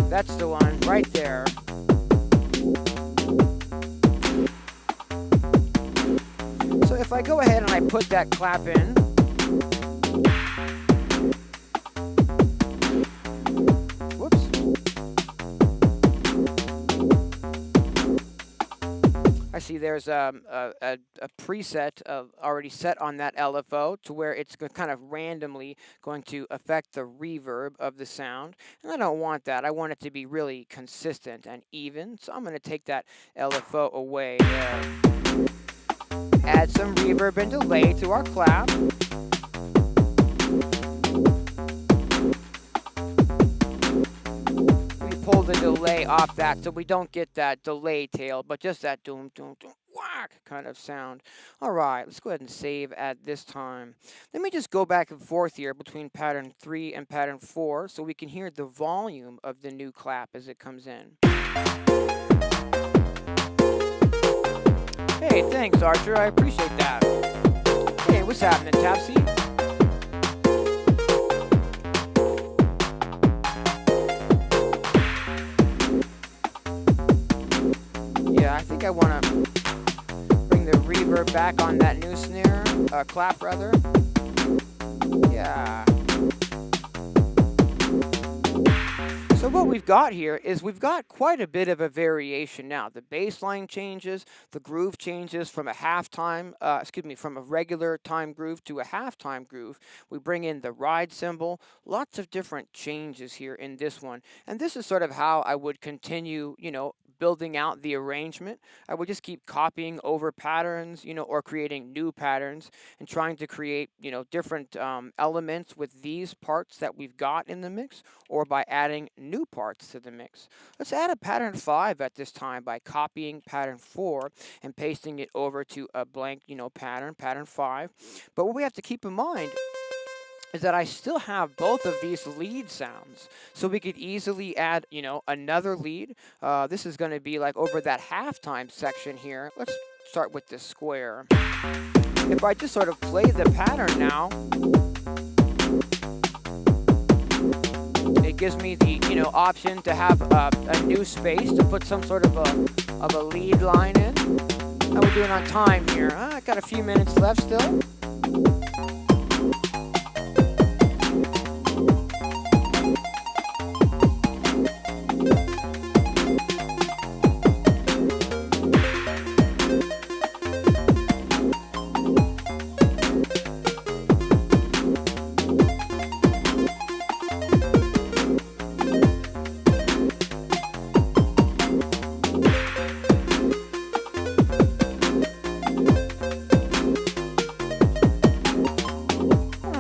That's the one right there. So if I go ahead and I put that clap in, whoops. I see there's a preset already set on that LFO to where it's kind of randomly going to affect the reverb of the sound. And I don't want that. I want it to be really consistent and even. So I'm going to take that LFO away there. Add some reverb and delay to our clap. Pull the delay off that so we don't get that delay tail, but just that doom, doom, doom, whack kind of sound. All right, let's go ahead and save at this time. Let me just go back and forth here between pattern 3 and pattern 4 so we can hear the volume of the new clap as it comes in. Hey, thanks, Archer. I appreciate that. Hey, what's happening, Tapsy? Yeah, I think I want to bring the reverb back on that new snare, clap rather. Yeah. So what we've got here is we've got quite a bit of a variation now. The bass line changes, the groove changes from a from a regular time groove to a halftime groove. We bring in the ride cymbal, lots of different changes here in this one. And this is sort of how I would continue, building out the arrangement. I would just keep copying over patterns, or creating new patterns and trying to create, different elements with these parts that we've got in the mix, or by adding new parts to the mix. Let's add a pattern 5 at this time by copying pattern 4 and pasting it over to a blank, pattern 5. But what we have to keep in mind is that I still have both of these lead sounds. So we could easily add, another lead. This is going to be like over that halftime section here. Let's start with the square. If I just sort of play the pattern now, it gives me the, option to have a new space to put some sort of a lead line in. How we doing on time here? I got a few minutes left still.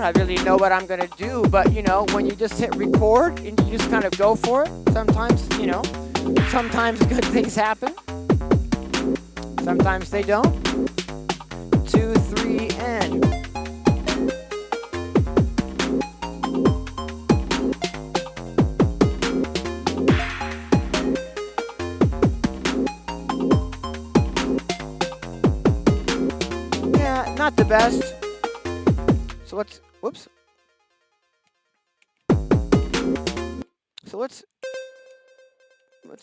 I really know what I'm gonna do, but you know, when you just hit record and you just kind of go for it, sometimes, you know, sometimes good things happen. Sometimes they don't. 2, 3, and. Yeah, not the best. So let's, whoops. So let's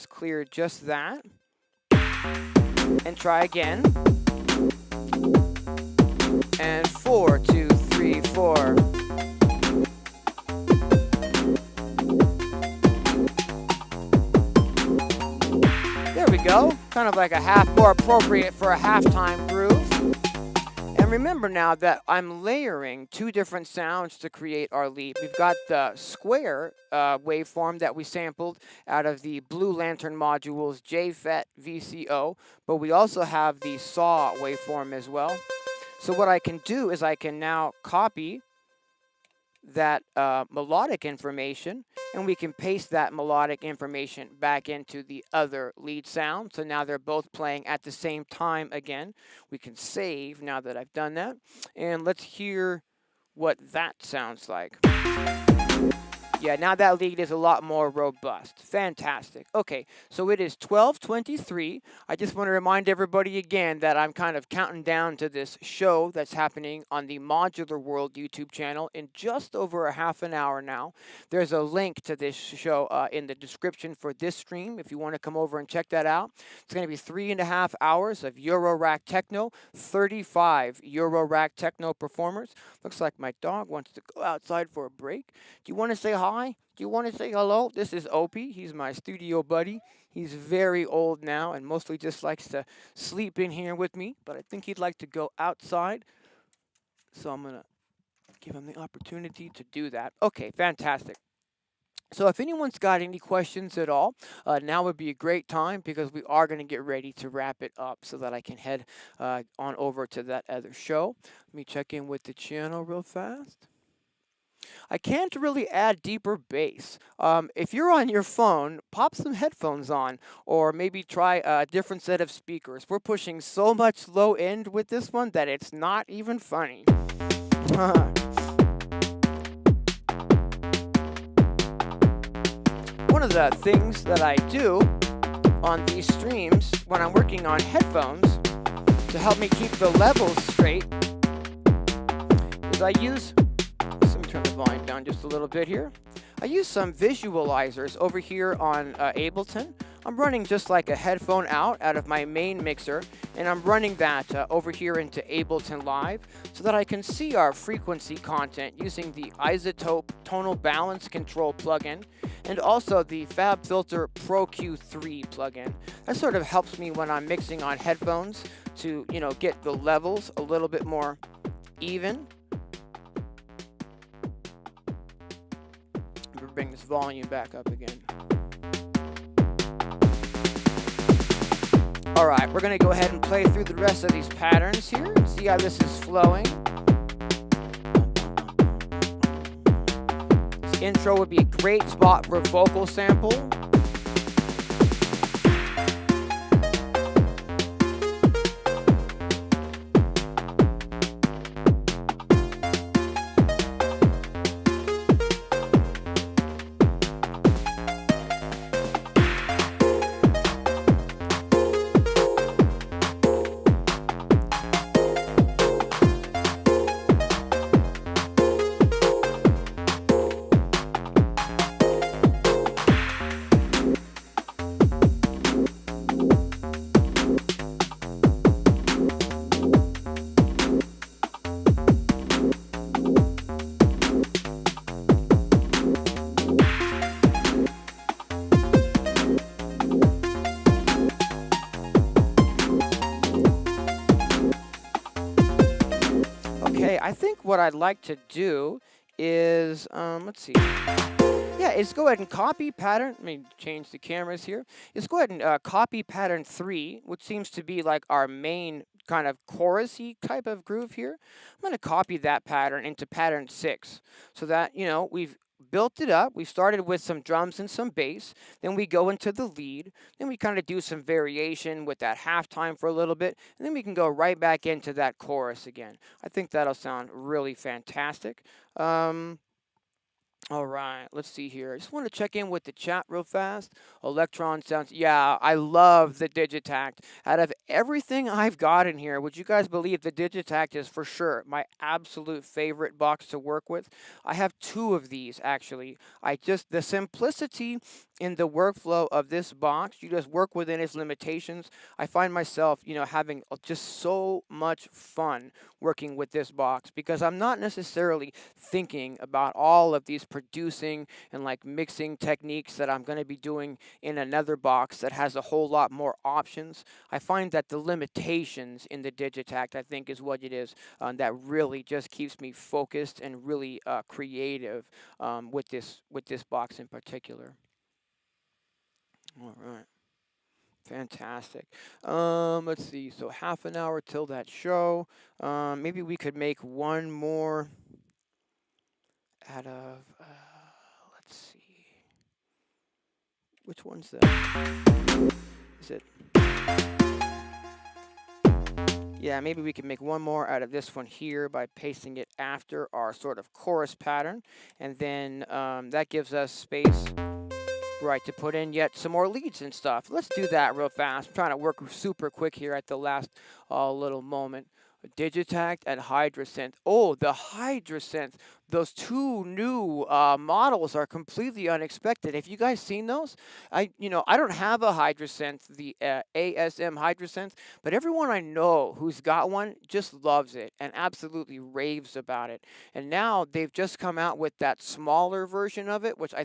clear just that and try again. And 4, 2, 3, 4. There we go. Kind of like a half, more appropriate for a halftime groove. And remember now that I'm layering 2 different sounds to create our lead. We've got the square waveform that we sampled out of the Blue Lantern module's JFET VCO, but we also have the SAW waveform as well. So what I can do is I can now copy that melodic information, and we can paste that melodic information back into the other lead sound. So now they're both playing at the same time again. We can save now that I've done that. And let's hear what that sounds like. Yeah, now that lead is a lot more robust. Fantastic. Okay, so it is 12:23. I just want to remind everybody again that I'm kind of counting down to this show that's happening on the Modular World YouTube channel in just over a half an hour now. There's a link to this show in the description for this stream if you want to come over and check that out. It's going to be 3.5 hours of Eurorack Techno, 35 Eurorack Techno performers. Looks like my dog wants to go outside for a break. Do you want to say hi? Do you want to say hello? This is Opie. He's my studio buddy. He's very old now and mostly just likes to sleep in here with me, but I think he'd like to go outside. So I'm going to give him the opportunity to do that. Okay, fantastic. So if anyone's got any questions at all, now would be a great time because we are going to get ready to wrap it up so that I can head on over to that other show. Let me check in with the channel real fast. I can't really add deeper bass. If you're on your phone, pop some headphones on, or maybe try a different set of speakers. We're pushing so much low end with this one that it's not even funny. One of the things that I do on these streams when I'm working on headphones to help me keep the levels straight is I use, let me turn the volume down just a little bit here. I use some visualizers over here on Ableton. I'm running just like a headphone out of my main mixer, and I'm running that over here into Ableton Live so that I can see our frequency content using the Isotope Tonal Balance Control plugin and also the FabFilter Pro Q3 plugin. That sort of helps me when I'm mixing on headphones to, you know, get the levels a little bit more even. Bring this volume back up again. All right, we're gonna go ahead and play through the rest of these patterns here and see how this is flowing. This intro would be a great spot for a vocal sample. I think what I'd like to do is, let's see. Yeah, is go ahead and copy pattern. Let me change the cameras here. Is go ahead and copy pattern 3, which seems to be like our main kind of chorusy type of groove here. I'm going to copy that pattern into pattern 6 so that, we've built it up. We started with some drums and some bass. Then we go into the lead. Then we kind of do some variation with that halftime for a little bit. And then we can go right back into that chorus again. I think that'll sound really fantastic. All right, let's see here. I just want to check in with the chat real fast. Electronisounds. Yeah, I love the Digitakt. Out of everything I've got in here, would you guys believe the Digitakt is for sure my absolute favorite box to work with? I have 2 of these actually. The simplicity in the workflow of this box, you just work within its limitations. I find myself, having just so much fun working with this box because I'm not necessarily thinking about all of these producing and like mixing techniques that I'm going to be doing in another box that has a whole lot more options. I find that the limitations in the Digitakt, I think, is what it is that really just keeps me focused and really creative with this box in particular. All right. Fantastic. Let's see. So half an hour till that show. Maybe we could make one more out of, let's see. Which one's that? Is it? Yeah, maybe we can make one more out of this one here by pasting it after our sort of chorus pattern. And then that gives us space. Right, to put in yet some more leads and stuff. Let's do that real fast. I'm trying to work super quick here at the last little moment. Digitakt and Hydrasynth. Oh, the Hydrasynth. Those 2 new models are completely unexpected. Have you guys seen those? I don't have a Hydrasynth, the ASM Hydrasynth, but everyone I know who's got one just loves it and absolutely raves about it. And now they've just come out with that smaller version of it, which I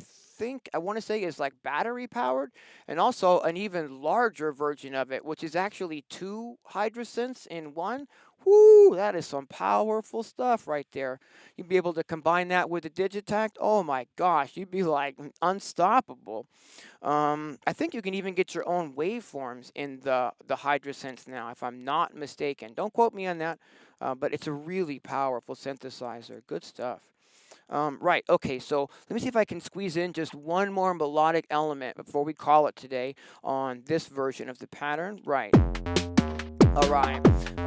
want to say is like battery powered, and also an even larger version of it, which is actually 2 Hydrasynths in one. Whoo, that is some powerful stuff right there. You'd be able to combine that with the Digitakt. Oh my gosh, you'd be like unstoppable. I think you can even get your own waveforms in the Hydrasynths now, if I'm not mistaken. Don't quote me on that, but it's a really powerful synthesizer. Good stuff. Right, okay, so let me see if I can squeeze in just one more melodic element before we call it today on this version of the pattern. Right. All right,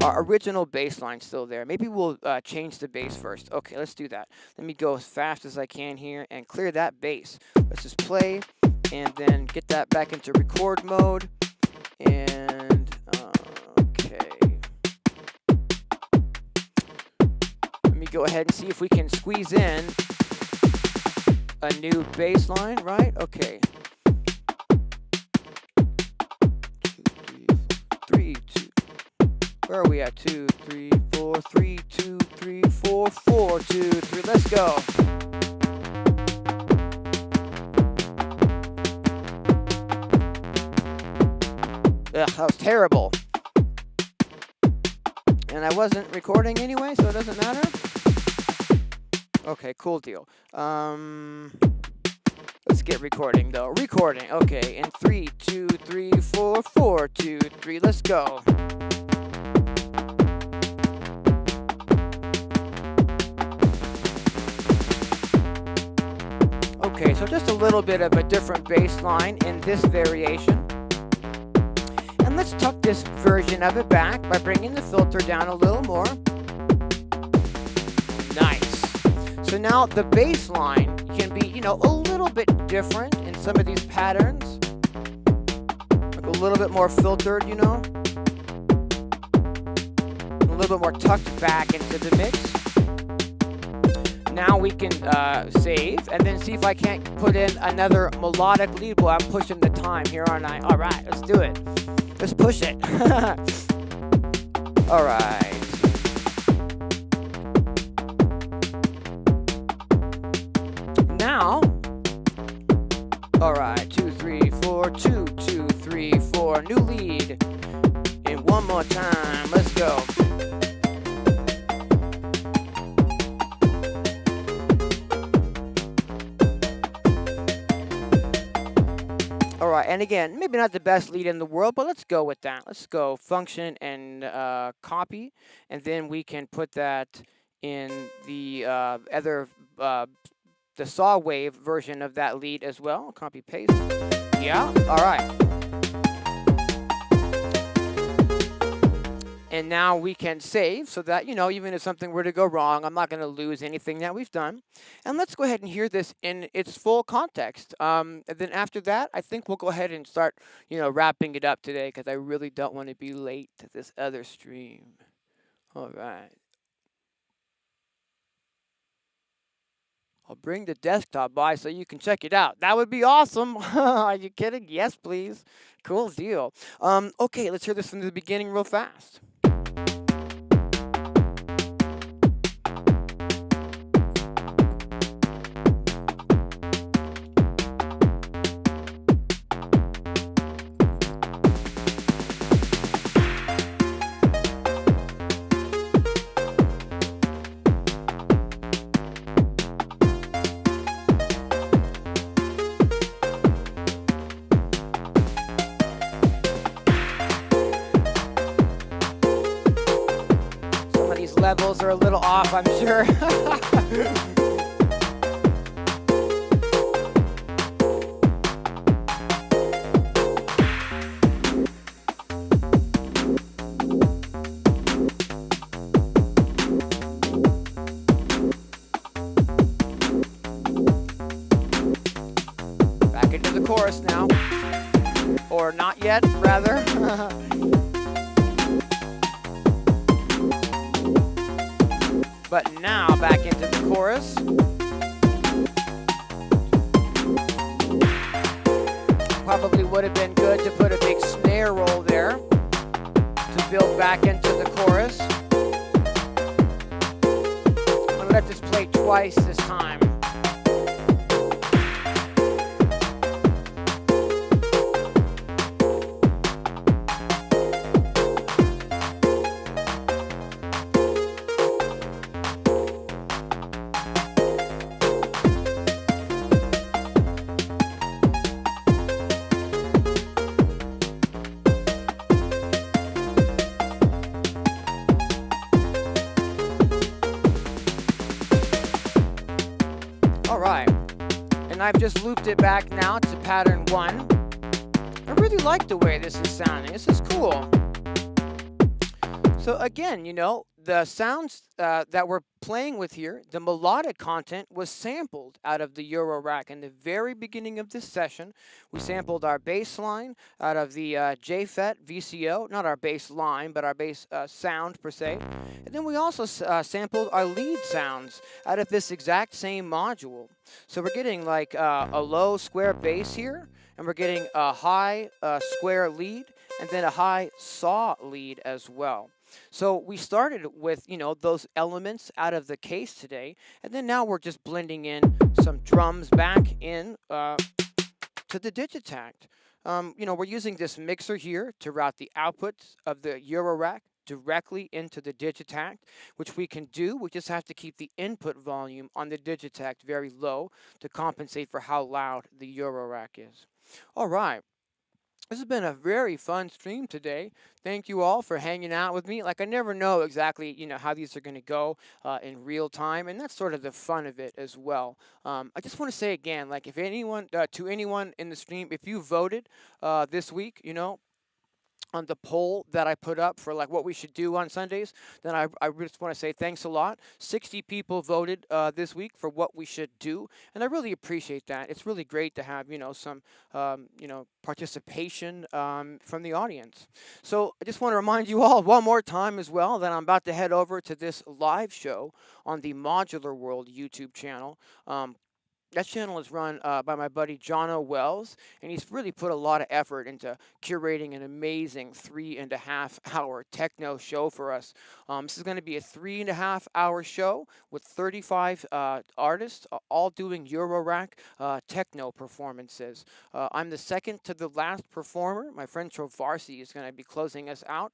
our original bass line's still there. Maybe we'll change the bass first. Okay, let's do that. Let me go as fast as I can here and clear that bass. Let's just play and then get that back into record mode. And, okay. Let me go ahead and see if we can squeeze in a new bass line, right? Okay. 3, 2. Where are we at? 2, 3, 4, 3, 2, 3, 4, 4, 2, 3. Let's go. Ugh, that was terrible. And I wasn't recording anyway, so it doesn't matter. Okay, cool deal. Let's get recording though. Recording. Okay, in 3, 2, 3, 4, 4, 2, 3. Let's go. Okay, so just a little bit of a different bass line in this variation. And let's tuck this version of it back by bringing the filter down a little more. Nice. So now the bass line can be, a little bit different in some of these patterns. Like a little bit more filtered, A little bit more tucked back into the mix. Now we can save and then see if I can't put in another melodic lead. Boy, I'm pushing the time here, aren't I? All right, let's do it. Let's push it. All right. Now, all right, 2, 3, 4, 2, 2, 3, 4, new lead. And one more time, let's go. All right, And again, maybe not the best lead in the world, but let's go with that. Let's go function and copy, and then we can put that in the other the saw wave version of that lead as well. Copy paste. Yeah. All right. And now we can save so that, even if something were to go wrong, I'm not going to lose anything that we've done. And let's go ahead and hear this in its full context. And then after that, I think we'll go ahead and start, wrapping it up today because I really don't want to be late to this other stream. All right. I'll bring the desktop by so you can check it out. That would be awesome. Are you kidding? Yes, please. Cool deal. Okay, let's hear this from the beginning real fast. Levels are a little off, I'm sure. Back into the chorus now. Or not yet, rather. But now back into the chorus. Probably would have been good to put a big snare roll there to build back into the chorus. I'm gonna let this play twice this time. I've just looped it back now to pattern 1. I really like the way this is sounding. This is cool. So again, the sounds that we're playing with here, the melodic content was sampled out of the Eurorack. In the very beginning of this session, we sampled our bass line out of the JFET VCO, not our bass line, but our bass sound per se. And then we also sampled our lead sounds out of this exact same module. So we're getting like a low square bass here, and we're getting a high square lead, and then a high saw lead as well. So we started with, those elements out of the case today, and then now we're just blending in some drums back in to the Digitakt. We're using this mixer here to route the outputs of the Eurorack directly into the Digitakt, which we can do. We just have to keep the input volume on the Digitakt very low to compensate for how loud the Eurorack is. All right. This has been a very fun stream today. Thank you all for hanging out with me. Like, I never know exactly, how these are going to go in real time, and that's sort of the fun of it as well. I just want to say again, like, if anyone, to anyone in the stream, if you voted this week, on the poll that I put up for like what we should do on Sundays, then I just want to say thanks a lot. 60 people voted this week for what we should do, and I really appreciate that. It's really great to have some participation from the audience. So I just want to remind you all one more time as well that I'm about to head over to this live show on the Modular World YouTube channel. That channel is run by my buddy Jono Wells, and he's really put a lot of effort into curating an amazing 3.5-hour techno show for us. This is going to be a 3.5-hour show with 35 artists, all doing Eurorack techno performances. I'm the second to the last performer. My friend Trovarsi is going to be closing us out.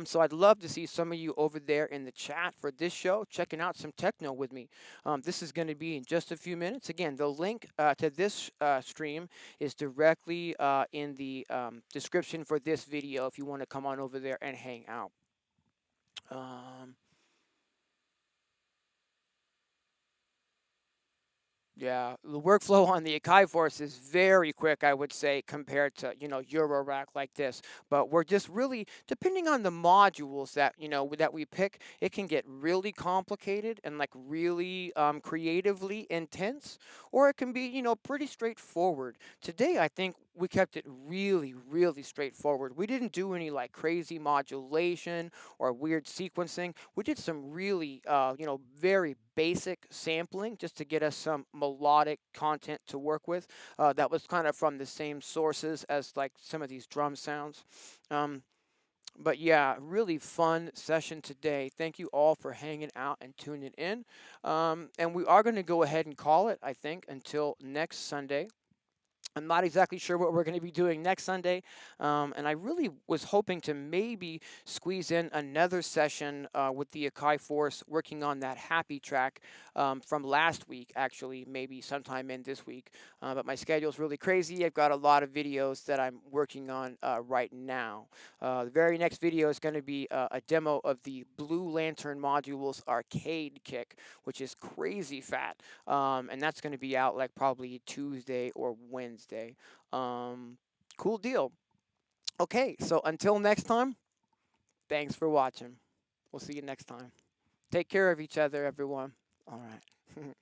So I'd love to see some of you over there in the chat for this show, checking out some techno with me. This is going to be in just a few minutes. Again, the link to this stream is directly in the description for this video if you want to come on over there and hang out. Um, Yeah, the workflow on the Akai Force is very quick, I would say, compared to, Eurorack like this. But we're just really, depending on the modules that, that we pick, it can get really complicated and like really creatively intense, or it can be, pretty straightforward. Today, I think we kept it really, really straightforward. We didn't do any like crazy modulation or weird sequencing. We did some really, very basic sampling just to get us some melodic content to work with. That was kind of from the same sources as like some of these drum sounds. Um, but yeah, really fun session today. Thank you all for hanging out and tuning in. And we are going to go ahead and call it, I think, until next Sunday. I'm not exactly sure what we're going to be doing next Sunday, and I really was hoping to maybe squeeze in another session with the Akai Force, working on that happy track from last week, actually, maybe sometime in this week. But my schedule's really crazy. I've got a lot of videos that I'm working on right now. The very next video is going to be a demo of the Blue Lantern Modules arcade kick, which is crazy fat, and that's going to be out like probably Tuesday or Wednesday. Um, cool deal. Okay, so until next time, thanks for watching. We'll see you next time. Take care of each other, everyone. All right.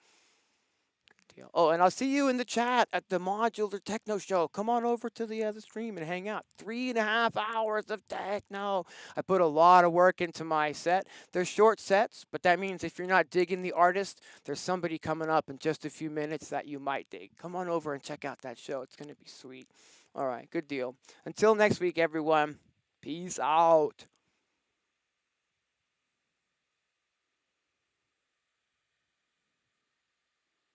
Deal. Oh, and I'll see you in the chat at the Modular Techno Show. Come on over to the other stream and hang out. 3.5 hours of techno. I put a lot of work into my set. They're short sets, but that means if you're not digging the artist, there's somebody coming up in just a few minutes that you might dig. Come on over and check out that show. It's going to be sweet. All right, good deal. Until next week, everyone. Peace out.